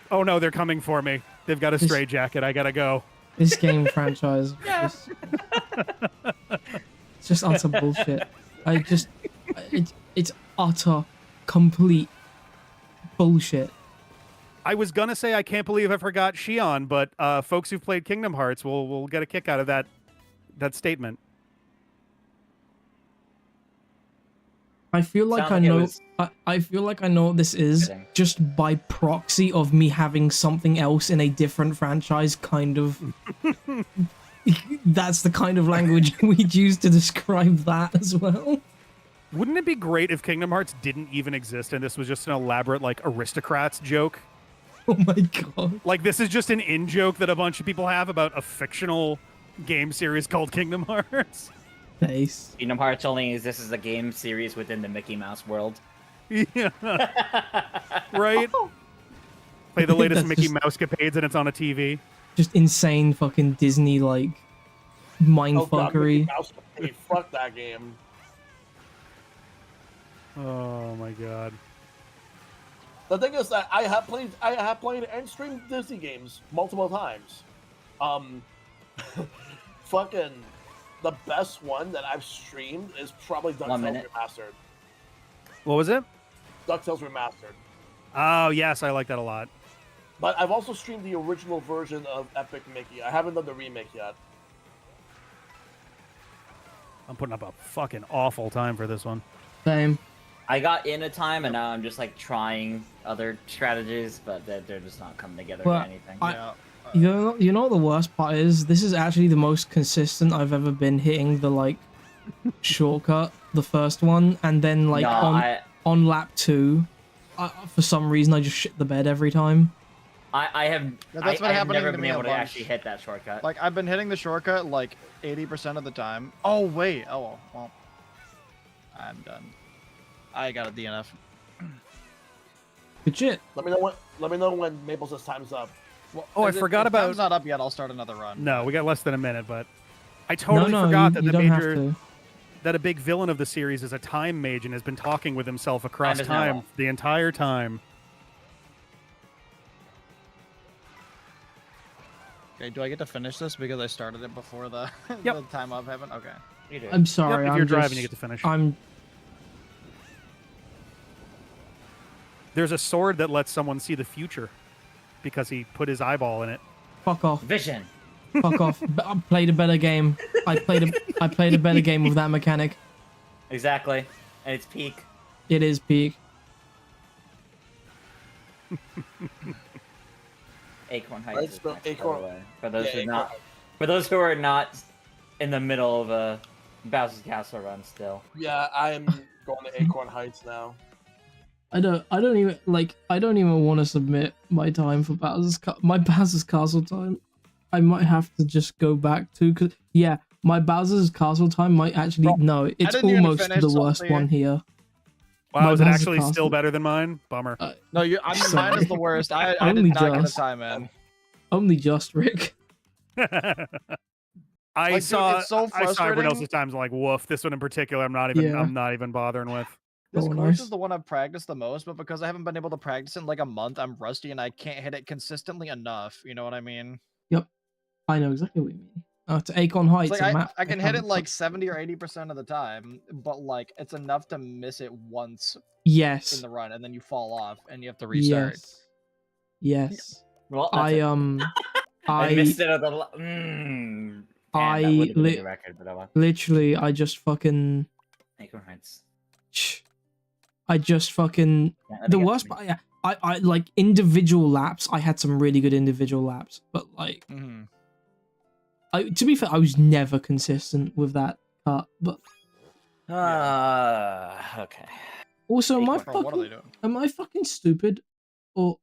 Oh no, they're coming for me. They've got a stray jacket. I gotta go. This game franchise, it's just utter bullshit. It's utter, complete bullshit. I was gonna say I can't believe I forgot Shion, but folks who've played Kingdom Hearts will get a kick out of that statement. I feel like I know. I feel like I know what this is just by proxy of me having something else in a different franchise. Kind of. That's the kind of language we'd use to describe that as well. Wouldn't it be great if Kingdom Hearts didn't even exist and this was just an elaborate like aristocrats joke? Oh my god! Like this is just an in-joke that a bunch of people have about a fictional game series called Kingdom Hearts. Nice. Kingdom Hearts only exists as a game series within the Mickey Mouse world. Yeah. Right? Play the latest That's Mickey just- Mouse capades and it's on a TV. Just insane fucking Disney like mind Oh god, fuckery. Mickey Mouse, hey, fuck that game. Oh my god. The thing is that I have played and streamed Disney games multiple times. Fucking the best one that I've streamed is probably DuckTales Remastered. What was it? DuckTales Remastered. Oh yes, I like that a lot. But I've also streamed the original version of Epic Mickey. I haven't done the remake yet. I'm putting up a fucking awful time for this one. Same. I got in a time, and now I'm just like trying other strategies, but they're just not coming together Well, or anything. You know what the worst part is? This is actually the most consistent I've ever been hitting the like shortcut, the first one, and then like on lap 2, for some reason I just shit the bed every time. I have That's I have happening never to been me a able to bunch. actually hit that shortcut. Like I've been hitting the shortcut like 80% of the time. Oh wait. Oh well. I'm done. I got a DNF. Good shit. Let me know when Maple says time's up. Well, Oh, I if forgot about. time's not up yet. I'll start another run. No, we got less than a minute, but I totally No, forgot that you the don't have major to. that a big villain of the series is a time mage and has been talking with himself across Time is now time up. the entire time. Okay, do I get to finish this because I started it before the, Yep. the time up heaven? Okay. You do. I'm sorry. Yep, if I'm you're driving, just- you get to finish. There's a sword that lets someone see the future because he put his eyeball in it. Fuck off. Vision. Fuck off. I played a better game. I played a better game with that mechanic. Exactly, and it's peak. It is peak. Acorn Heights. Let's Is go next, by the Acorn- way. For those Yeah, who Acorn not, Heights. for those who are not in the middle of a Bowser's Castle run still. Yeah, I'm going to Acorn Heights now. I don't even want to submit my time for my Bowser's Castle time. I might have to just go back to, cause yeah, my Bowser's Castle time might actually no, it's didn't even almost finish the worst something. one here. Wow, My is it Bowser's actually still Castle. better than mine? Bummer. No, I mean, Sorry. mine is the worst. I did Only not get the just. time in. Only just Rick. I Dude, saw it's so I saw everyone frustrating. else's times. I'm like, woof. This one in particular, I'm not even Yeah. I'm not even bothering with. This Oh, course nice. is the one I've practiced the most, but because I haven't been able to practice it in like a month, I'm rusty and I can't hit it consistently enough. You know what I mean? I know exactly what you mean. To Acorn Heights. It's a like map I can I hit it haven't like touched. 70 or 80% of the time, but like it's enough to miss it once in Yes. the run, and then you fall off and you have to restart. Yes. Well, that's I I missed it at the. Man, I that would have been lit- the record, but I literally I just fucking Acorn Heights. I just fucking Yeah, let the me get worst to me. part, yeah. I like individual laps. I had some really good individual laps, but like, Mm-hmm. to be fair, I was never consistent with that cut. But Okay. also, Acorn. am I Bro, what are they fucking doing? am I fucking stupid, or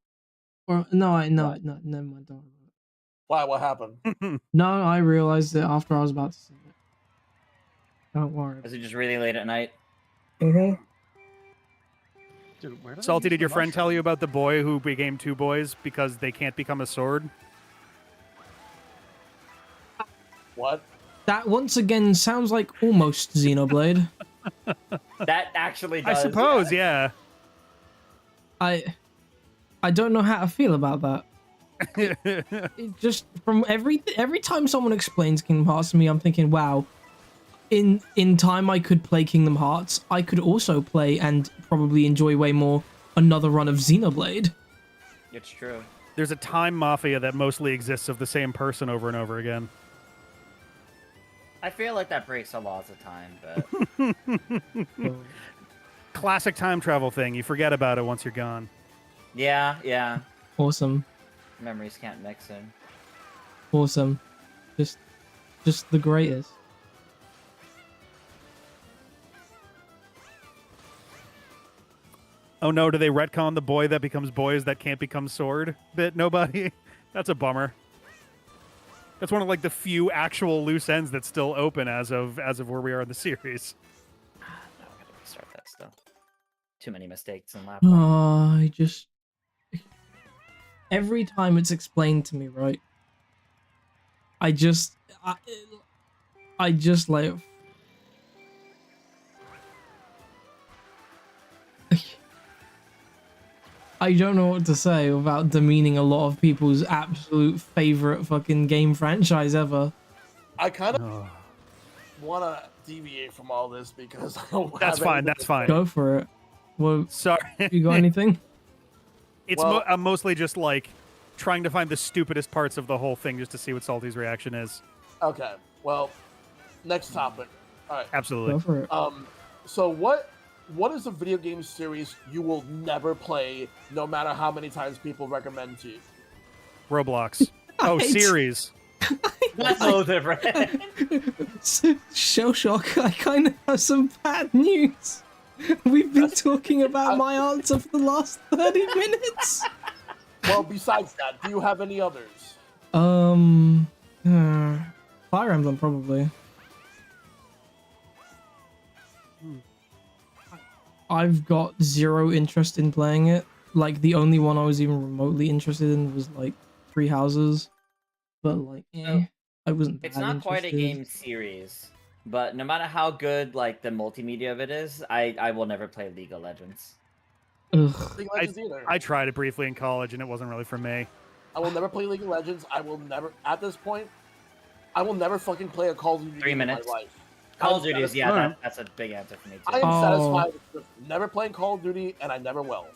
no? No, never mind. Don't worry about it. Why? What happened? No, I realized it after I was about to say it. Don't worry. Is it just really late at night? Mm-hmm. Dude, where did I Salty, use did the your friend tell mushroom? you about the boy who became two boys because they can't become a sword? What? That once again sounds like almost Xenoblade. That actually does. I suppose, yeah. I don't know how to feel about that. It just from every time someone explains Kingdom Hearts to me, I'm thinking, wow. In time I could play Kingdom Hearts. I could also play and probably enjoy way more another run of Xenoblade. It's true. There's a time mafia that mostly exists of the same person over and over again. I feel like that breaks the laws of time, but Classic time travel thing. You forget about it once you're gone. yeah. Awesome. Memories can't mix in. Awesome. Just the greatest. Oh no, do they retcon the boy that becomes boys that can't become sword bit? Nobody? That's a bummer. That's one of like the few actual loose ends that's still open as of where we are in the series. No, I gotta restart that still. Too many mistakes in lap. I just every time it's explained to me, right? I just like I don't know what to say without demeaning a lot of people's absolute favorite fucking game franchise ever. I kind of want to deviate from all this because I don't. That's fine. That's fine. Go for it. Well, sorry. You got anything? It's I'm mostly just like trying to find the stupidest parts of the whole thing just to see what Salty's reaction is. Okay. Well, next topic. All right. Absolutely. Go for it. So what is a video game series you will never play, no matter how many times people recommend to you? Roblox. Oh, series. That's so different. Shell shock. I kind of have some bad news. We've been talking about my answer for the last 30 minutes. Well, besides that, do you have any others? Fire Emblem probably. I've got zero interest in playing it. Like the only one I was even remotely interested in was like Three Houses, but like, I wasn't. It's not quite a game series, but no matter how good like the multimedia of it is, I will never play League of Legends. Ugh. League of Legends either. I tried it briefly in college and it wasn't really for me. I will never play League of Legends. I will never, at this point, I will never fucking play a Call of Duty 3 minutes. in my life. Call of Duty is that's a big answer for me too. I am satisfied with never playing Call of Duty, and I never will.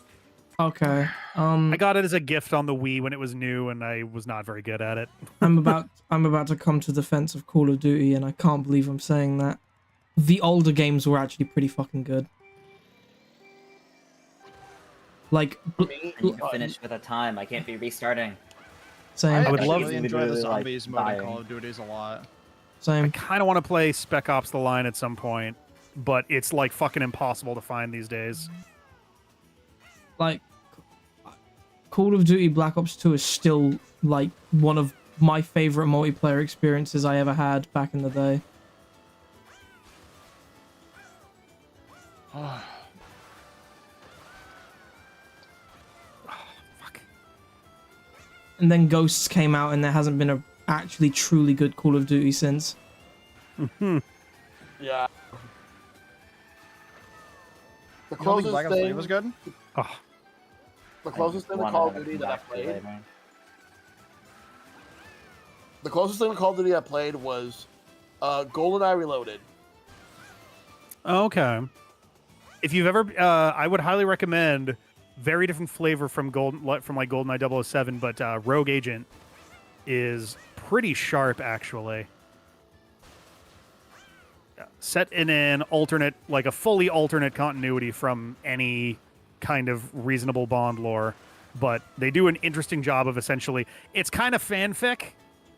Okay. I got it as a gift on the Wii when it was new, and I was not very good at it. I'm about to come to the defense of Call of Duty, and I can't believe I'm saying that. The older games were actually pretty fucking good. Like, you can finish with a time. I can't be restarting. Same. I would love really to enjoy the like, zombies mode in dying. Call of Duties a lot. Same. I kind of want to play Spec Ops: The Line at some point, but it's like fucking impossible to find these days. Like, Call of Duty Black Ops 2 is still like one of my favorite multiplayer experiences I ever had back in the day. Fuck. And then Ghosts came out, and there hasn't been a actually truly good Call of Duty since. Yeah. The You don't think closest Black Ops 3 thing was good? Oh, The closest thing to Call of Duty that I played. The closest thing to Call of Duty I played was GoldenEye Reloaded. okay. If you've ever, I would highly recommend. Very different flavor from like GoldenEye 007, but Rogue Agent is pretty sharp actually. Set in an alternate, like a fully alternate continuity from any kind of reasonable Bond lore, but they do an interesting job of essentially, it's kind of fanfic,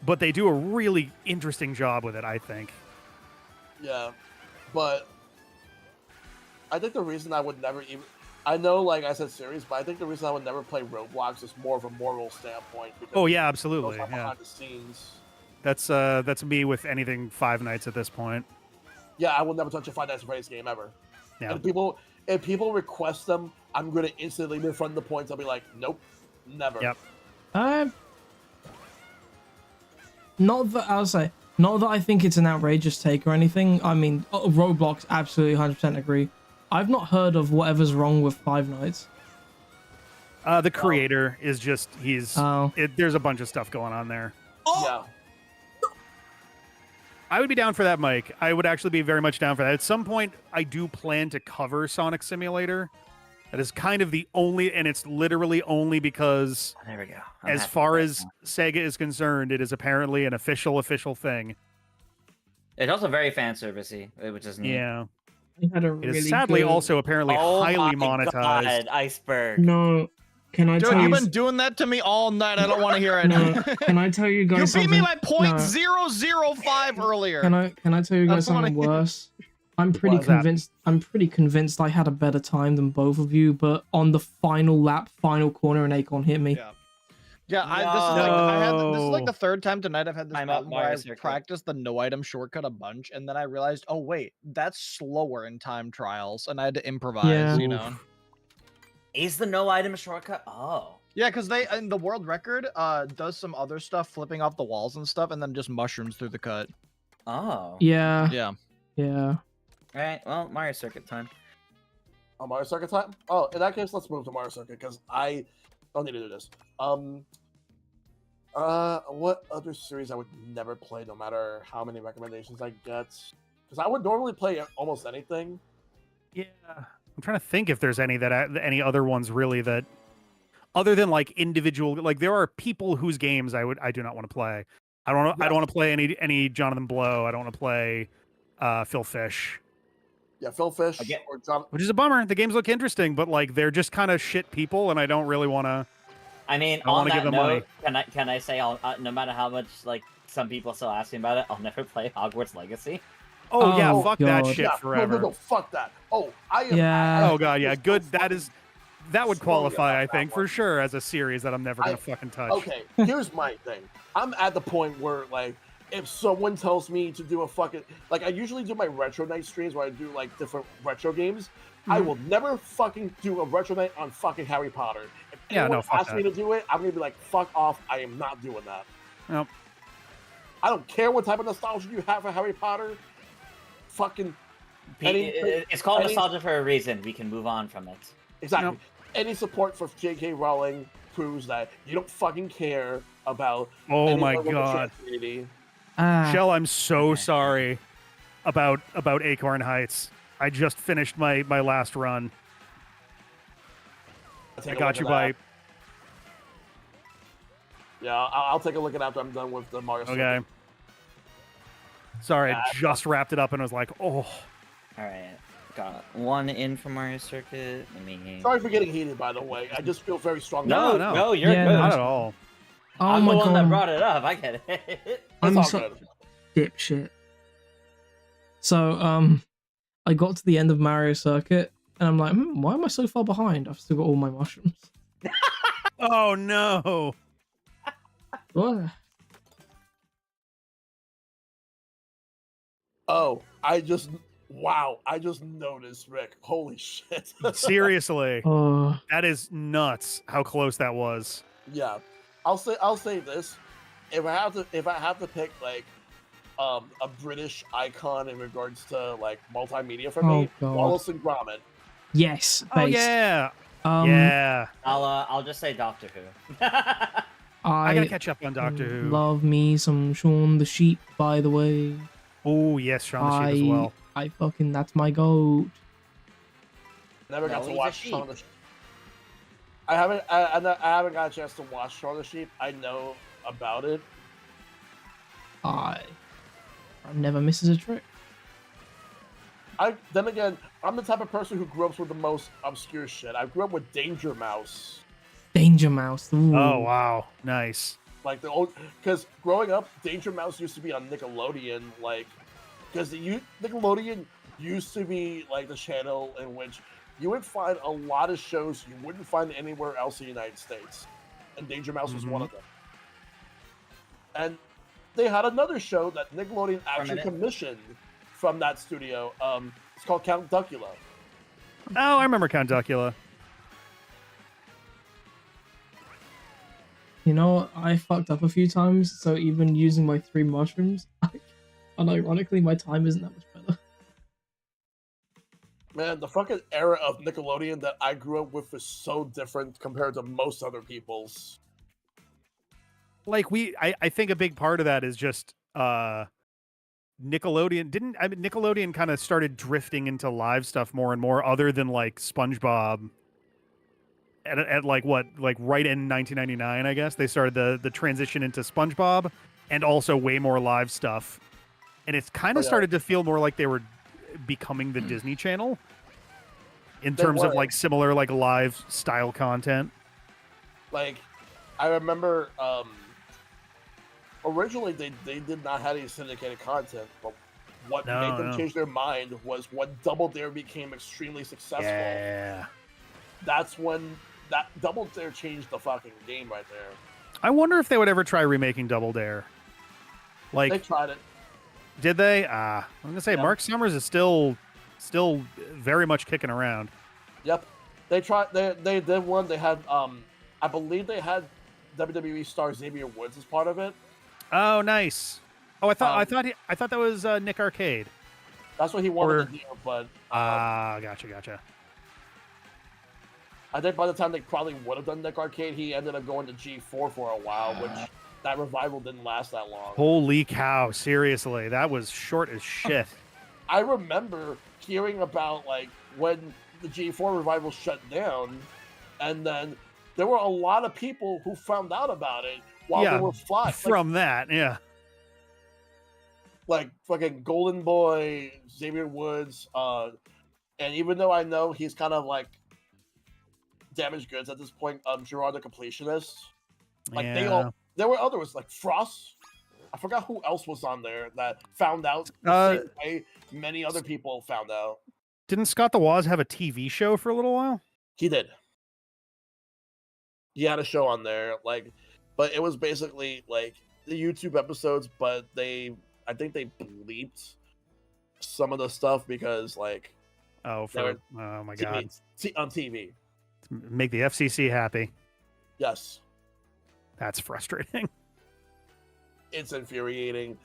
but they do a really interesting job with it, I think. Yeah, but I think the reason I would never even, I know, like I said, series, but I think the reason I would never play Roblox is more of a moral standpoint. Oh yeah, absolutely. Those are Yeah, behind the scenes. that's me with anything Five Nights at this point. Yeah, I will never touch a Five Nights at Freddy's game ever. Yeah. And if people request them, I'm gonna instantly refund the points. I'll be like, nope, never. Yep. Not that I'll say Not that I think it's an outrageous take or anything. I mean, Roblox, absolutely 100% agree. I've not heard of whatever's wrong with Five Nights. The creator is just, there's a bunch of stuff going on there. Yeah. I would be down for that, Mike. I would actually be very much down for that. At some point, I do plan to cover Sonic Simulator. That is kind of the only, and it's literally only because, there we go. As far as Sega is concerned, it is apparently an official thing. It's also very fan servicey, which is neat. Yeah. It is sadly also apparently highly monetized. God, Iceberg. No. Can I tell you? You've been doing that to me all night. I don't want to hear it. No, can I tell you guys You beat something? me by .005 earlier. Can I tell you guys something worse? I'm pretty convinced. I'm pretty convinced I had a better time than both of you, but on the final lap, final corner, and Acorn hit me. Yeah. This is like the third time tonight I've had this problem where Mario I've Circuit. practiced the no item shortcut a bunch, and then I realized, oh wait, that's slower in time trials, and I had to improvise. Yeah. You know. Is the no item shortcut? Oh. Yeah, because they in the world record does some other stuff, flipping off the walls and stuff, and then just mushrooms through the cut. Oh. Yeah. Yeah. Yeah. All right. Well, Mario Circuit time. Oh, Mario Circuit time? Oh, in that case, let's move to Mario Circuit, because I don't need to do this. What other series I would never play, no matter how many recommendations I get? Because I would normally play almost anything. Yeah. I'm trying to think if there's any any other ones really that, other than like individual, like there are people whose games I do not want to play. I don't want to play any Jonathan Blow. I don't want to play Phil Fish. Yeah, Phil Fish or John. Which is a bummer. The games look interesting, but like they're just kind of shit people, and I don't really want to. I mean, on that note, can I say, no matter how much like some people still ask me about it, I'll never play Hogwarts Legacy. Oh yeah, fuck God. that shit forever. No, fuck that. Oh, I am. Yeah. Oh god, yeah, good. That would qualify, I think, for sure as a series that I'm never gonna fucking touch. Okay, here's my thing. I'm at the point where like, if someone tells me to do a fucking I usually do my retro night streams where I do like different retro games. I will never fucking do a retro night on fucking Harry Potter. If anyone asks me to do it, I'm gonna be like, fuck off. I am not doing that. Nope. I don't care what type of nostalgia you have for Harry Potter. Fucking. It's called nostalgia for a reason. We can move on from it. Exactly. Nope. Any support for J.K. Rowling proves that you don't fucking care about. Oh my god. Shell, I'm so sorry about Acorn Heights. I just finished my last run. I got you by. Yeah, I'll take a look at it after I'm done with the Mario. Okay. Sorry, I just wrapped it up and was like, oh. All right, got one in for Mario Circuit. Sorry for getting heated, by the way. I just feel very strong. No, you're good. Not at all. Oh I'm my the one God. that brought it up. I get it. I'm so dipshit. So, I got to the end of Mario Circuit, and I'm like, why am I so far behind? I've still got all my mushrooms. Oh no! What? Oh, wow! I just noticed, Rick. Holy shit! Seriously, that is nuts. How close that was. Yeah, I'll say this: if I have to pick like a British icon in regards to like multimedia for me, God. Wallace and Gromit. Yes. Oh yeah. Yeah. I'll just say Doctor Who. I gotta catch up on Doctor Who. Love me some Shaun the Sheep, by the way. Oh yes, Shaun the Sheep as well. I fucking, that's my goat. Never got to watch Shaun the Sheep. I haven't got a chance to watch Shaun the Sheep. I know about it. I never misses a trick. Then again, I'm the type of person who grew up with the most obscure shit. I grew up with Danger Mouse. Danger Mouse. Ooh. Oh wow, nice. Like the old, because growing up, Danger Mouse used to be on Nickelodeon. Like, because Nickelodeon used to be like the channel in which you would find a lot of shows you wouldn't find anywhere else in the United States, and Danger Mouse was one of them. And they had another show that Nickelodeon actually commissioned from that studio. It's called Count Duckula. Oh, I remember Count Duckula. You know, I fucked up a few times, so even using my 3 mushrooms, Unironically, my time isn't that much better. Man, the fucking era of Nickelodeon that I grew up with is so different compared to most other people's. Like I think a big part of that is just Nickelodeon kind of started drifting into live stuff more and more, other than like SpongeBob. At like what, like right in 1999, I guess they started the transition into SpongeBob, and also way more live stuff, and it's kind of started to feel more like they were becoming the Disney Channel in terms of like similar like live style content. Like, I remember originally they did not have any syndicated content, but what made them change their mind was when Double Dare became extremely successful. Yeah. That's when that Double Dare changed the fucking game right there. I wonder if they would ever try remaking Double Dare. Like, they tried it. Did they? I'm gonna say Mark Summers is still very much kicking around. Yep. They tried. They did one. They had I believe they had WWE star Xavier Woods as part of it. Oh, nice. Oh, I thought that was Nick Arcade. That's what he wanted to do, but gotcha. I think by the time they probably would have done Nick Arcade, he ended up going to G4 for a while, which that revival didn't last that long. Holy cow! Seriously, that was short as shit. I remember hearing about like when the G4 revival shut down, and then there were a lot of people who found out about it while they were flying. From that, yeah. Like fucking Golden Boy, Xavier Woods, and even though I know he's kind of like damaged goods at this point, Gerard the Completionist. Like there were others like Frost. I forgot who else was on there that found out the same way many other people found out. Didn't Scott the Woz have a TV show for a little while? He did. He had a show on there, like, but it was basically like the YouTube episodes, but I think they bleeped some of the stuff because like oh my god, on TV. Make the FCC happy. Yes. That's frustrating. It's infuriating.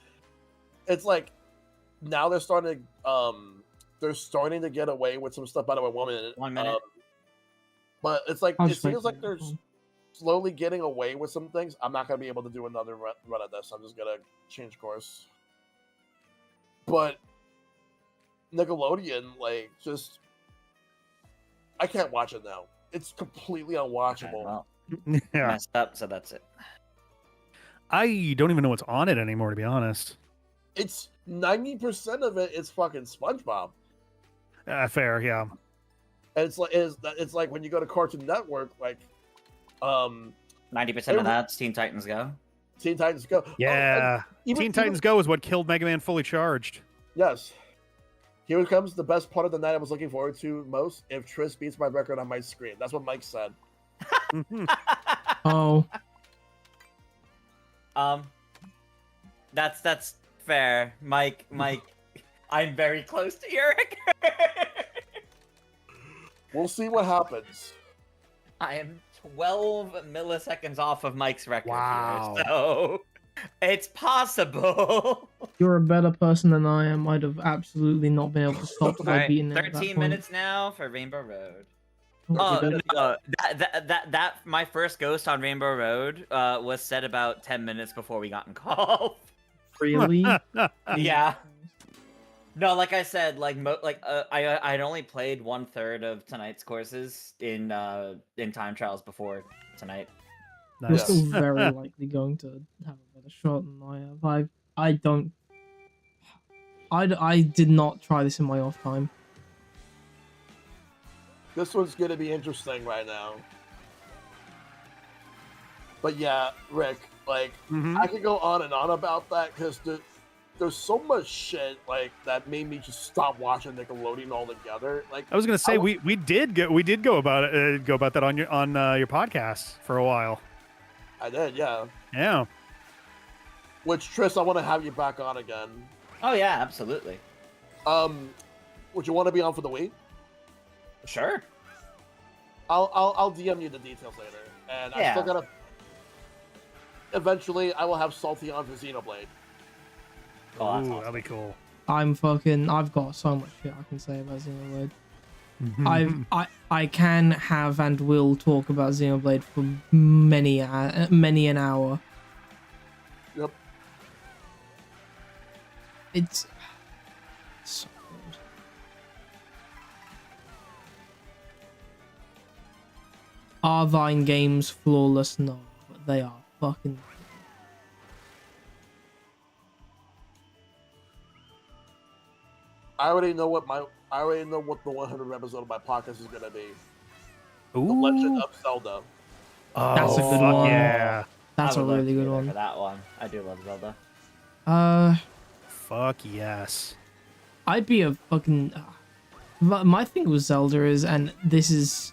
It's like now they're starting to get away with some stuff. By the way, 1 minute. 1 minute. But it's like it seems like they're slowly getting away with some things. I'm not gonna be able to do another run of this. I'm just gonna change course. But Nickelodeon, like, just I can't watch it now. It's completely unwatchable. Okay, well, messed up, so that's it. I don't even know what's on it anymore, to be honest. It's 90% of it is fucking SpongeBob. Fair, yeah. And it's like when you go to Cartoon Network, like 90% of that's Teen Titans Go. Teen Titans Go. Yeah. Teen Titans Go is what killed Mega Man Fully Charged. Yes. Here comes the best part of the night I was looking forward to most. If Triss beats my record on my screen. That's what Mike said. Oh. That's fair. Mike, I'm very close to your record. We'll see what happens. I am 12 milliseconds off of Mike's record. Wow. Here, so it's possible. You're a better person than I am. I'd have absolutely not been able to stop without beating it. 13 minutes now for Rainbow Road. Oh no! That my first ghost on Rainbow Road was set about 10 minutes before we got involved. Really? Yeah. No, like I said, I'd only played 1/3 of tonight's courses in time trials before tonight. Nice. You're still very likely going to have a better shot than I have. I did not try this in my off time. This one's going to be interesting right now. But yeah, Rick, like, I could go on and on about that because there's so much shit like that made me just stop watching Nickelodeon altogether. Like, I was gonna say we did go about that on your podcast for a while. I did, yeah. Yeah. Which Triss, I want to have you back on again. Oh yeah, absolutely. Would you want to be on for the week? Sure. I'll DM you the details later, and I still gotta. Eventually, I will have Salty on for Xenoblade. Oh, that's Ooh, awesome. that'd be cool. I've got so much shit I can say about Xenoblade. I can have and will talk about Xenoblade for many an hour. Yep. It's so good. Are thine games flawless? No, but they are fucking. I already know what the 100 episode of my podcast is gonna be. Ooh. The Legend of Zelda. Oh, That's a good fuck one. yeah. That's I a would love really to be good there one. for that one. I do love Zelda. Fuck yes. I'd be a fucking. My thing with Zelda is, and this is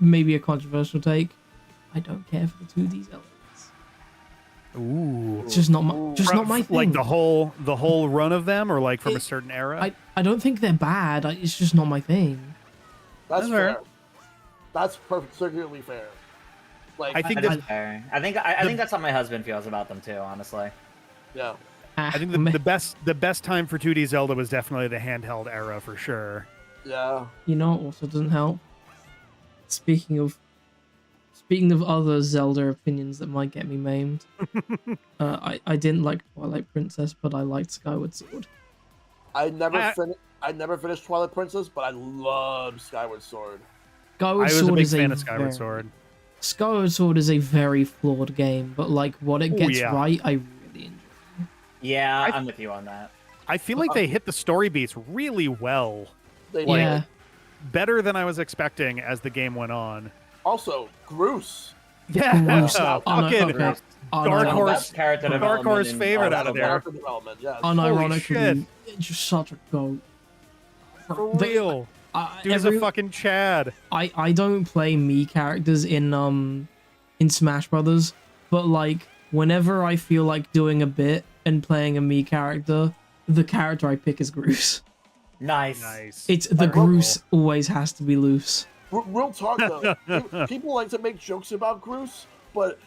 maybe a controversial take, I don't care for the 2D Zeldas. Ooh. It's just not my thing. Like the whole run of them, or like from a certain era. I don't think they're bad. It's just not my thing. That's fair. fair. That's particularly fair. Like I think That's that fair. I think that's how my husband feels about them too. Honestly. yeah. I think the best time for 2D Zelda was definitely the handheld era for sure. Yeah. You know what also doesn't help? Speaking of other Zelda opinions that might get me maimed, I didn't like Twilight Princess, but I liked Skyward Sword. I never finished Twilight Princess, but I love Skyward Sword. I was a big fan of Skyward Sword. Skyward Sword is a very flawed game, but like what it gets right, I really enjoy. Yeah, I'm with you on that. I feel like they hit the story beats really well. Yeah. Better than I was expecting as the game went on. Also, Groose. Yeah, Groose. fucking Dark Horse favorite out of there. Character development, yes. Unironically, it's just such a goat. For real. Dude's a fucking Chad. I don't play me characters in Smash Brothers, but like whenever I feel like doing a bit and playing a me character, the character I pick is Groose. Nice. It's the Groose always has to be loose. Real talk though, people like to make jokes about Groose, but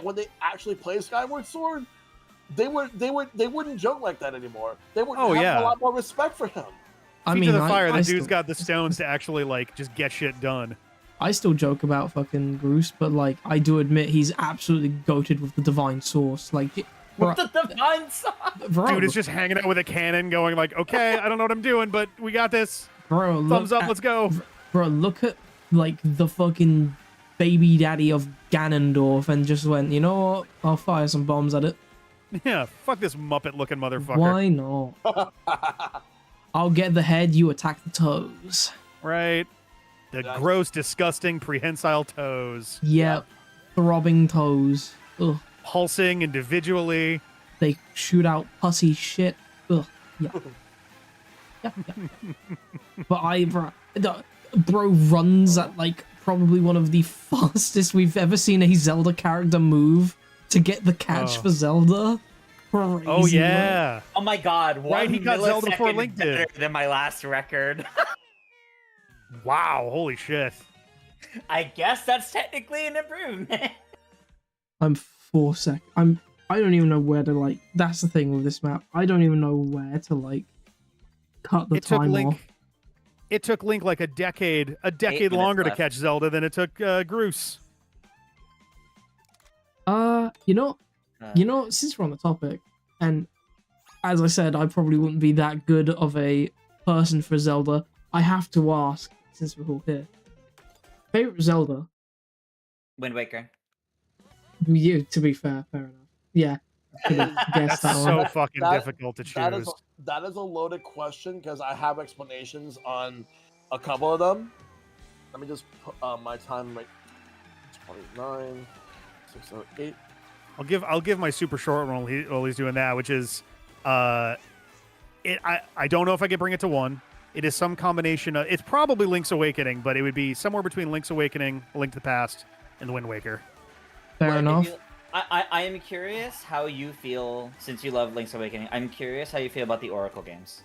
when they actually play Skyward Sword, they wouldn't joke like that anymore. They would have a lot more respect for him. I mean, to the fire, the dude's got the stones to actually like just get shit done. I still joke about fucking Groose, but like I do admit he's absolutely goated with the divine source. Like with the divine source, dude is just hanging out with a cannon, going like, "Okay, I don't know what I'm doing, but we got this." Bro, thumbs up, let's go. Bro, look at like the fucking baby daddy of Ganondorf, and just went, you know what? I'll fire some bombs at it. Yeah, fuck this Muppet-looking motherfucker. Why not? I'll get the head, you attack the toes. Right. The gross, disgusting, prehensile toes. Yep. Throbbing toes. Ugh. Pulsing individually. They shoot out pussy shit. Ugh. Yeah. Yeah. But bro runs at like probably one of the fastest we've ever seen a Zelda character move to get the catch for Zelda. Crazy, oh yeah! Oh my god! Right, he got Zelda before Link did. Than my last record. Wow! Holy shit! I guess that's technically an improvement. I'm 4 seconds. I don't even know where to like. That's the thing with this map. I don't even know where to like cut the time off. It took Link like a decade longer to catch Zelda than it took Groose. You know, since we're on the topic, and as I said, I probably wouldn't be that good of a person for Zelda. I have to ask, since we're all here, favorite Zelda? Wind Waker. You, to be fair enough. Yeah, that's so fucking difficult to choose. That is a loaded question because I have explanations on a couple of them. Let me just put my time right. 29, 608. I'll give my super short one while he's doing that, which is, I don't know if I could bring it to one. It is some combination of, it's probably Link's Awakening, but it would be somewhere between Link's Awakening, A Link to the Past, and The Wind Waker. Fair enough. I am curious how you feel, since you love Link's Awakening, I'm curious how you feel about the Oracle games.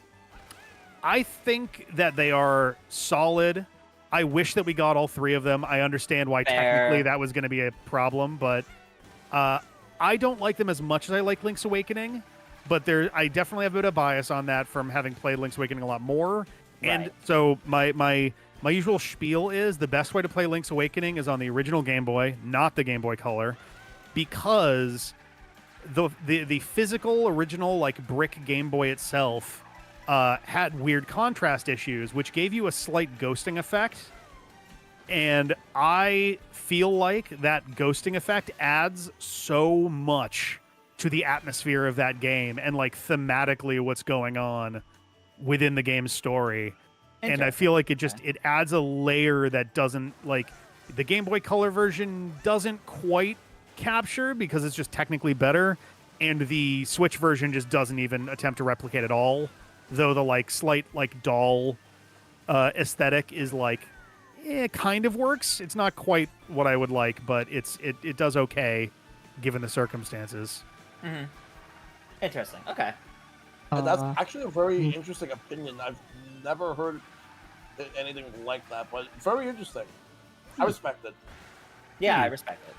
I think that they are solid. I wish that we got all three of them. I understand why technically that was going to be a problem, but I don't like them as much as I like Link's Awakening, but I definitely have a bit of bias on that from having played Link's Awakening a lot more. And Right. so my usual spiel is the best way to play Link's Awakening is on the original Game Boy, not the Game Boy Color, because the physical original like brick Game Boy itself had weird contrast issues, which gave you a slight ghosting effect. And I feel like that ghosting effect adds so much to the atmosphere of that game and like thematically what's going on within the game's story. And I feel like it adds a layer that doesn't, like, the Game Boy Color version doesn't quite capture because it's just technically better, and the Switch version just doesn't even attempt to replicate at all, though the like slight like doll aesthetic is like it kind of works. It's not quite what I would like, but it does okay given the circumstances. Mm-hmm. Interesting. Okay. And that's actually a very interesting opinion. I've never heard anything like that, but very interesting. I respect it. Yeah, I respect it.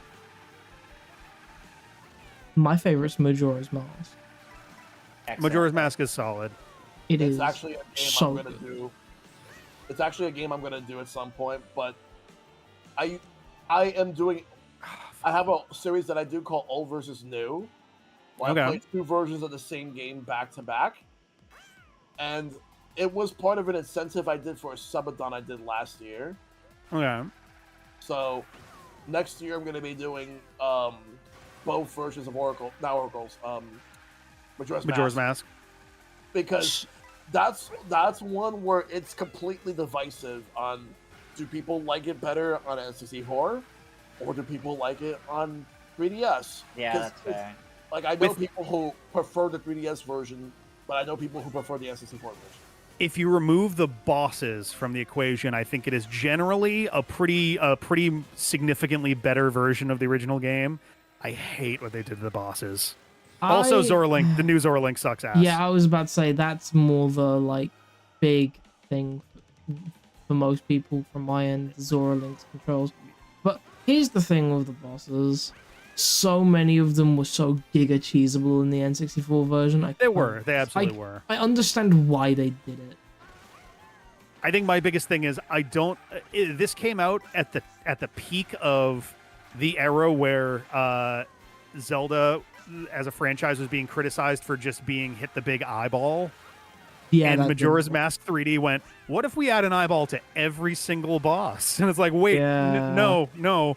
My favorite's Majora's Mask. Excellent. Majora's Mask is solid. It's actually a game so I'm gonna do. It's actually a game I'm gonna do at some point, but I am doing. I have a series that I do called Old versus New, where I play two versions of the same game back to back, and it was part of an incentive I did for a subathon I did last year. Okay. So next year I'm gonna be doing both versions of Oracle's Majora's Mask. Because that's one where it's completely divisive on do people like it better on N64 or do people like it on 3DS? Yeah, that's fair. Like I know people who prefer the 3DS version, but I know people who prefer the N64 version. If you remove the bosses from the equation, I think it is generally a pretty significantly better version of the original game. I hate what they did to the bosses. Also, Zora Link, the new Zora Link sucks ass. Yeah, I was about to say that's more the like big thing for most people from my end, Zora Link's controls. But here's the thing with the bosses. So many of them were so giga cheesable in the N64 version. They absolutely were. I understand why they did it. I think my biggest thing is this came out at the peak of the era where Zelda as a franchise was being criticized for just being hit the big eyeball. Yeah, and Majora's Mask 3D went, what if we add an eyeball to every single boss? And it's like, wait, no.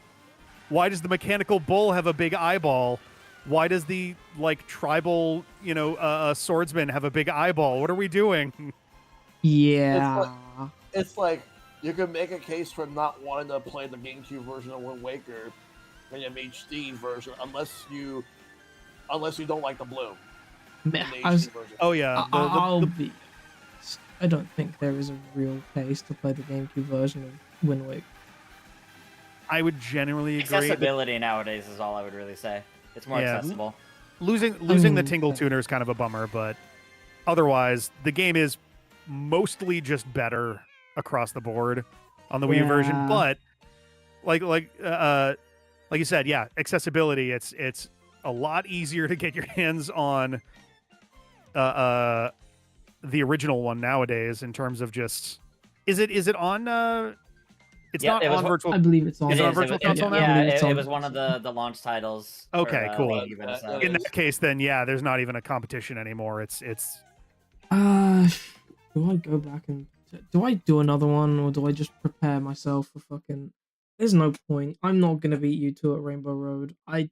Why does the mechanical bull have a big eyeball? Why does the like tribal, swordsman have a big eyeball? What are we doing? Yeah. It's like you can make a case for not wanting to play the GameCube version of Wind Waker in an HD version unless you don't like the blue. Oh yeah. I don't think there is a real case to play the GameCube version of Wind Waker. I would generally agree. Accessibility nowadays is all I would really say. It's more accessible. Losing the Tingle Tuner is kind of a bummer, but otherwise the game is mostly just better across the board on the Wii U version. But like you said, yeah, accessibility. It's a lot easier to get your hands on the original one nowadays in terms of just is it on it's not on virtual. I believe it's on. Is it on virtual console now? Yeah, it was one of the launch titles. Okay, cool. In that case, then yeah, there's not even a competition anymore. It's. Do I go back and do I do another one or do I just prepare myself for fucking? There's no point. I'm not gonna beat you two at Rainbow Road. I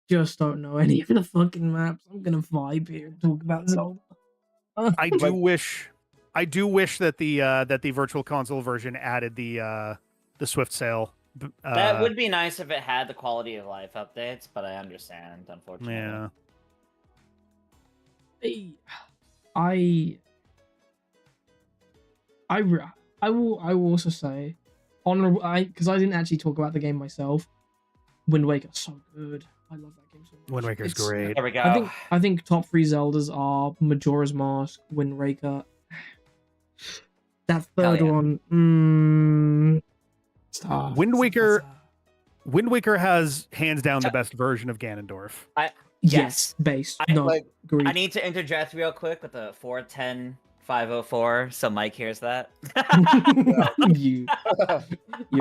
just don't know any of the fucking maps. I'm gonna vibe here and talk about Zelda. I do wish that the virtual console version added the Swift Sail. That would be nice if it had the quality of life updates, but I understand, unfortunately. Yeah. I will also say, because I didn't actually talk about the game myself. Wind Waker's so good. I love that game so much. Wind Waker's great. There we go. I think top 3 Zeldas are Majora's Mask, Wind Waker. That third one, Wind Waker has hands down the best version of Ganondorf. Yes, based. No, Like, agreed. I need to interject real quick with a 410-504, so Mike hears that. You're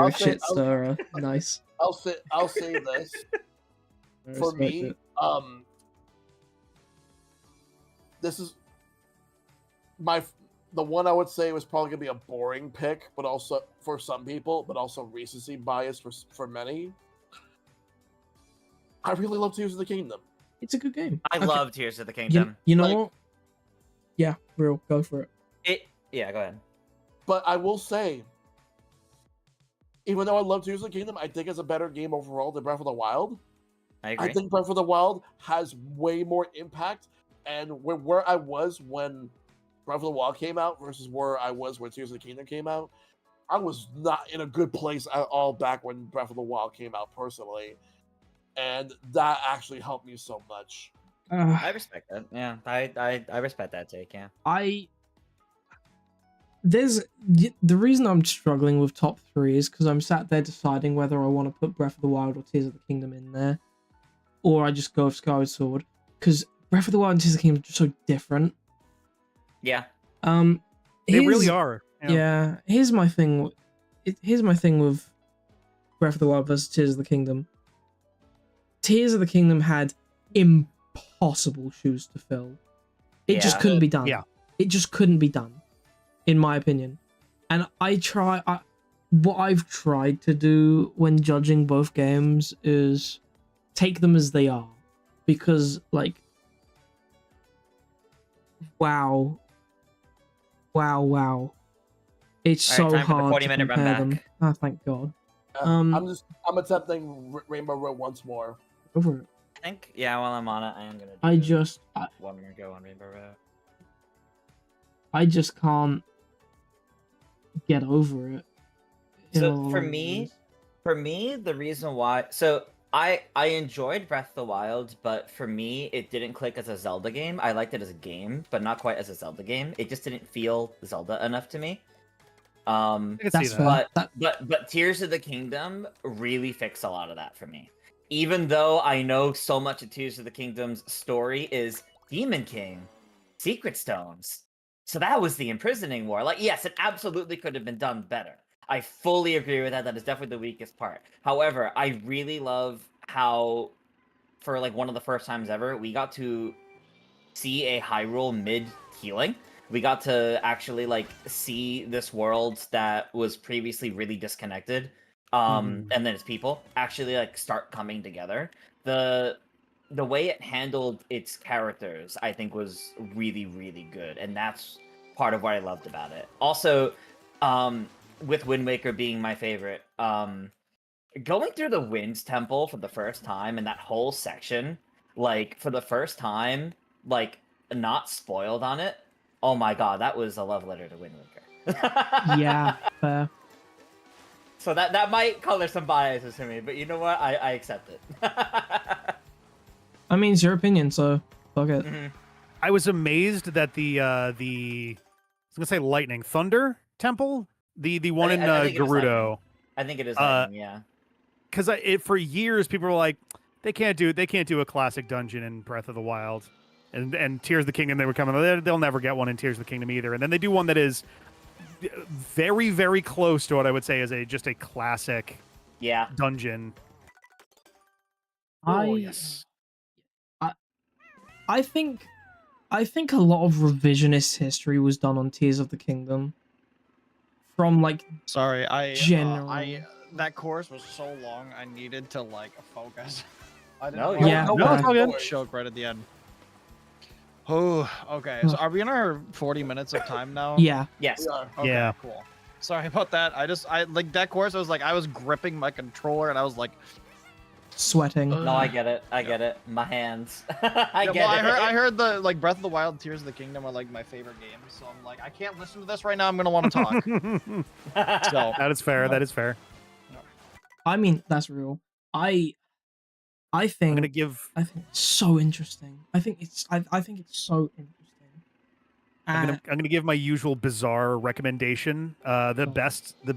a shit stirrer. Nice. I'll say this. For me, this is the one I would say was probably gonna be a boring pick, but also for some people, but also recency bias for many. I really love Tears of the Kingdom. It's a good game. I love Tears of the Kingdom. You know what? Yeah, real. Go for it. Yeah, go ahead. But I will say, even though I love Tears of the Kingdom, I think it's a better game overall than Breath of the Wild. I agree. I think Breath of the Wild has way more impact, and where I was when Breath of the Wild came out versus where I was when Tears of the Kingdom came out, I was not in a good place at all back when Breath of the Wild came out personally, and that actually helped me so much. I respect that. Yeah, I respect that take. Yeah. There's the reason I'm struggling with top 3 is because I'm sat there deciding whether I want to put Breath of the Wild or Tears of the Kingdom in there, or I just go with Skyward Sword, because Breath of the Wild and Tears of the Kingdom are just so different. Yeah. They really are. Yeah. Here's my thing. Here's my thing with Breath of the Wild versus Tears of the Kingdom. Tears of the Kingdom had impossible shoes to fill. It just couldn't be done. Yeah. It just couldn't be done, in my opinion. And what I've tried to do when judging both games is take them as they are, because like, wow, it's so hard to compare them. Oh, thank God. I'm attempting Rainbow Road once more. Over it. I think while I'm on it, I am gonna. One more go on Rainbow Road. I just can't get over it. So for me, the reason why, I enjoyed Breath of the Wild, but for me, it didn't click as a Zelda game. I liked it as a game, but not quite as a Zelda game. It just didn't feel Zelda enough to me. That's fair. But Tears of the Kingdom really fixed a lot of that for me. Even though I know so much of Tears of the Kingdom's story is Demon King, Secret Stones. So that was the imprisoning war. Like, yes, it absolutely could have been done better. I fully agree with that. That is definitely the weakest part. However, I really love how, for like one of the first times ever, we got to see a Hyrule mid-healing. We got to actually like see this world that was previously really disconnected. And then its people actually like start coming together. The way it handled its characters, I think, was really, really good, and that's part of what I loved about it. Also, with Wind Waker being my favorite, going through the Wind Temple for the first time and that whole section, like for the first time, like not spoiled on it. Oh my God, that was a love letter to Wind Waker. Yeah, fair. So that might color some biases to me, but you know what? I accept it. I mean, it's your opinion, so fuck it. Mm-hmm. I was amazed that the I was gonna say Thunder Temple, the one in Gerudo. I think it is lightning, yeah. Because for years people were like, they can't do a classic dungeon in Breath of the Wild, and Tears of the Kingdom. They were coming, they'll never get one in Tears of the Kingdom either. And then they do one that is very, very close to what I would say is just a classic dungeon. Yes. I think a lot of revisionist history was done on Tears of the Kingdom. From like, sorry, general. That course was so long. I needed to like focus. I didn't choke right at the end. Oh, okay. So are we in our 40 minutes of time now? Yeah. Yes. Okay, yeah. Cool. Sorry about that. I like that course. I was gripping my controller and I was like sweating. No, I get it. I get it. My hands. I heard the like Breath of the Wild, Tears of the Kingdom are like my favorite games. So I'm like, I can't listen to this right now. I'm gonna want to talk. So that is fair. That is fair. I mean, that's real. I think I'm gonna give. I think it's so interesting. I think it's so interesting. I'm gonna give my usual bizarre recommendation. The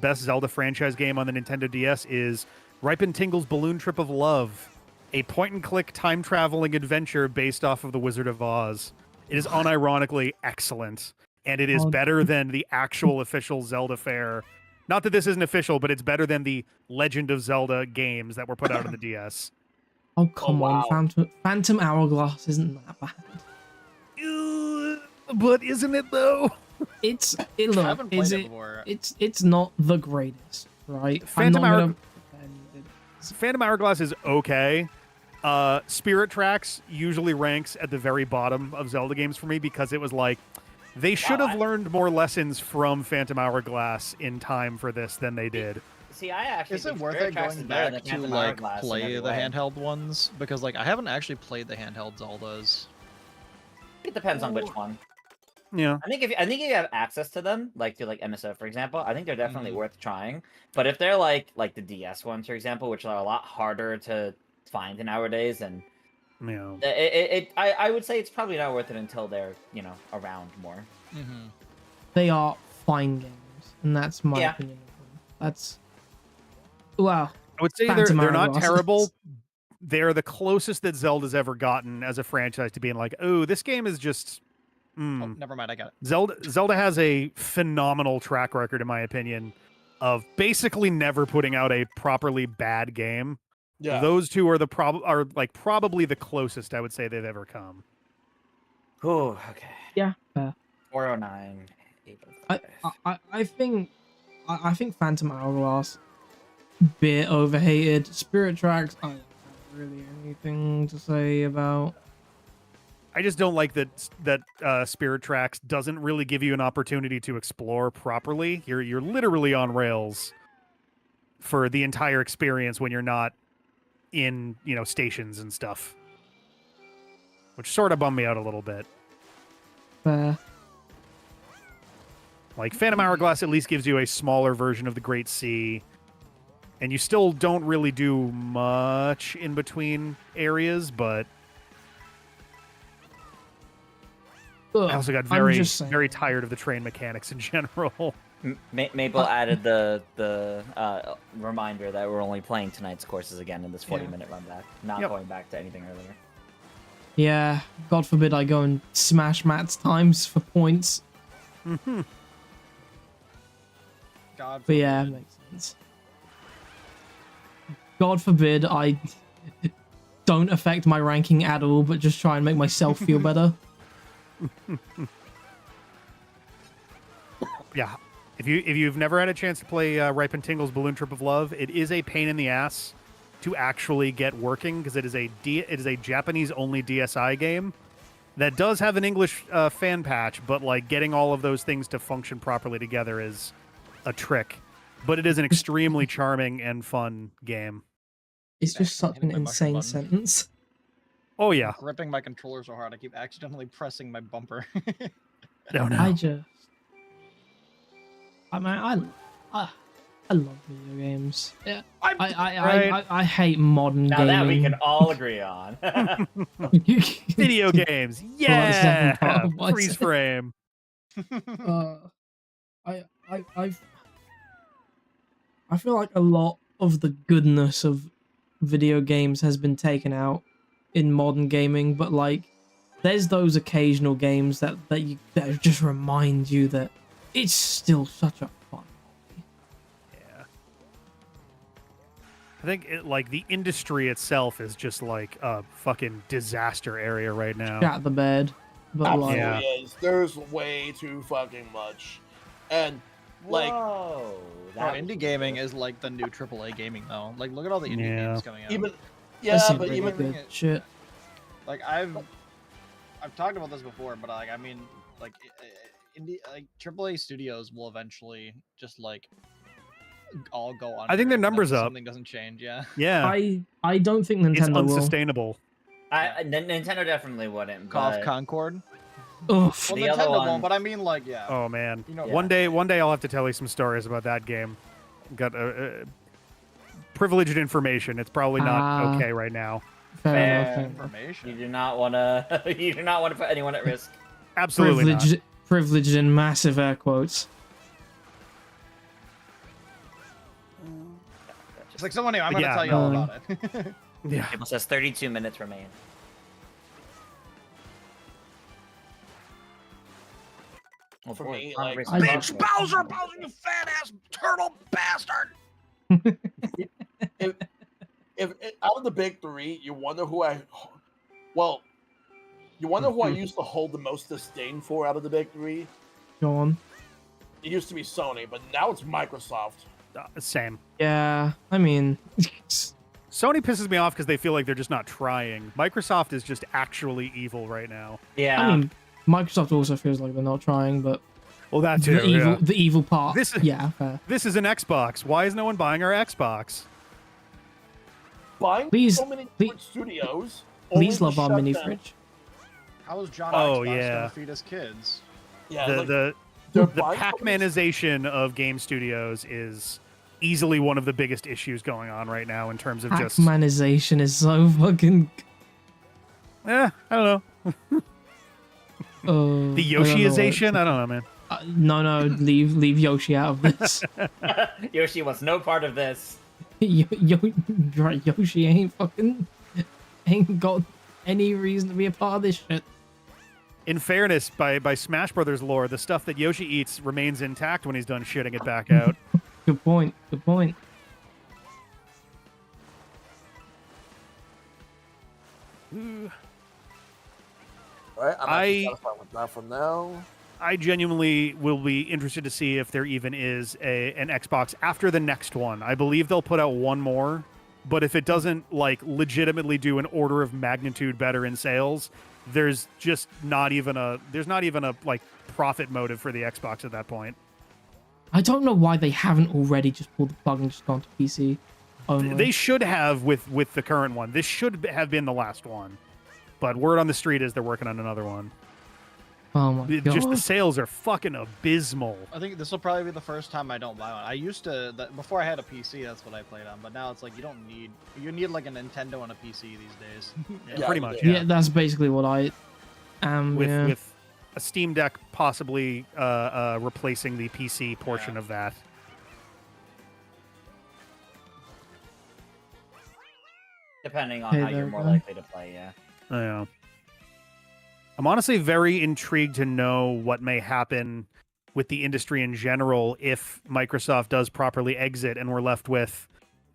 best Zelda franchise game on the Nintendo DS is Ripe and Tingle's Balloon Trip of Love, a point-and-click time-traveling adventure based off of The Wizard of Oz. It is unironically excellent, and it is better than the actual official Zelda fare. Not that this isn't official, but it's better than the Legend of Zelda games that were put out on the DS. Oh, come on. Phantom Hourglass isn't that bad. But isn't it, though? It's not the greatest, right? Phantom Hourglass is okay. Spirit Tracks usually ranks at the very bottom of Zelda games for me because it was like, they should have learned more lessons from Phantom Hourglass in time for this than they did. See, I actually is it worth it going back to like play the handheld ones? Because like I haven't actually played the handheld Zeldas. It depends on which one. Yeah, I think if you have access to them, like to like MSO for example, I think they're definitely worth trying. But if they're like the DS ones, for example, which are a lot harder to find nowadays, and I would say it's probably not worth it until they're around more. They are fine games, and that's my opinion of them. That's I would say they're not terrible. They're the closest that Zelda's ever gotten as a franchise to being like, oh, this game is just. Oh, never mind, I got it. Zelda has a phenomenal track record, in my opinion, of basically never putting out a properly bad game. Yeah, those two are probably the closest I would say they've ever come. Oh, okay. Yeah. 409. I think Phantom Hourglass bit overhated. Spirit Tracks, I don't have really anything to say about. I just don't like that Spirit Tracks doesn't really give you an opportunity to explore properly. You're literally on rails for the entire experience when you're not in stations and stuff, which sort of bummed me out a little bit. Like Phantom Hourglass at least gives you a smaller version of the Great Sea, and you still don't really do much in between areas, but I also got very tired of the train mechanics in general. Maple added the reminder that we're only playing tonight's courses again in this 40-minute run back, not going back to anything earlier. Yeah, God forbid I go and smash Matt's times for points. God forbid. But yeah, it makes sense. God forbid I don't affect my ranking at all, but just try and make myself feel better. Yeah, if you've never had a chance to play Ripe and Tingle's Balloon Trip of Love, it is a pain in the ass to actually get working because it is a Japanese only DSi game that does have an English fan patch, but like getting all of those things to function properly together is a trick. But it is an extremely charming and fun game. It's just such an insane sentence. Oh yeah. I'm gripping my controller so hard I keep accidentally pressing my bumper. No. I love video games. Yeah. I hate modern now gaming. That we can all agree on. Video games. Yeah. Freeze frame. I feel like a lot of the goodness of video games has been taken out in modern gaming, but like there's those occasional games that just remind you that it's still such a fun hobby. Yeah. I think like the industry itself is just like a fucking disaster area right now. Shat the bed. But absolutely like, is. There's way too fucking much. And like indie gaming is like the new AAA gaming though. Like look at all the indie games coming out. Good shit. Like I've talked about this before, but like I mean like indie AAA studios will eventually just like all go on. I think their numbers up. Something doesn't change, yeah. Yeah. I don't think Nintendo it's unsustainable. Nintendo definitely wouldn't. Cough Concord. Well, Nintendo won't, but I mean, like, yeah. Oh man, one day I'll have to tell you some stories about that game. Got privileged information. It's probably not okay right now. Fair information. You do not want to. You do not want to put anyone at risk. Absolutely not. Privileged in massive air quotes. It's like someone new. I'm going to tell you all about it. Yeah. It says 32 minutes remain. For me, Bitch, Bowser, you fat ass turtle bastard! if out of the big three, you wonder who I used to hold the most disdain for out of the big three. Go on. It used to be Sony, but now it's Microsoft. Same. Yeah, I mean, Sony pisses me off because they feel like they're just not trying. Microsoft is just actually evil right now. Yeah. I mean, Microsoft also feels like they're not trying, but well, that too. The evil part. Yeah, fair. This is an Xbox. Why is no one buying our Xbox? Buying so many studios. Please love our mini fridge. How is John Xbox gonna feed his kids? Yeah, the Pac-Manization of game studios is easily one of the biggest issues going on right now in terms of just Pac-Manization is so fucking. I don't know. The Yoshiization? I don't know, man. No, leave Yoshi out of this. Yoshi wants no part of this. Yoshi ain't got any reason to be a part of this shit. In fairness, by Smash Brothers lore, the stuff that Yoshi eats remains intact when he's done shitting it back out. Good point. Good point. Alright, I'm satisfied with that for now. I genuinely will be interested to see if there even is an Xbox after the next one. I believe they'll put out one more, but if it doesn't like legitimately do an order of magnitude better in sales, there's not even a like profit motive for the Xbox at that point. I don't know why they haven't already just pulled the plug and just gone to PC only. They should have with the current one. This should have been the last one. But word on the street is they're working on another one. Oh my god. Just the sales are fucking abysmal. I think this will probably be the first time I don't buy one. I used to, before I had a PC, that's what I played on. But now it's like you need like a Nintendo and a PC these days. Yeah, pretty much. Yeah, that's basically what I am. With a Steam Deck possibly replacing the PC portion of that. Depending on how you're more likely to play, yeah. Yeah. I'm honestly very intrigued to know what may happen with the industry in general if Microsoft does properly exit and we're left with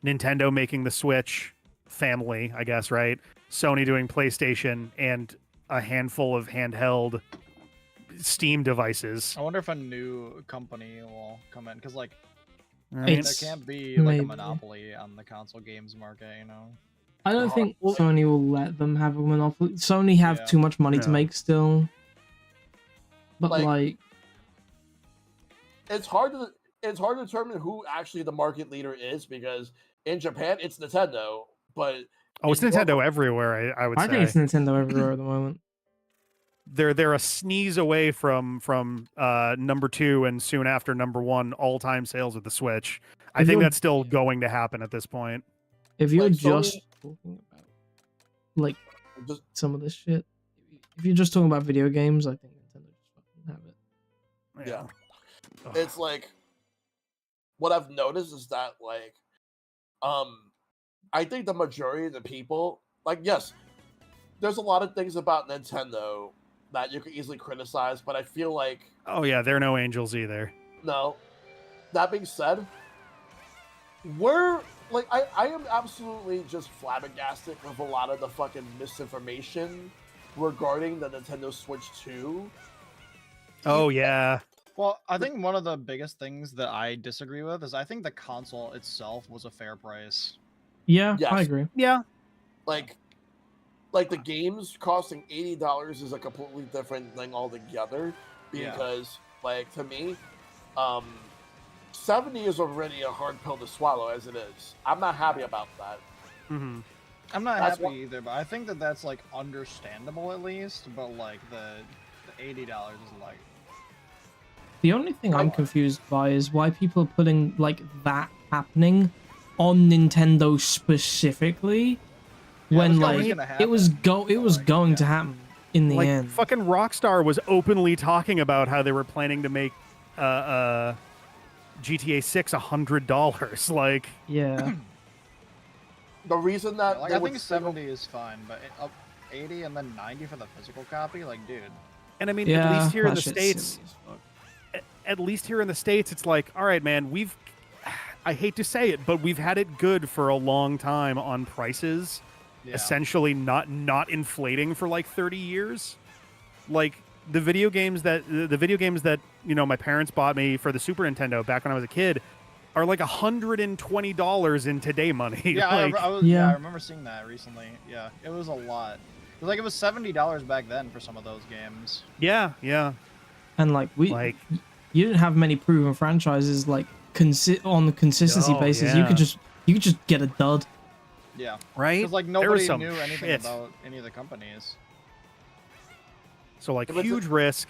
Nintendo making the Switch family, I guess, right? Sony doing PlayStation and a handful of handheld Steam devices. I wonder if a new company will come in, because like there can't be like a monopoly on the console games market, you know? I don't think Sony will let them have a monopoly. Sony have too much money to make still. But like it's hard to determine who actually the market leader is, because in Japan it's Nintendo, but it's Nintendo everywhere, I would say. I think it's Nintendo everywhere at the moment. They're a sneeze away from number 2 and soon after number 1 all-time sales of the Switch. I think that's still going to happen at this point. If you're just talking about like some of this shit, if you're just talking about video games, I think Nintendo just fucking have it. Yeah. It's like what I've noticed is that like I think the majority of the people, like, yes, there's a lot of things about Nintendo that you could easily criticize, but I feel like they're no angels either. No. That being said, I am absolutely just flabbergasted with a lot of the fucking misinformation regarding the Nintendo Switch 2. Oh, yeah. Well, I think one of the biggest things that I disagree with is I think the console itself was a fair price. Yeah, yes. I agree. Yeah. Like the games costing $80 is a completely different thing altogether, because like to me, 70 is already a hard pill to swallow as it is. I'm not happy about that. Mm-hmm. I'm not happy either, but I think that's like understandable at least. But like the $80 is like. The only thing I'm confused by is why people are putting like that happening on Nintendo specifically, when like it was going to happen in the end. Fucking Rockstar was openly talking about how they were planning to make GTA 6 $100. Like, yeah. The reason that like, I think 70 is fine, but up 80 and then 90 for the physical copy, like, dude. And I mean, at least here in the States, it's like, all right, man, I hate to say it, but we've had it good for a long time on prices, essentially not inflating for like 30 years. Like the video games that my parents bought me for the Super Nintendo back when I was a kid are like $120 in today money. Yeah, like, I remember seeing that recently. Yeah, it was a lot. It was like it was $70 back then for some of those games. Yeah. And you didn't have many proven franchises like on the consistency basis. You could just get a dud. Yeah, right. Because like nobody knew anything about any of the companies. So like huge risk.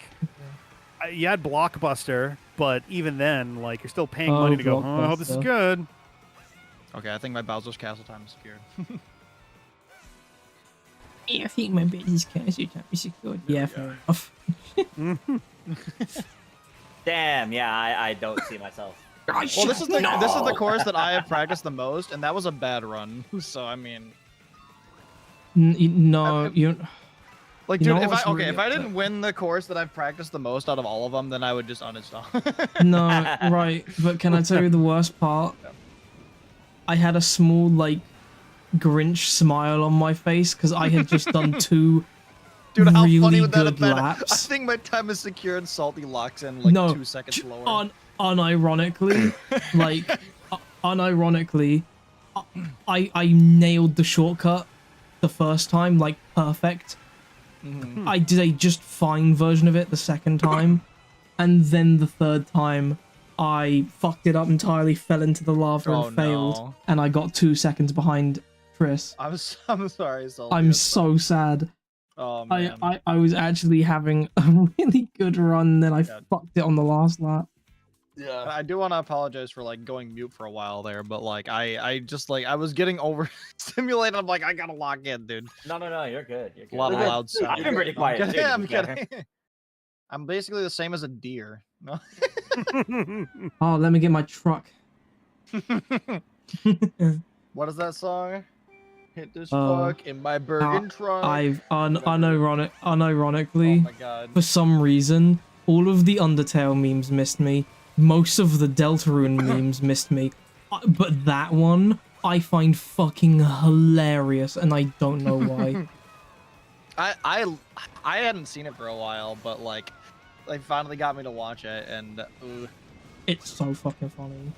You had Blockbuster, but even then, like you're still paying money to go. Oh, I hope this is good. Okay, I think my Bowser's Castle time is secured. Yeah, I think my Bowser's Castle time is secured. Yeah, fair enough. Damn, yeah, I don't see myself. Well, this is the course that I have practiced the most, and that was a bad run. So I mean, you. Like, dude, if I didn't win the course that I've practiced the most out of all of them, then I would just uninstall. No, right. But can I tell you the worst part? I had a small, like, Grinch smile on my face because I had just done 2 Dude, how really funny would that good have been? laps. I think my time is secured. Salty locks in like 2 seconds lower. Unironically, I nailed the shortcut the first time, like, perfect. Mm-hmm. I did a just fine version of it the second time, and then the third time I fucked it up entirely, fell into the lava and failed, and I got 2 seconds behind Chris. I'm sorry, Salty. I'm so sad. Oh man. I was actually having a really good run, and then I fucked it on the last lap. Yeah, I do want to apologize for like going mute for a while there, but like I just like I was getting overstimulated. I'm like, I gotta lock in, dude. No, you're good. You're good. A lot of loud sound. I've been pretty quiet. Yeah, I'm kidding. I'm basically the same as a deer. No. Oh, let me get my truck. What is that song? Hit this fuck in my Bergen truck. I've unironically, oh my God. for some reason, all of the Undertale memes missed me. Most of the Deltarune memes missed me. But that one, I find fucking hilarious, and I don't know why. I hadn't seen it for a while, but like, they finally got me to watch it, and it's so fucking funny.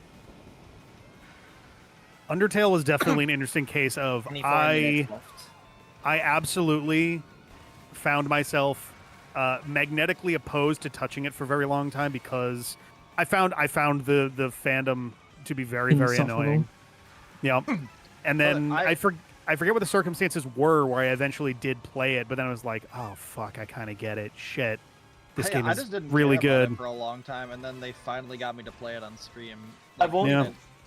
Undertale was definitely an interesting case of I absolutely found myself magnetically opposed to touching it for a very long time because I found the fandom to be very annoying. Yeah, and then I forget what the circumstances were where I eventually did play it, but then I was like, oh fuck, I kind of get it. Shit, this game is really good. For a long time, and then they finally got me to play it on stream. Like,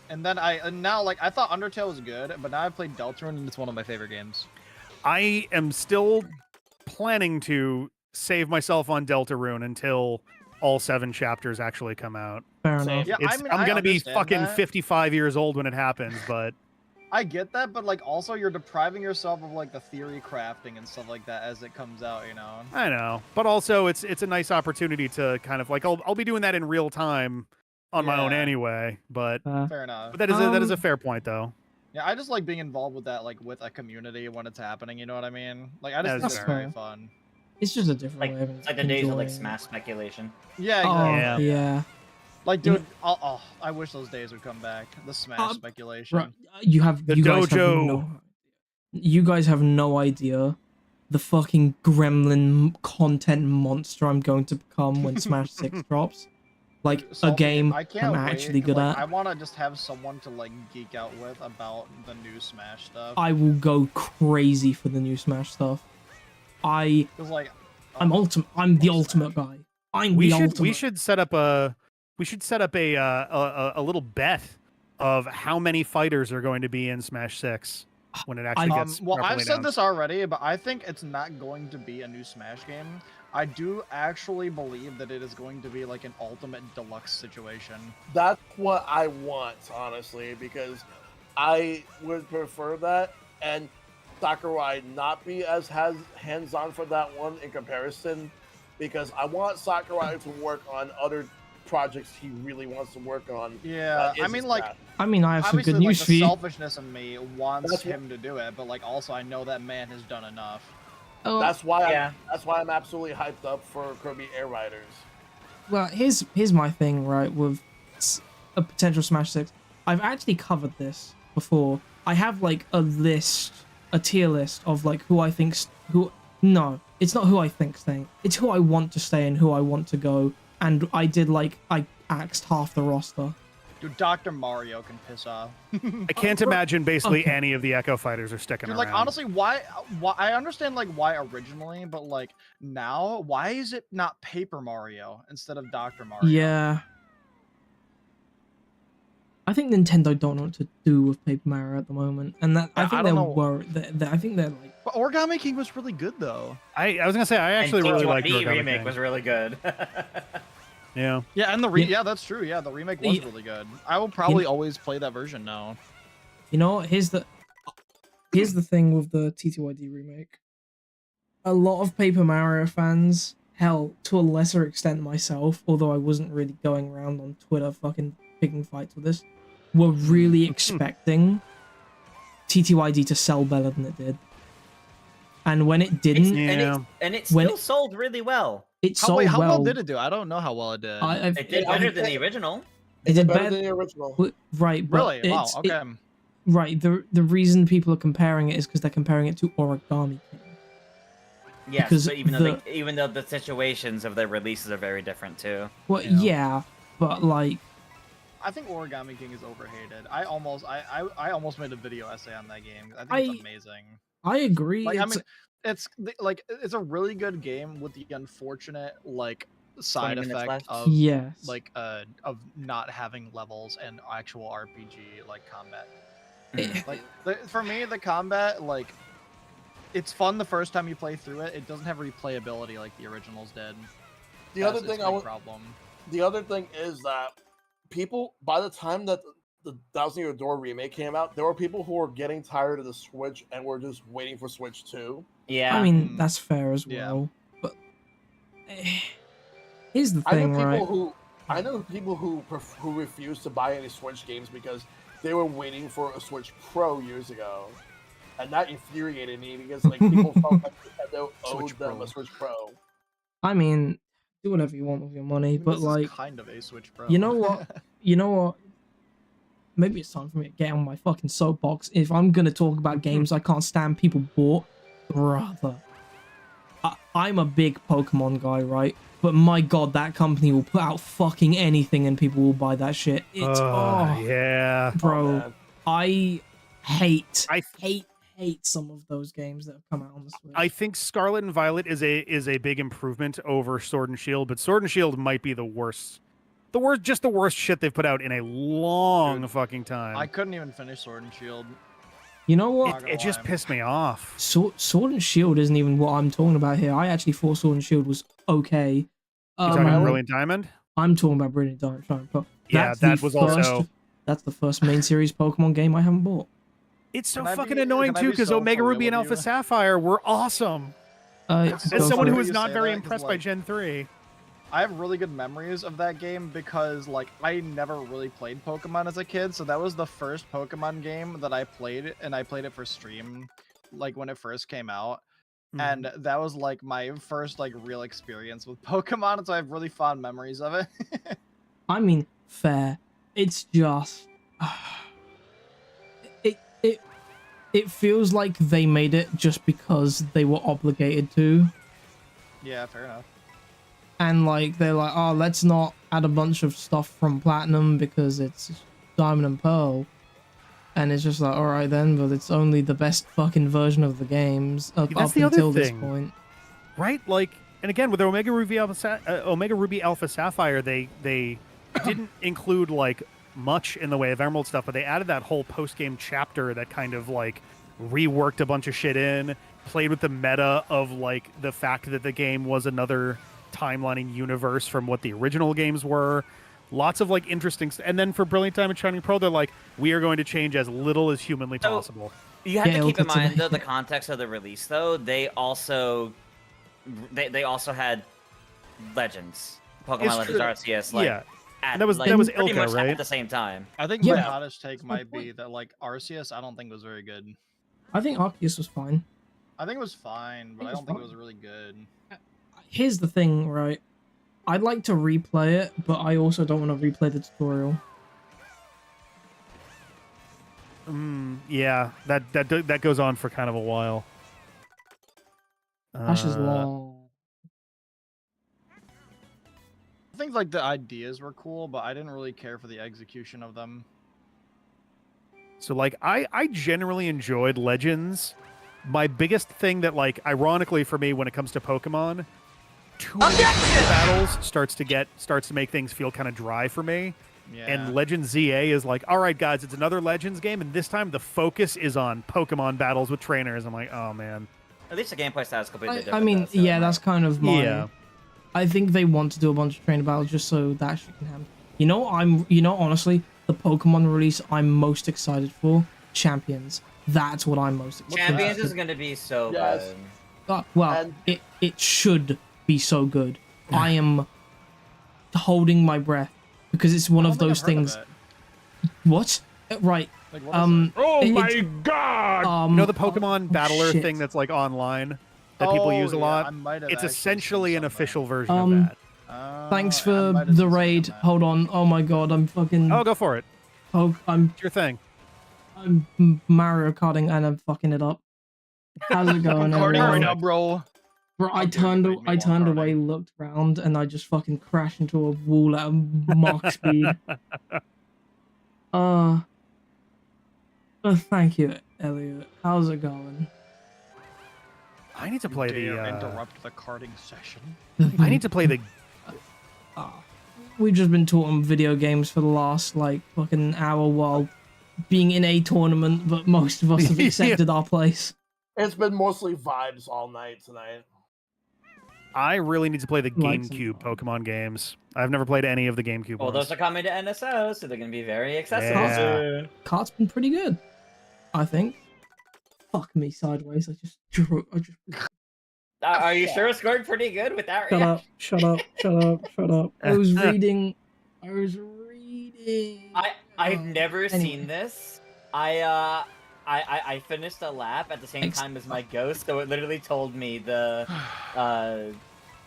and then now like I thought Undertale was good, but now I've played Deltarune and it's one of my favorite games. I am still planning to save myself on Deltarune until all 7 chapters actually come out. Fair enough. Yeah, I'm gonna be fucking that. 55 years old when it happens, but I get that, but like also you're depriving yourself of like the theory crafting and stuff like that as it comes out, you know. I know, but also it's a nice opportunity to kind of like I'll be doing that in real time on my own anyway. But fair enough. But that is a fair point though. Yeah, I just like being involved with that, like with a community when it's happening. You know what I mean? Like I just think it's very fun. It's just a different way of it's like the days of like Smash speculation. Yeah, exactly. Yeah. Like, dude, I wish those days would come back. The Smash speculation. Right. You guys dojo. You guys have no idea the fucking gremlin content monster I'm going to become when Smash 6 drops. Like, a game I'm actually good at. I want to just have someone to, like, geek out with about the new Smash stuff. I will go crazy for the new Smash stuff. I'm the ultimate guy. We should set up a little bet of how many fighters are going to be in Smash 6 when it actually gets well, I've said announced. this already, but I think it's not going to be a new Smash game. I do actually believe that it is going to be like an ultimate deluxe situation. That's what I want, honestly, because I would prefer that, and Sakurai not be as hands-on for that one in comparison, because I want Sakurai to work on other projects he really wants to work on. Yeah, I mean, like, I have some good obviously, news like, for the you. selfishness in me wants him to do it, but like, also I know that man has done enough. Oh, That's why I'm absolutely hyped up for Kirby Air Riders. well, here's my thing, right, with a potential Smash 6. I've actually covered this before. I have like a tier list of like who I think no, it's not who I think staying. It's who I want to stay and who I want to go. And I axed half the roster. Dude, Dr. Mario can piss off. I can't imagine basically any of the Echo Fighters are sticking around. Like, honestly, why I understand like why originally, but like now, why is it not Paper Mario instead of Dr. Mario? Yeah. I think Nintendo don't know what to do with Paper Mario at the moment, and that I think they're worried. I think they're like. But Origami King was really good though. I was gonna say I actually really liked the remake was really good. Yeah. Yeah, and yeah, that's true. Yeah, the remake was really good. I will probably always play that version now. You know what? Here's the thing with the TTYD remake. A lot of Paper Mario fans, hell, to a lesser extent myself, although I wasn't really going around on Twitter fucking picking fights with this, were really expecting TTYD to sell better than it did. And when it didn't, it still sold really well. It sold how well did it do? I don't know how well it did. It did better than the original. It did better than the original. Right, but really? Wow. Okay. Right. The reason people are comparing it is because they're comparing it to Origami King. Yes, but even though the situations of their releases are very different too. Well, yeah, but like. I think Origami King is overhated. I almost made a video essay on that game. I think it's amazing. I agree. Like, I mean, it's a really good game with the unfortunate like side effect of of not having levels and actual RPG like combat. For me, the combat, like, it's fun the first time you play through it. It doesn't have replayability like the originals did. The other thing is that people, by the time that the Thousand Year Door remake came out, there were people who were getting tired of the Switch and were just waiting for Switch 2. Yeah, I mean that's fair as well. But here's the thing, I know people who refused to buy any Switch games because they were waiting for a Switch Pro years ago, and that infuriated me because like people felt like Nintendo owed them a Switch Pro. I mean, do whatever you want with your money, but like, kind of a Switch Pro. You know what? Maybe it's time for me to get on my fucking soapbox. If I'm gonna talk about games I can't stand people bought, brother. I'm a big Pokemon guy, right? But my god, that company will put out fucking anything and people will buy that shit. It's yeah, bro. I hate some of those games that have come out on the Switch. I think Scarlet and Violet is a big improvement over Sword and Shield, but Sword and Shield might be the worst shit they've put out in a long fucking time. I couldn't even finish Sword and Shield. You know what? It just pissed me off. Sword and Shield isn't even what I'm talking about here. I actually thought Sword and Shield was okay. You're talking about Brilliant Diamond? I'm talking about Brilliant Diamond. Sorry, but that's the first main series Pokemon game I haven't bought. It's so fucking annoying too, because Omega Ruby and Alpha Sapphire were awesome. As someone who was not very impressed by Gen 3. I have really good memories of that game because, like, I never really played Pokemon as a kid, so that was the first Pokemon game that I played, and I played it for stream, like, when it first came out. And that was, like, my first, like, real experience with Pokemon, so I have really fond memories of it. I mean, fair. It's just... It feels like they made it just because they were obligated to. Yeah, fair enough. And like they're like, oh, let's not add a bunch of stuff from Platinum because it's Diamond and Pearl. And it's just like, all right then, but it's only the best fucking version of the games up until this point. Right? Like, and again, with Omega Ruby Alpha Sapphire, they didn't include like much in the way of Emerald stuff, but they added that whole post-game chapter that kind of like reworked a bunch of shit in, played with the meta of like the fact that the game was another timelining universe from what the original games were. Lots of like interesting, and then for Brilliant Diamond Shining Pearl, they're like, we are going to change as little as humanly possible. You have to keep in mind the context of the release, though. They also had Legends, Pokemon Legends Arceus, like and that was pretty much right? at the same time. I think my hottest take might be that like Arceus, I don't think was very good. I think Arceus was fine. I think it was fine, but I don't think it was really good. Here's the thing, right? I'd like to replay it, but I also don't want to replay the tutorial. Yeah, that goes on for kind of a while. Ash is long. I think like the ideas were cool, but I didn't really care for the execution of them. So like I generally enjoyed Legends. My biggest thing that like ironically for me when it comes to Pokemon, too many battles starts to make things feel kind of dry for me. Yeah. And Legends ZA is like, all right, guys, it's another Legends game, and this time the focus is on Pokemon battles with trainers. I'm like, oh man. At least the gameplay style is completely different. I mean, though, yeah, that's kind of my. Yeah. I think they want to do a bunch of trainer battles just so that shit can happen. Honestly, the Pokemon release I'm most excited for, Champions. That's what I'm most excited for. Champions is going to be so good. It should be so good. I am holding my breath because it's one of those things. What? Right. Like, oh my god! You know the Pokemon Battler thing that's like online that people use a lot? It's essentially an official version of that. Thanks for the raid. Hold on. Oh my god, I'm fucking. Oh, go for it. Oh, It's your thing. I'm Mario Karting and I'm fucking it up. How's it going? Karting right now, bro. Bro, I turned away, looked around, and I just fucking crashed into a wall at Mach speed. Thank you, Elliot. How's it going? I need to play interrupt the karting session. I need to play the. We've just been talking video games for the last like fucking hour while being in a tournament, but most of us have accepted our place. It's been mostly vibes all night tonight. I really need to play the GameCube Pokemon games. I've never played any of the GameCube ones. Those are coming to NSO, so they're going to be very accessible soon. Kart's been pretty good, I think. Fuck me sideways. I just. Are you sure it's going pretty good with that reaction? Shut up. I was reading. I've never seen this. I finished a lap at the same time as my ghost, so it literally told me the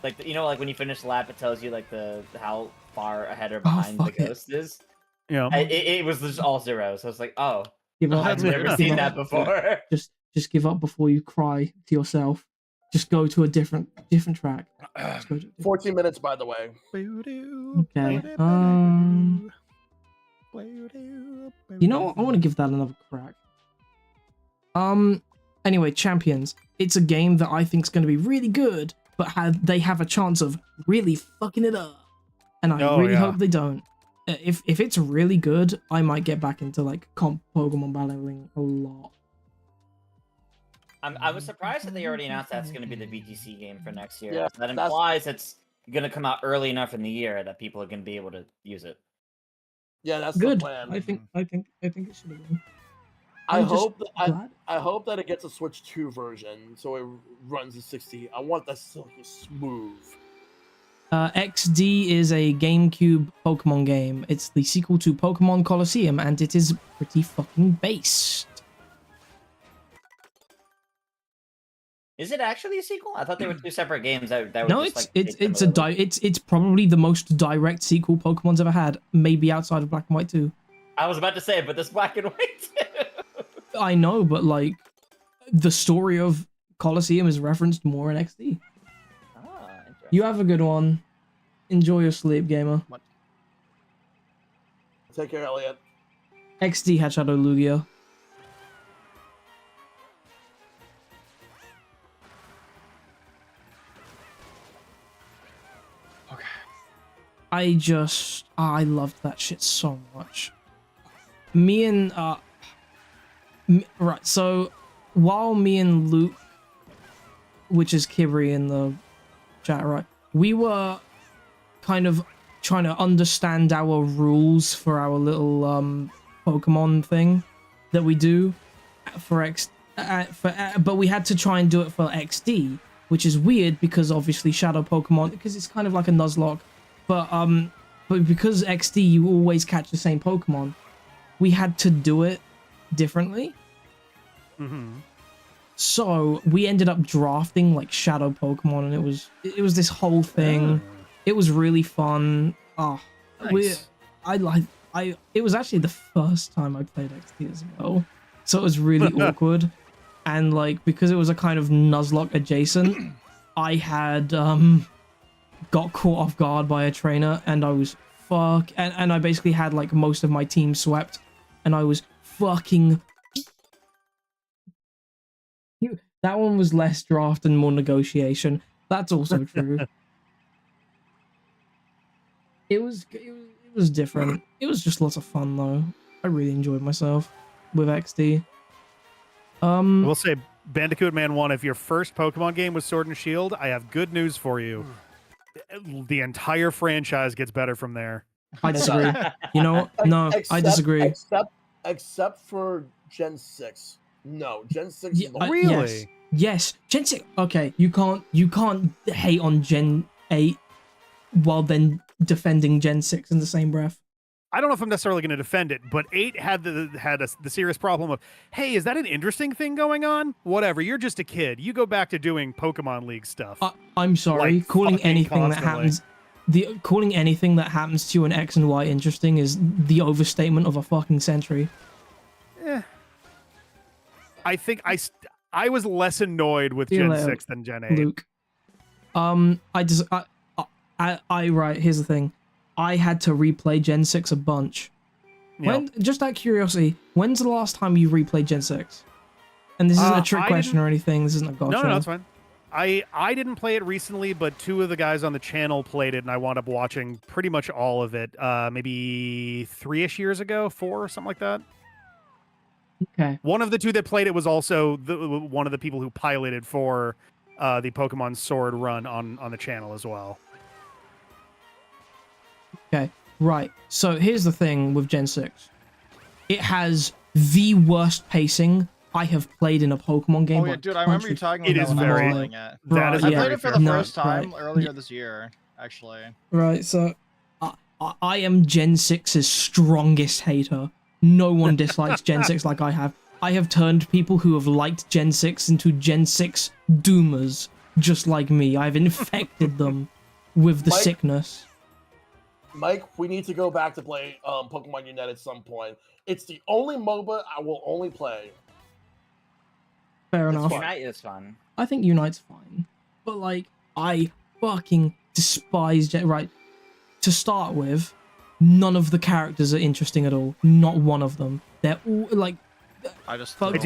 like when you finish the lap, it tells you like the how far ahead or behind the ghost is. Yeah. It was just all zero, so it's like, oh, I've never seen that before. Just give up before you cry to yourself. Just go to a different track. 14 minutes, by the way. Okay. You know what? I want to give that another crack. Anyway, Champions. It's a game that I think is going to be really good, but they have a chance of really fucking it up. And I really hope they don't. If it's really good, I might get back into like comp Pokemon battling a lot. I was surprised that they already announced that's going to be the VGC game for next year. Yeah, that implies it's going to come out early enough in the year that people are going to be able to use it. Yeah, that's good. The plan. I think it should have been. I hope that it gets a Switch 2 version, so it runs at 60. I want that silky smooth. XD is a GameCube Pokemon game. It's the sequel to Pokemon Colosseum, and it is pretty fucking based. Is it actually a sequel? I thought they were two separate games that were no, just, it's probably the most direct sequel Pokemon's ever had, maybe outside of Black and White 2. I was about to say, but this Black and White 2. I know, but like the story of Colosseum is referenced more in XD. You have a good one. Enjoy your sleep, gamer. What? Take care, Elliot. XD Hatchado Lugia. Okay. I loved that shit so much. Me and right, so while me and Luke, which is Kibri in the chat, right, we were kind of trying to understand our rules for our little Pokemon thing that we do for but we had to try and do it for XD, which is weird because obviously Shadow Pokemon, because it's kind of like a Nuzlocke, but because XD you always catch the same Pokemon, we had to do it differently. So we ended up drafting like Shadow Pokemon, and it was this whole thing. It was really fun. Oh, nice. It was actually the first time I played XD as well, so it was really awkward. And like, because it was a kind of Nuzlocke adjacent, I had got caught off guard by a trainer, and I was and I basically had like most of my team swept, and I was fucking. That one was less draft and more negotiation. That's also true. It was different. It was just lots of fun though. I really enjoyed myself with XD. I will say, Bandicoot Man 1, if your first Pokemon game was Sword and Shield, I have good news for you. The entire franchise gets better from there. I disagree. You know, no, I disagree. Except for Gen 6. No, Gen 6 is the really? Yes. Gen 6. Okay, you can't hate on Gen 8 while then defending Gen 6 in the same breath. I don't know if I'm necessarily going to defend it, but 8 had the serious problem of, hey, is that an interesting thing going on? Whatever, you're just a kid. You go back to doing Pokemon League stuff. I'm sorry, like, calling anything constantly. that happens... calling anything that happens to you in X and Y interesting is the overstatement of a fucking century. I think I was less annoyed with Gen 6 than Gen 8. Luke. Right, here's the thing. I had to replay Gen 6 a bunch. Just out of curiosity, when's the last time you replayed Gen 6? And this isn't a trick question or anything. This isn't a gotcha. No, it's fine. I didn't play it recently, but 2 of the guys on the channel played it, and I wound up watching pretty much all of it. Maybe 3-ish years ago, 4 or something like that. Okay. One of the 2 that played it was also one of the people who piloted for the Pokemon Sword run on the channel as well. Okay, right. So here's the thing with Gen 6. It has the worst pacing I have played in a Pokemon game. Oh yeah, dude, I remember you talking about it is very playing it. That is I played it for the first right. time earlier this year, actually. Right, so I am Gen 6's strongest hater. No one dislikes Gen 6 like I have. I have turned people who have liked Gen 6 into Gen 6 doomers, just like me. I've infected them with the sickness. Mike, we need to go back to play Pokemon Unite at some point. It's the only MOBA I will only play. Fair enough. Unite is fun. I think Unite's fine. But, like, I fucking despise Right, to start with, none of the characters are interesting at all. Not one of them. They're all, like... I do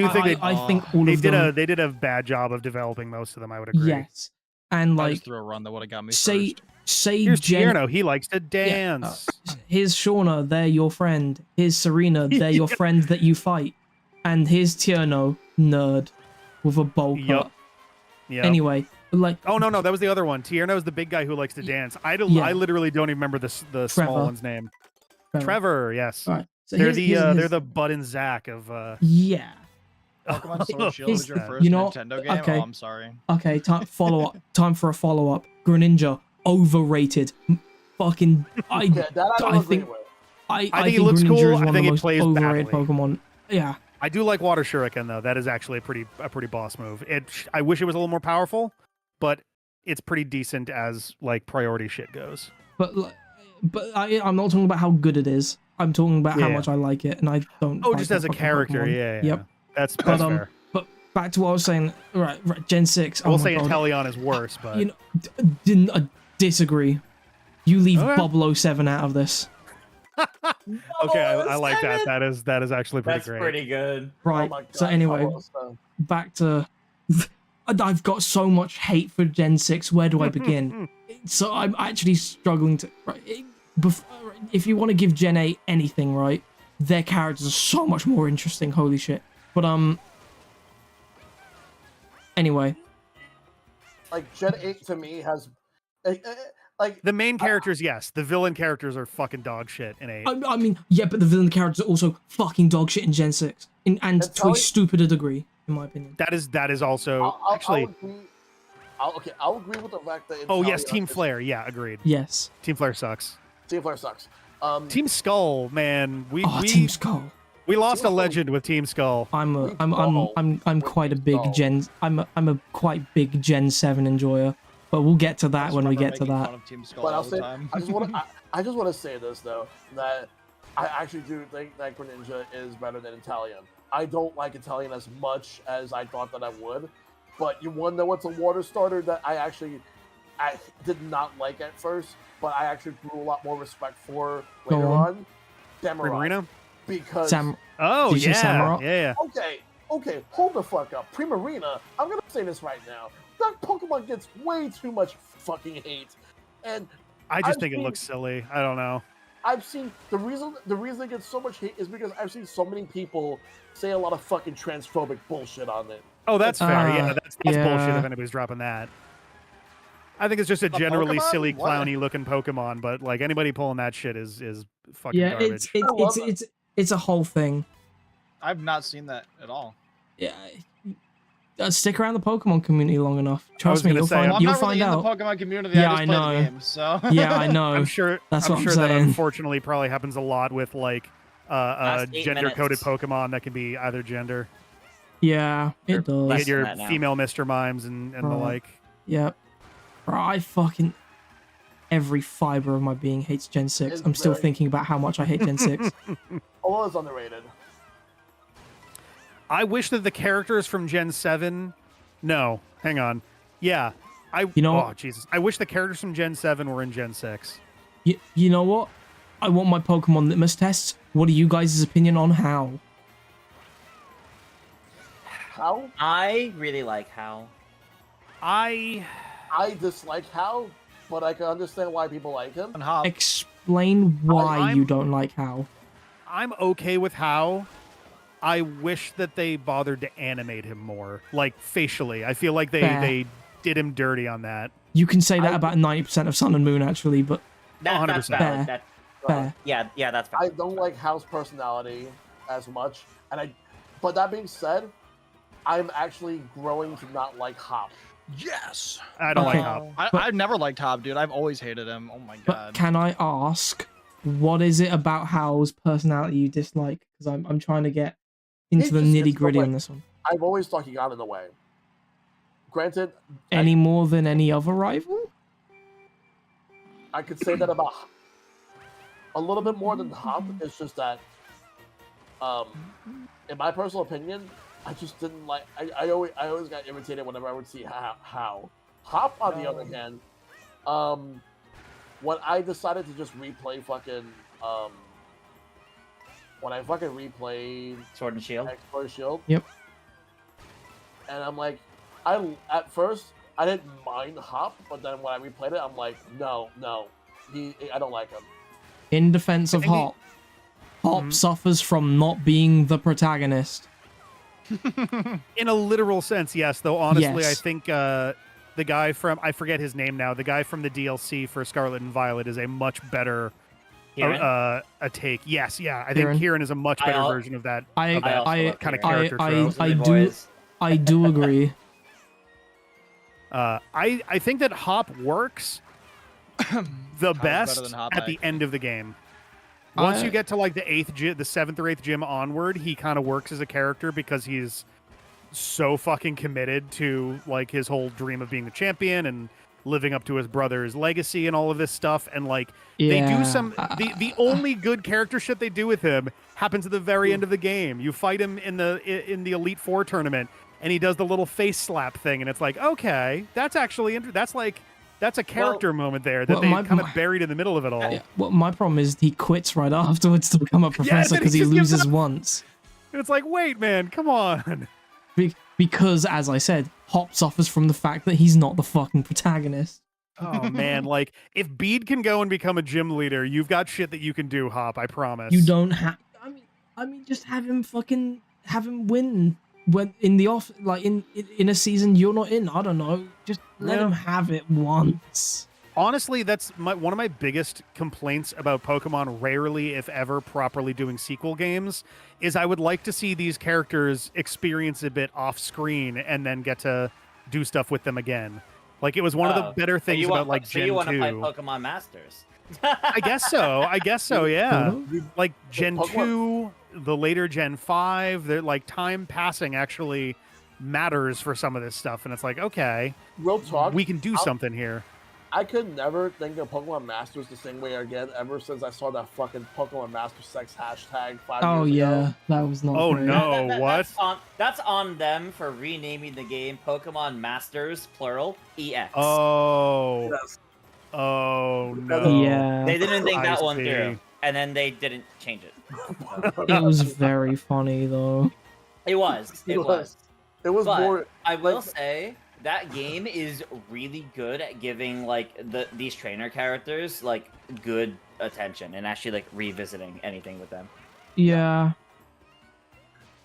think I think all of them... They did a bad job of developing most of them, I would agree. Yes. And, like... I just threw a run that would have got me Say here's Tierno, he likes to dance. Yeah, here's Shauna, they're your friend. Here's Serena, they're your friend that you fight. And here's Tierno, nerd, with a bowl cut. Yep. Anyway, like... Oh, no, that was the other one. Tierno's the big guy who likes to dance. I literally don't even remember the small one's name. Trevor, yes. All right. So they're the Bud and Zach of... Yeah. Pokemon Sword and Shield is your first Nintendo game? Okay. Oh, I'm sorry. Okay, time for a follow-up. Greninja, overrated. Fucking... I think he looks Greninja cool. is one I think of the it plays most overrated badly. Pokemon. Yeah. I do like Water Shuriken, though. That is actually a pretty boss move. I wish it was a little more powerful, but it's pretty decent as, like, priority shit goes. But I'm not talking about how good it is. I'm talking about how much I like it, and I don't... Oh, just as a character, Pokemon. yeah. Yep. That's fair. But back to what I was saying, right, Gen 6... I will say Inteleon is worse, but... You know, disagree. You leave Bubble 07 out of this. Okay, I like that. That is actually pretty great. That's pretty good. Right, Oh my God, so anyway, back to... I've got so much hate for Gen 6, where do I begin? So I'm actually struggling to... If you want to give Gen 8 anything, right, their characters are so much more interesting, holy shit. But, anyway. Like, Gen 8 to me has... like The main characters, yes. The villain characters are fucking dog shit in 8. I mean, yeah, but the villain characters are also fucking dog shit in Gen 6, and to a stupider degree, in my opinion. That is also actually. I'll agree with the fact that. Oh yes, Team Flare. Yeah, agreed. Yes. Team Flare sucks. Team Flare sucks. Team Skull, man, Team Skull. We lost a legend with Team Skull. I'm quite a big Gen. I'm a quite big Gen 7 enjoyer. But we'll get to that when we get to that. But I'll say, I just want to say this though, that I actually do think that Greninja is better than Italian. I don't like Italian as much as I thought that I would, but you want to know what's a water starter that I did not like at first, but I actually grew a lot more respect for later on? Samurai. Because yeah. Okay, hold the fuck up. Primarina, I'm gonna say this right now. That Pokemon gets way too much fucking hate, and I just think it looks silly. I don't know. I've seen the reason it gets so much hate is because I've seen so many people say a lot of fucking transphobic bullshit on it. Oh, that's fair. Yeah, that's bullshit if anybody's dropping that. I think it's just a generally silly, clowny looking Pokemon, but like anybody pulling that shit is fucking garbage. It's a whole thing. I've not seen that at all. Yeah. Stick around the Pokemon community long enough. Trust me, you'll find out. I'm not really in the Pokemon community. Yeah, I just play the game, so. Yeah, I know. I'm sure. That's what I'm that saying. Unfortunately, probably happens a lot with like gender-coded Pokemon that can be either gender. Yeah, it does. You get your female Mr. Mimes and the like. Yep. Bro, I fucking every fiber of my being hates Gen 6. I'm still thinking about how much I hate Gen 6. Alola is underrated. I wish that the characters from Gen 7... No, hang on. Yeah. Oh, Jesus. I wish the characters from Gen 7 were in Gen 6. You know what? I want my Pokemon litmus tests. What are you guys' opinion on how? How? I really like how. I dislike how, but I can understand why people like him. Explain why you don't like how. I'm okay with how. I wish that they bothered to animate him more, like facially. I feel like they did him dirty on that. You can say that about 90% of Sun and Moon, actually, but 100%. Fair. Fair. Yeah, that's fair. I don't like Hal's personality as much, but that being said, I'm actually growing to not like Hop. Yes. I don't like Hop. I've never liked Hop, dude. I've always hated him. Oh my god. But can I ask, what is it about Hal's personality you dislike? Because I'm trying to get into the nitty gritty on this one. I've always thought he got in the way. Granted, any more than any other rival? I could say that about a little bit more than Hop. It's just that, in my personal opinion, I just didn't like. I always got irritated whenever I would see how. Hop, on the other hand, when I decided to just replay fucking when I fucking replayed Sword and Shield. Sword and Shield. Yep. And I'm like, at first I didn't mind Hop, but then when I replayed it, I'm like, no, I don't like him. In defense of Hop, Hop suffers from not being the protagonist. In a literal sense, yes. Though honestly, yes. I think the guy from I forget his name now. The guy from the DLC for Scarlet and Violet is a much better. A take. Yes, yeah. I think Kieran is a much better version of that kind of character trope. I do agree. I think that Hop works the best at the end of the game. Once you get to like the 7th or 8th gym onward, he kind of works as a character because he's so fucking committed to like his whole dream of being the champion and living up to his brother's legacy and all of this stuff. And like they do the only good character shit they do with him happens at the very end of the game. You fight him in the Elite Four tournament and he does the little face slap thing. And it's like, okay, that's actually that's a character moment there that they kind of buried in the middle of it all. Well, my problem is he quits right afterwards to become a professor because he loses once. And it's like, wait, man, come on. Because, as I said, Hop suffers from the fact that he's not the fucking protagonist. Oh, man, like, if Bede can go and become a gym leader, you've got shit that you can do, Hop, I promise. You don't have... I mean, just have him win when in the in a season you're not in. I don't know. Just let him have it once. Honestly, that's one of my biggest complaints about Pokemon rarely, if ever, properly doing sequel games, is I would like to see these characters experience a bit off-screen and then get to do stuff with them again. Like, it was one of the better things about, like, Gen 2. So you want to play Pokemon Masters? I guess so, yeah. Like, Gen 2, the later Gen 5, like, time passing actually matters for some of this stuff, and it's like, okay, real talk, we can do something here. I could never think of Pokemon Masters the same way again ever since I saw that fucking Pokemon Master Sex hashtag 5 years ago. That was not great. No, what? That's on them for renaming the game Pokemon Masters, plural, EX. Oh. Yes. Oh, no. Yeah. They didn't think that one through, and then they didn't change it. It was very funny, though. It was. It was. It was but more... I will say... that game is really good at giving like these trainer characters like good attention and actually like revisiting anything with them. Yeah.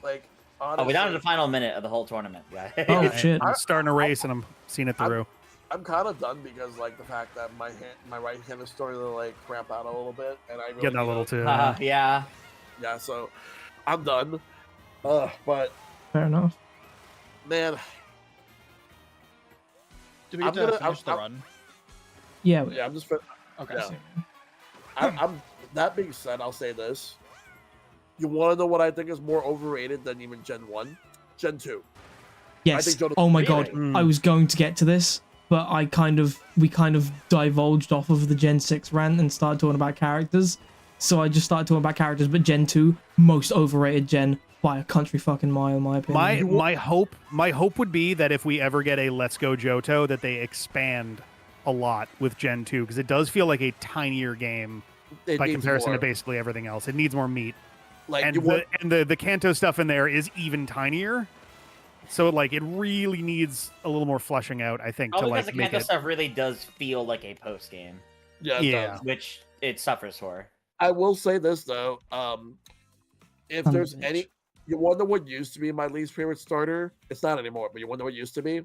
Like honestly, we're down to the final minute of the whole tournament, guys. Oh shit! I'm starting a race and I'm seeing it through. I'm kind of done because like the fact that my right hand is starting to like cramp out a little bit, and I really getting a little too. Yeah. Yeah. So I'm done. But fair enough. Man. Do we get to finish the run? Yeah. Yeah, I'm just... Okay. Yeah. I'm... That being said, I'll say this. You want to know what I think is more overrated than even Gen 1? Gen 2. Yes. Oh my god. I was going to get to this, but we kind of divulged off of the Gen 6 rant and started talking about characters. So I just started talking about characters, but Gen 2, most overrated gen by a country fucking mile, in my opinion. My hope would be that if we ever get a Let's Go Johto, that they expand a lot with Gen 2, because it does feel like a tinier game by comparison to basically everything else. It needs more meat. Like, and the Kanto stuff in there is even tinier. So like it really needs a little more fleshing out, I think, to like because the make Kanto it... stuff really does feel like a post game. Yeah, it does. Which it suffers for. I will say this though, if there's any... You wonder what used to be my least favorite starter? It's not anymore, but you wonder what used to be?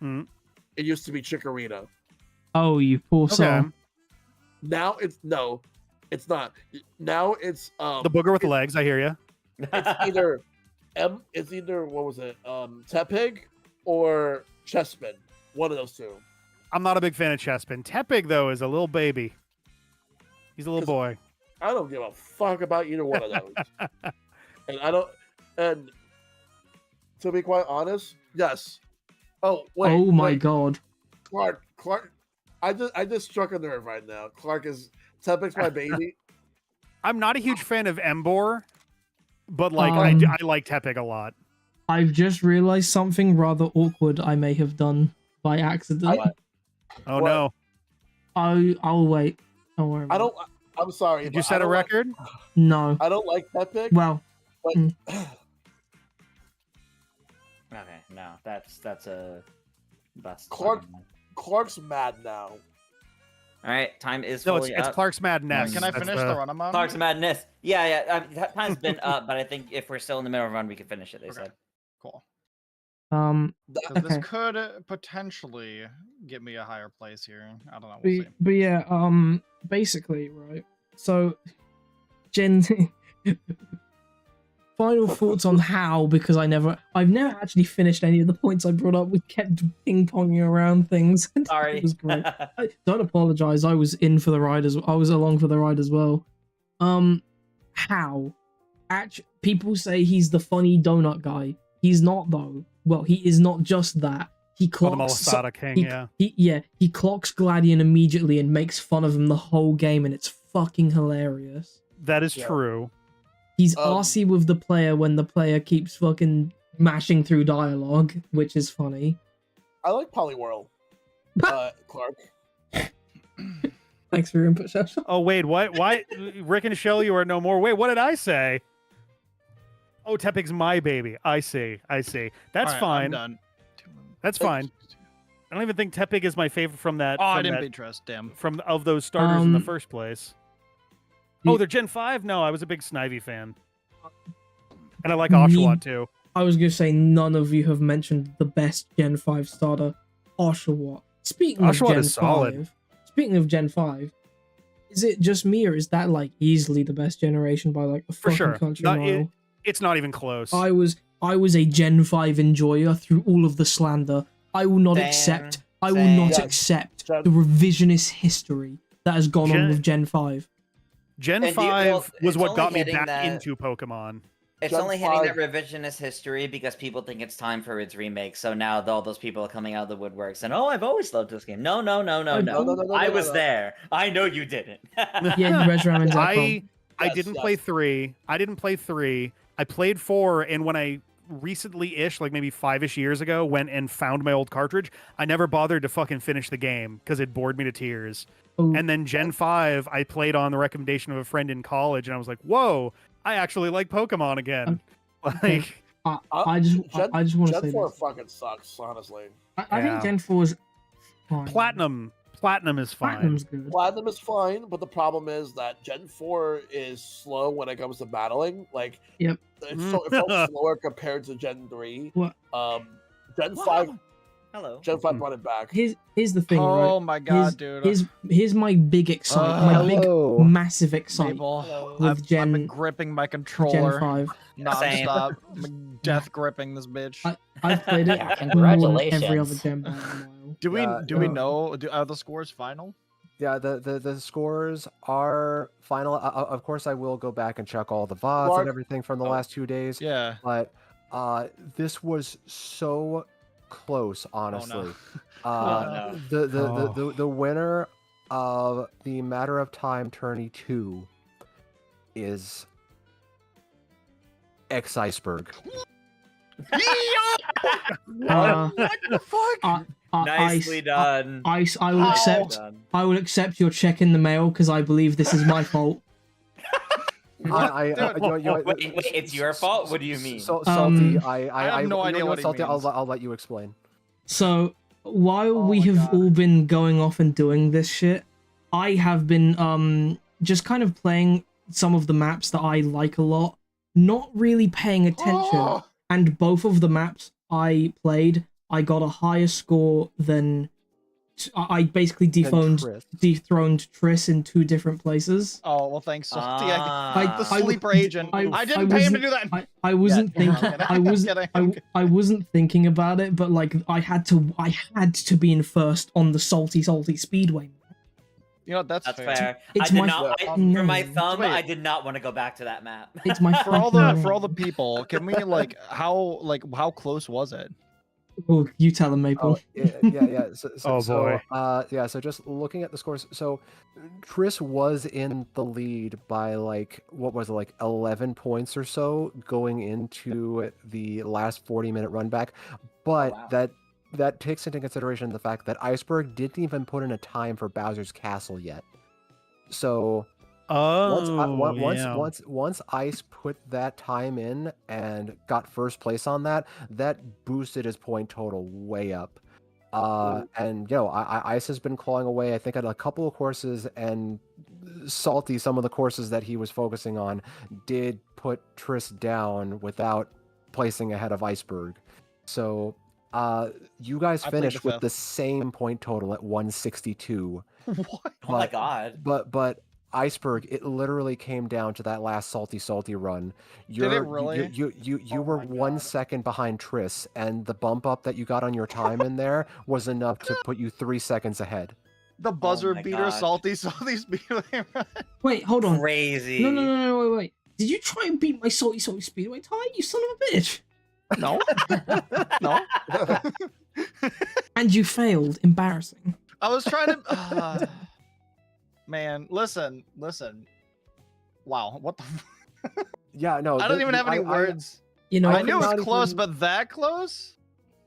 Mm-hmm. It used to be Chikorita. Oh, you poor soul. Now it's... No, it's not. Now it's... the booger with the legs, I hear you. It's either... what was it? Tepig or Chespin. One of those two. I'm not a big fan of Chespin. Tepig, though, is a little baby. He's a little boy. I don't give a fuck about either one of those. And I don't... And to be quite honest, yes. Oh wait! Oh my god! Clark. I just struck a nerve right now. Tepig's my baby. I'm not a huge fan of Embor, but like I like Tepig a lot. I've just realized something rather awkward I may have done by accident. No! I'll wait. Don't worry. I'm sorry. Did you set a record? No. I don't like Tepig. Well. But... Okay, no, that's a bust. Clark's mad now. All right, time is fully up. It's Clark's Madness. Can I finish the run I'm on? Clark's Madness. Yeah. Time's been up, but I think if we're still in the middle of the run, we can finish it. They said. Cool. This could potentially get me a higher place here. I don't know. We'll see. But yeah, basically, right. So, Gen. Final thoughts on how, because I've never actually finished any of the points I brought up. We kept ping-ponging around things. Sorry. It was great. Don't apologize. I was in for the ride I was along for the ride as well. How? Actually, people say he's the funny donut guy. He's not though. Well, he is not just that. He clocks he clocks Gladion immediately and makes fun of him the whole game, and it's fucking hilarious. That is true. He's arsey with the player when the player keeps fucking mashing through dialogue, which is funny. I like Poliwhirl. Clark. Thanks for your input, Chef. Oh, wait, what? Why? Rick and Shell, you are no more. Wait, what did I say? Oh, Tepig's my baby. I see. That's fine. I'm done. That's fine. I don't even think Tepig is my favorite from that. Oh, I didn't beat Trust. Damn. Of those starters in the first place. Oh, they're Gen 5? No, I was a big Snivy fan. And I like Oshawott, too. I was going to say none of you have mentioned the best Gen 5 starter, Oshawott. Speaking of Gen 5, speaking of Gen 5, is it just me or is that like easily the best generation by like a For fucking sure. country Not, mile? it's not even close. I was a Gen 5 enjoyer through all of the slander. I will not accept the revisionist history that has gone on with Gen 5. Gen 5 was what got me back into Pokemon. It's only hitting that revisionist history because people think it's time for its remake. So now all those people are coming out of the woodworks and I've always loved this game. No. I was there. I know you didn't. Yeah, ResRamen.com. I didn't play 3. I played 4, and when I recently-ish, like maybe 5-ish years ago, went and found my old cartridge, I never bothered to fucking finish the game because it bored me to tears. Ooh. And then Gen 5, I played on the recommendation of a friend in college, and I was like, whoa, I actually like Pokemon again. Okay. I just want to say Gen 4 this. fucking sucks, honestly. I think Gen 4 is fine. Platinum is fine. Platinum's good. Platinum is fine, but the problem is that Gen 4 is slow when it comes to battling. Like, yep. It felt slower compared to Gen 3. What? Gen 5. Hello. Gen 5 brought it back. Here's the thing, right? Oh my god, dude. Here's my big excitement, massive excitement with Gen. I've been gripping my controller Gen 5. Non-stop. Death gripping this bitch. I've played it. Yeah, congratulations. Every other Gen by a mile. Do we know? Are the scores final? Yeah, the scores are final. Of course, I will go back and check all the VODs and everything from the last 2 days. Yeah. But this was so close, honestly. Oh, no. The winner of the Matter of Time Tourney 2 is X Iceberg. What the fuck? Nicely done. Ice, I will accept. I will accept your check in the mail because I believe this is my fault. Wait, it's your fault? What do you mean? Salty, I have no idea what he Salty, means. I'll let you explain. So while we have all been going off and doing this shit, I have been just kind of playing some of the maps that I like a lot, not really paying attention. And both of the maps I played, I got a higher score than I basically dethroned Triss in 2 different places. Oh well, thanks, Salty. The sleeper agent. I didn't pay him to do that. I wasn't thinking. I wasn't thinking about it, but like I had to be in first on the salty speedway. You know that's fair. It's for my thumb, I did not want to go back to that map. It's my for all the people. Can we how close was it? Oh, you tell them, Maple. Yeah. So boy. So just looking at the scores, so Triss was in the lead by like 11 points or so going into the last 40-minute run back, but that takes into consideration the fact that Iceberg didn't even put in a time for Bowser's Castle yet. So once Ice put that time in and got first place on that boosted his point total way up. And Ice has been clawing away, I think, at a couple of courses, and Salty, some of the courses that he was focusing on, did put Triss down without placing ahead of Iceberg. So you guys finished with the same point total at 162. What? Oh my god. But Iceberg, it literally came down to that last salty run. Did it really? You were 1 second behind Triss, and the bump up that you got on your time in there was enough to put you 3 seconds ahead. The buzzer beater, Salty speedway run. Wait, hold on. Crazy. No, wait. Did you try and beat my salty speedway time, you son of a bitch? No. No. And you failed. Embarrassing. I was trying to. Man, listen. Wow, what the? Yeah, no. I don't even have any words. I knew it was close, but that close?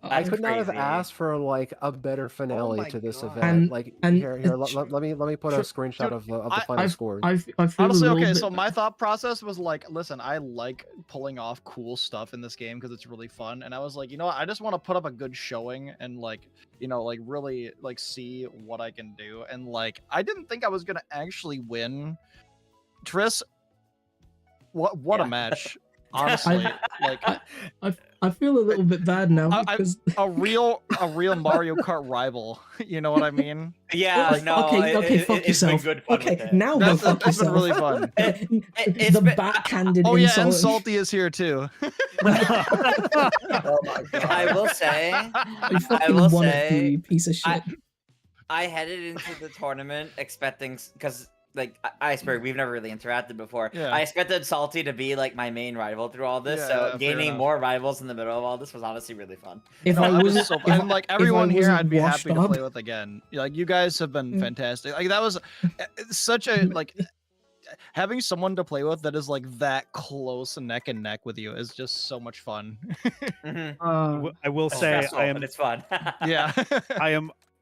I could not have asked for like a better finale to this event. Here, let me put a screenshot of the final score. Honestly, okay, so my thought process was like, listen, I like pulling off cool stuff in this game because it's really fun, and I was like, you know what, I just want to put up a good showing and really see what I can do, and I didn't think I was gonna actually win. Triss, what a match. Honestly, I feel a little bit bad now because a real Mario Kart rival. You know what I mean? Yeah, no. Okay, fuck yourself. Okay, now go fuck It's been yourself. really fun. The backhanded Oh yeah, and insult. Salty is here too. Oh my god. I will say, I fucking won it, you piece of shit. I headed into the tournament expecting, because like Iceberg, we've never really interacted before. Yeah. I expected Salty to be like my main rival through all this, Yeah, so fair gaining enough. more rivals in the middle of all this was honestly really fun. If I wasn't, so, if and I- like if I everyone here, wasn't I'd be washed happy to up- play with again. Like you guys have been fantastic. Like that was such a like having someone to play with that is like that close neck and neck with you is just so much fun. I will It's say stressful, I am but it's fun. Yeah.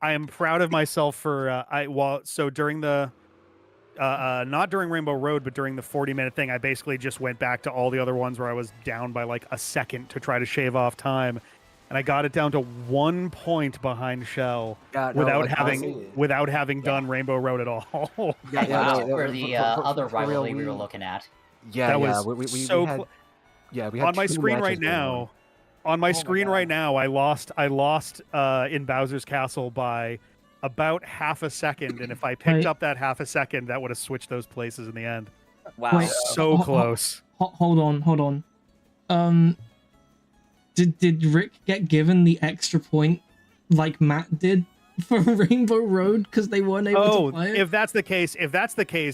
I am proud of myself for during the not during Rainbow Road, but during the 40-minute thing, I basically just went back to all the other ones where I was down by like a second to try to shave off time, and I got it down to 1 point behind Shell without having done Rainbow Road at all. For the other rivalry we were looking at. Yeah, we had on my two screen matches right going on. now. On my screen right now, I lost in Bowser's Castle by about half a second, and if I picked up that half a second, that would have switched those places in the end. Wow. Wait, So close. Hold on. Did Rick get given the extra point like Matt did for Rainbow Road because they weren't able to play it? If that's the case,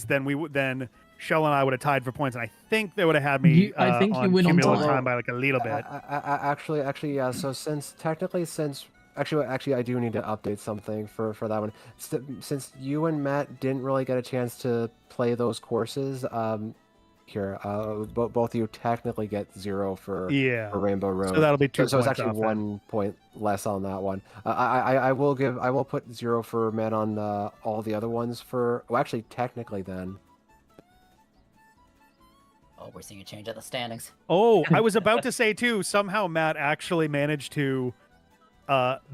then Shell and I would have tied for points, and I think they would have had me I think you on win on cumulative time. time by like a little bit. Actually, yeah. So actually, I do need to update something for that one. Since you and Matt didn't really get a chance to play those courses, both of you technically get 0 for Rainbow Road. So that'll be 2 So points. it's actually 1 point less on that one. I will put 0 for Matt on all the other ones for. Well, actually, technically then. Oh, we're seeing a change of the standings. Oh, I was about to say too. Somehow Matt actually managed to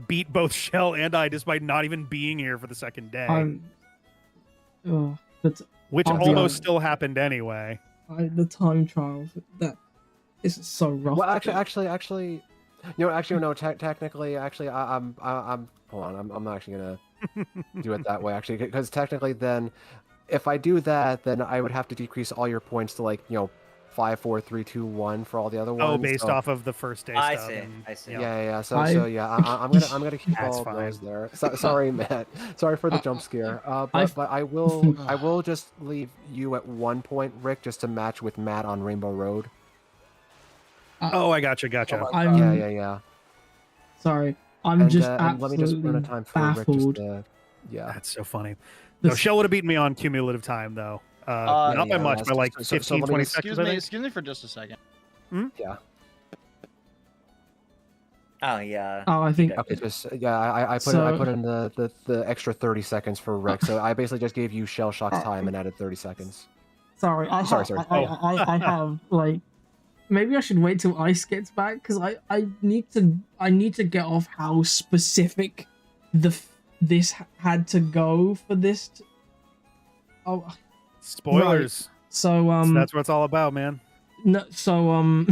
beat both Shell and I, despite not even being here for the second day, which almost still happened anyway. The time trial that is so rough. Well, actually, no. Technically, I'm hold on. I'm not actually gonna do it that way. Actually, because technically, then if I do that, then I would have to decrease all your points to 5, 4, 3, 2, 1 for all the other ones. Oh, based off of the first day stuff. I see. Yeah. So yeah, I'm gonna keep all of those there. Sorry, Matt. Sorry for the jump scare. But I will just leave you at 1 point, Rick, just to match with Matt on Rainbow Road. I gotcha. Yeah. Sorry, I'm just and let me just run a time for baffled. Rick. Yeah, that's so funny. No, Shell would have beaten me on cumulative time though. Not by much, by like 15, 20 seconds. Excuse me for just a second. Yeah. Oh yeah. Oh, I think. Okay, I put in the extra 30 seconds for Rick. So I basically just gave you Shell Shock's time and added 30 seconds. Sorry. I have maybe I should wait till Ice gets back because I need to get off how specific this had to go for this. Spoilers. Right. So that's what it's all about, man. No, so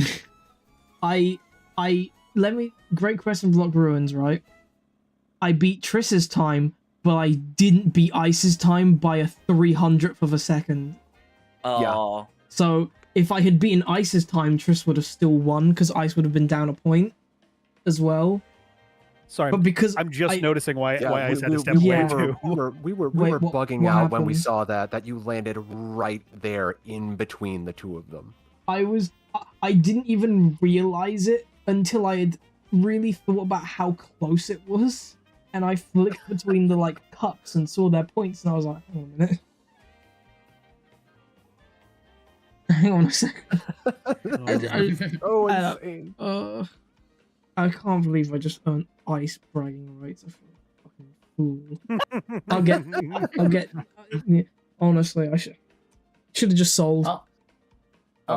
Great Question Block Ruins, right? I beat Triss's time, but I didn't beat Ice's time by a 300th of a second. Oh. Yeah. So if I had beaten Ice's time, Triss would have still won because Ice would have been down a point as well. Sorry, but because I'm just noticing why Ice had to step away too. We were bugging out when we saw that you landed right there in between the two of them. I didn't even realize it until I had really thought about how close it was, and I flicked between the cups and saw their points, and I was like, hang on a minute. Hang on a second. Insane. I can't believe I just earned Ice bragging rights. I feel like a fucking fool. I'll get. Honestly, I should have just sold. Well,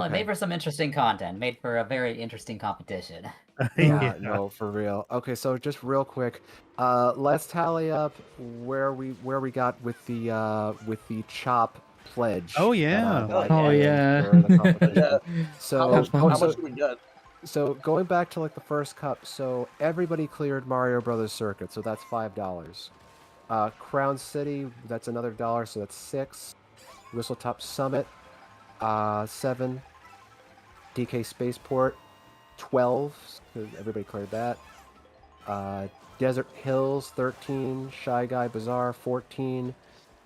it made for some interesting content. Made for a very interesting competition. Yeah, no, for real. Okay, so just real quick, let's tally up where we got with the chop pledge. Oh, yeah. Oh, yeah. For the competition. Yeah. So, How much do we get? So going back to like the first cup, so everybody cleared Mario Brothers Circuit, so that's $5. Crown City, that's another $1, so that's $6. Whistletop Summit, $7. DK Spaceport, $12, because everybody cleared that. Desert Hills, $13. Shy Guy Bazaar, $14.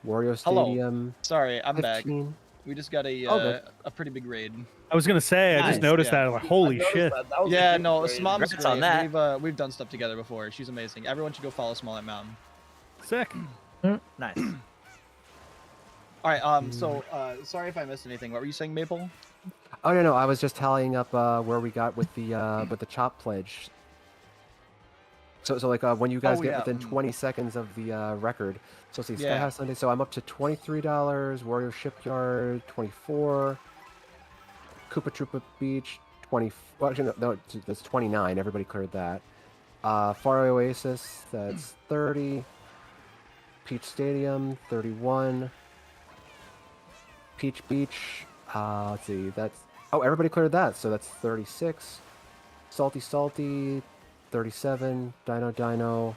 Wario Stadium. Sorry, I'm 15. back. We just got Okay. a pretty big raid. I was gonna say, I just Nice, noticed yeah. that. Like, holy shit! That was a Yeah, huge no, raid. Smom's Congrats on great. that. We've done stuff together before. She's amazing. Everyone should go follow Smollett Mountain. Sick. Nice. All right. So, sorry if I missed anything. What were you saying, Maple? Oh no, I was just tallying up where we got with the chop pledge. So like when you guys Oh, get yeah. within 20 seconds of the record. So see, Sky Yeah. High Sunday. So I'm up to $23. Wario Shipyard, 24. Koopa Troopa Beach, 20. Well, actually, no, that's 29. Everybody cleared that. Far Oasis, that's 30. Peach Stadium, 31. Peach Beach, let's see, that's... Oh, everybody cleared that, so that's 36. Salty Salty, 37. Dino Dino,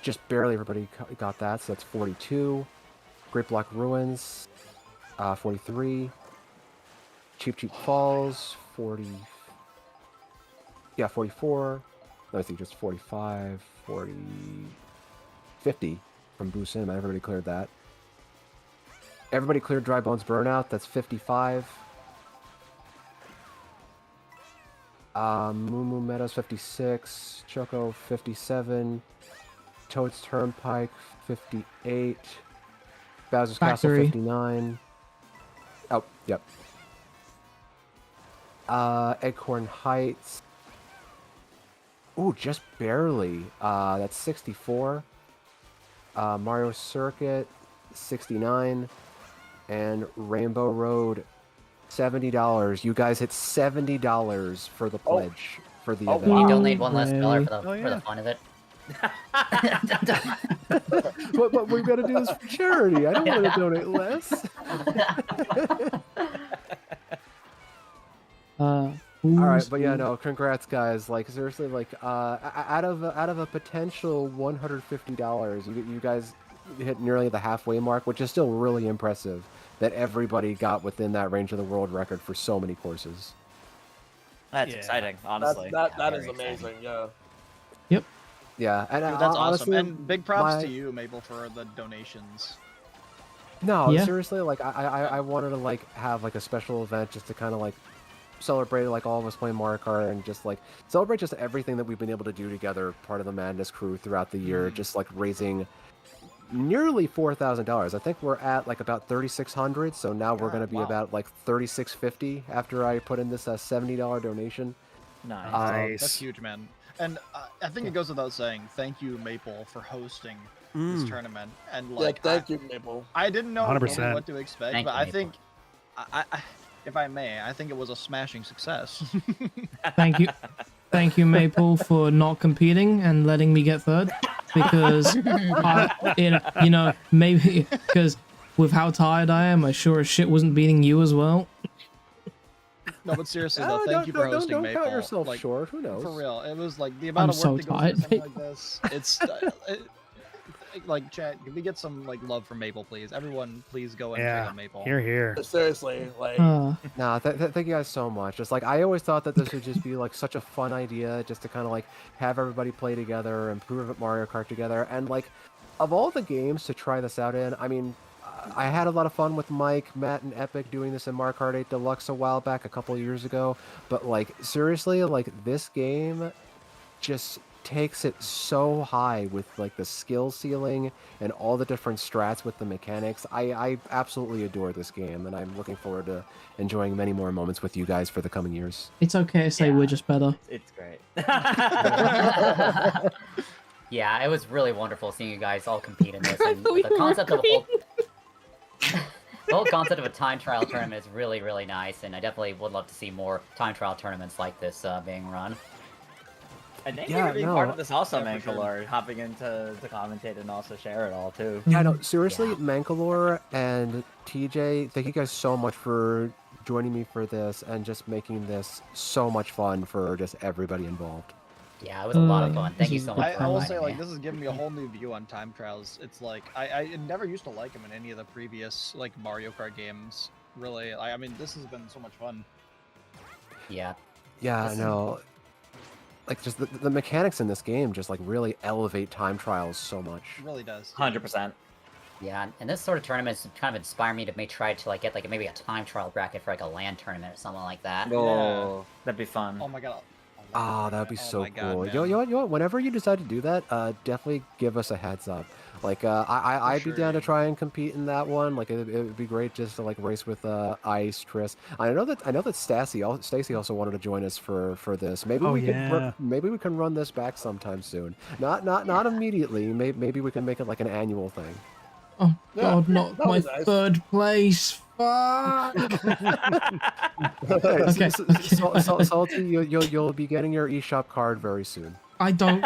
just barely everybody got that, so that's 42. Great Block Ruins, 43. Cheap Cheap Falls, 40... Yeah, 44. Let's see, just 45, 40... 50 from Boo Cinema, everybody cleared that. Everybody cleared Dry Bones Burnout, that's 55. Moo Moo Meadows, 56. Choco, 57. Toad's Turnpike, 58. Bowser's Castle, Factory. 59. Oh, yep. Eggcorn Heights. Ooh, just barely. That's 64. Mario Circuit, 69. And Rainbow Road, $70. You guys hit $70 for the pledge for the event. You wow. donate one less dollar Really? for the fun of it. but we've got to do this for charity. I don't want to donate less. All right, but yeah, no, congrats, guys. Like seriously, like out of a potential $150, you guys hit nearly the halfway mark, which is still really impressive. That everybody got within that range of the world record for so many courses. That's exciting, honestly. That is Very amazing. exciting. Yeah. Yeah, and Dude, that's honestly, awesome. And big props my- to you, Maple, for the donations. No, Yeah. seriously, like I wanted to like have like a special event just to kind of like celebrate like all of us playing Mario Kart and just like celebrate just everything that we've been able to do together, part of the Madness crew throughout the year, just like raising nearly $4,000. I think we're at like about 3,600, so now we're going to be about like 3,650 after I put in this $70 donation. Nice. That's huge, man. And I think it goes without saying, thank you, Maple, for hosting this tournament. And like, Thank you, Maple. I didn't know 100%. what to expect, Thank but you, I Maple. think, if I may, I think it was a smashing success. Thank you. Thank you, Maple, for not competing and letting me get third. Because, maybe because with how tired I am, I sure as shit wasn't beating you as well. No, but seriously, though, thank you for hosting, don't Maple. count yourself like, short. Who knows? For real, it was like the amount I'm of work so that goes tired, into something Maple. like this. It's like, chat. Can we get some like love from Maple, please? Everyone, please go and check out Maple. Here. Seriously, like. Nah, thank you guys so much. Just like I always thought that this would just be like such a fun idea, just to kind of like have everybody play together and prove Mario Kart together. And like, of all the games to try this out in, I mean, I had a lot of fun with Mike, Matt, and Epic doing this in Mario Kart 8 Deluxe a while back, a couple of years ago. But like seriously, like this game just takes it so high with like the skill ceiling and all the different strats with the mechanics. I absolutely adore this game, and I'm looking forward to enjoying many more moments with you guys for the coming years. It's okay to say we're just better. It's great. Yeah, it was really wonderful seeing you guys all compete in this. And the concept of the whole concept of a time trial tournament is really, really nice, and I definitely would love to see more time trial tournaments like this being run. And thank Yeah, you for being no. part of this also, Yeah, for sure. Mankalore, hopping into to commentate and also share it all too. Yeah, no, seriously, Yeah. Mankalore and TJ, thank you guys so much for joining me for this and just making this so much fun for just everybody involved. Yeah, it was a lot of fun. Thank you this so is much for I will inviting say, like, me. this has given me a whole new view on time trials. It's like I never used to like them in any of the previous like Mario Kart games. Really, I mean, this has been so much fun. Yeah. Yeah, I This is- know. Like, just the mechanics in this game just, like, really elevate time trials so much. It really does. 100%. Yeah, and this sort of tournaments kind of inspire me to try to like get like maybe a time trial bracket for like a LAN tournament or something like that. Oh, that'd be fun. Oh my god. Ah, that would be Oh so my God, cool. man. You know what? Whenever you decide to do that, definitely give us a heads up. Like, I'd be sure, down to yeah. try and compete in that one. Like, it would be great just to like race with Ice, Tris. I know that Stacy also wanted to join us for this. Maybe Oh, we yeah. could maybe we can run this back sometime soon. Not immediately. Maybe we can make it like an annual thing. Oh Yeah, god, not that my was nice. 3rd place. Fuck. Okay, Salty, you'll be getting your eShop card very soon. I don't.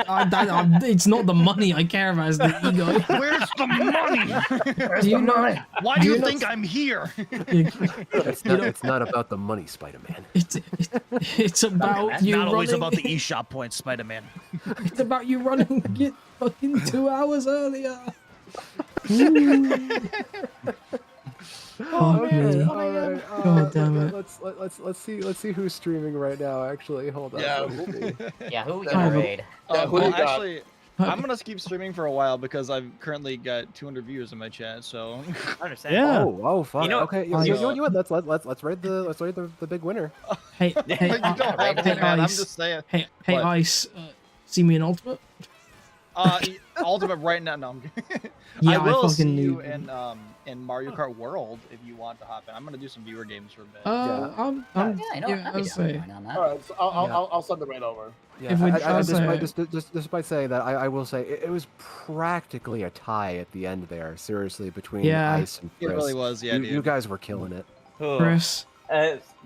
It's not the money I care about. It's the ego. Where's the money? Do you know? Why do you know- think I'm here? It's not about the money, Spider-Man. It's about It's you not always running. about the eShop points, Spider-Man. It's about you running it fucking 2 hours earlier. Fuck me. All right. God damn it. Let's see who's streaming right now. Actually, hold on. Yeah. Let's see. Yeah, who we I gonna have a- raid? Yeah, who do Well, you got? actually, I'm gonna keep streaming for a while because I've currently got 200 viewers in my chat. So I understand. Yeah. Oh, fun. You know- Okay. You know what? Let's raid the big winner. Hey, you hey, don't have to, hey, man. I'm Ice. just saying. Hey, What? Ice. See me in Ultimate? Ultimate right now. No, I'm Yeah, I will see fucking you knew. in Mario Kart World if you want to hop in. I'm gonna do some viewer games for a bit. I'm Yeah, I know. yeah, I'd be I'll down to say. join on that. All right, so I'll send the raid over. Yeah. If we- I'll Despite saying that, I will say it was practically a tie at the end there. Seriously, between Yeah. Ice and It Chris. really was, yeah, you dude. guys were killing it. Ooh. Chris.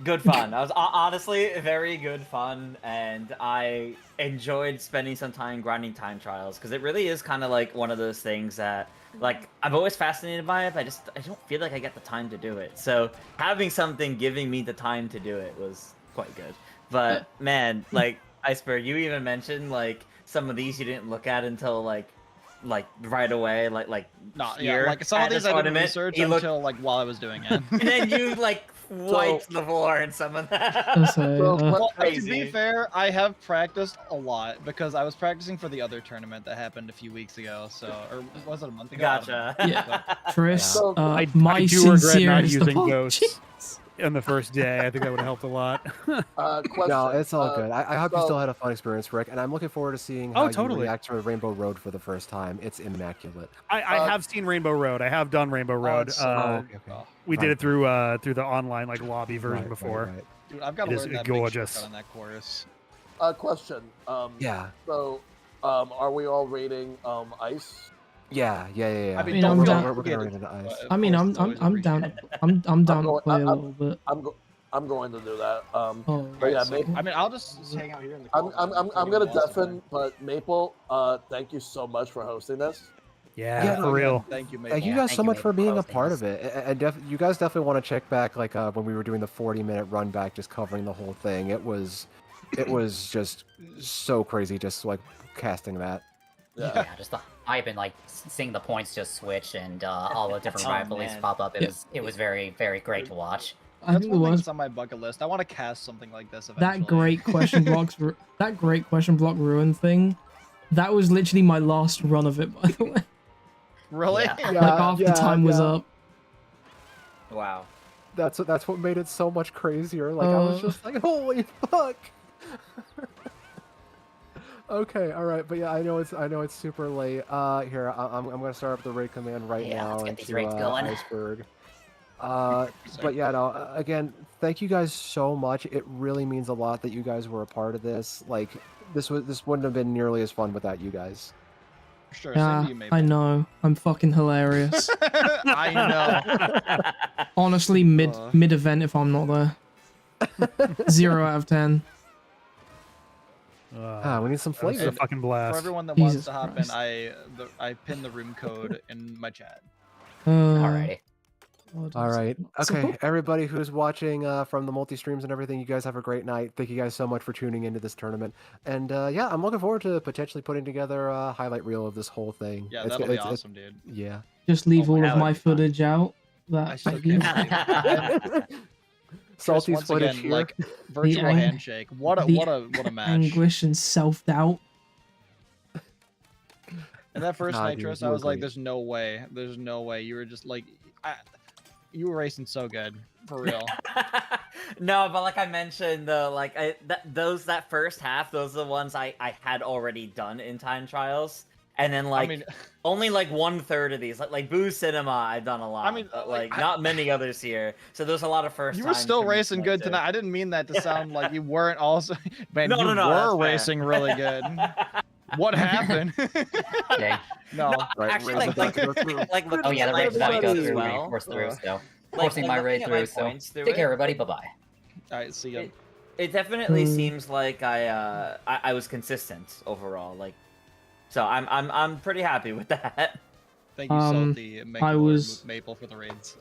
Good fun. I was honestly very good fun, and I enjoyed spending some time grinding time trials because it really is kind of like one of those things that, like, I'm always fascinated by it, but I don't feel like I get the time to do it. So having something giving me the time to do it was quite good. But man, like Iceberg, you even mentioned like some of these you didn't look at until like right away, like No, here yeah, like some at of the these I didn't tournament, research you looked- until like while I was doing it. and then you like wiped the floor in some of that. I'll say, Well, Well, to Crazy. be fair, I have practiced a lot because I was practicing for the other tournament that happened a few weeks ago. So, or was it a month ago? I don't know. Gotcha. Yeah. Chris, So, I my do regret not sincerest using apologies. ghosts on the first day. I think that would have helped a lot. Question. No, it's all good. I hope you so- still had a fun experience, Rick, and I'm looking forward to seeing Oh, how totally. you react to Rainbow Road for the first time. It's immaculate. I have seen Rainbow Road. I have done Rainbow Road. it's so okay. We did it through the online like lobby version Right, before. right. Dude, I've got to It is learn that gorgeous. big shortcut on that chorus. Question. Yeah, So, are we all rating Ice? yeah. I mean, don't we're, down- we're gonna rate it to Ice. Of I mean, course, it's always I'm down. appreciated. I'm down to going- play a I'm- little bit. I'm going to do that. Oh, But yeah, So, maybe, I mean, I'll just hang out here in the I'm corner. I'm until gonna you want something. deafen. But Maple, thank you so much for hosting this. Yeah, Yeah, for no, real. Thank you, Maple. Thank you Yeah, guys thank so you, much Maple, for for being a hosting part this. of it. And you guys definitely want to check back, like when we were doing the 40-minute run back, just covering the whole thing. It was just so crazy, just like casting that. Yeah. Yeah, just the hype and like seeing the points just switch and all the different Oh, rivalries man. pop up. Yeah. It was very very great to watch. I That's think the one thing worst. that's on my bucket list. I want to cast something like this eventually. That great question blocks. That great question block ruin thing. That was literally my last run of it, by the way. Really? Yeah. Like after time was up. Wow. That's what made it so much crazier. Like I was just like, holy fuck. Okay, all right, but yeah, I know it's super late. Here I'm gonna start up the raid command right Yeah, now let's get these into raids going. Iceberg. But yeah, no. Again, thank you guys so much. It really means a lot that you guys were a part of this. Like this wouldn't have been nearly as fun without you guys. Sure, same Yeah, to you, Maple. I know. I'm fucking hilarious. I know. Honestly, mid event if I'm not there. 0 out of 10. We need some That was flavor. a fucking blast. For everyone that Jesus wants to hop Christ. in, I pinned the room code in my chat. Alrighty. All right. Okay, everybody who's watching from the multi-streams and everything, you guys have a great night. Thank you guys so much for tuning into this tournament. And yeah, I'm looking forward to potentially putting together a highlight reel of this whole thing. Yeah, that'll be awesome, dude. Yeah. Just leave all that of would my be fun. footage out. I That still I give. can't believe it. Salty's once footage again, here. like virtual ang- handshake. What a match. Anguish and self-doubt. And that first Nah, dude, Nitros, you I were was like, great. "There's no way. There's no way." You were just like, you were racing so good, for real. No, but like I mentioned, that first half, those are the ones I had already done in time trials, and then like I mean, only like 1/3 of these, like Boo Cinema, I've done a lot. I mean, but, like, not many others here. So there's a lot of first. you were still racing good tonight. I didn't mean that to sound like you weren't also. Man, No, you no, that's were fair. racing really good. What happened? Dang. No. Right, Actually, race like about to go through. looking Oh yeah, the at race is about to go points as through, well. being forced through, so Like, forcing my raid looking at through. So points through take it, care, everybody. Bye bye. All right, see ya. It definitely Hmm. seems like I was consistent overall. Like, so I'm pretty happy with that. Thank you, Salty and I was- Maple for the raids.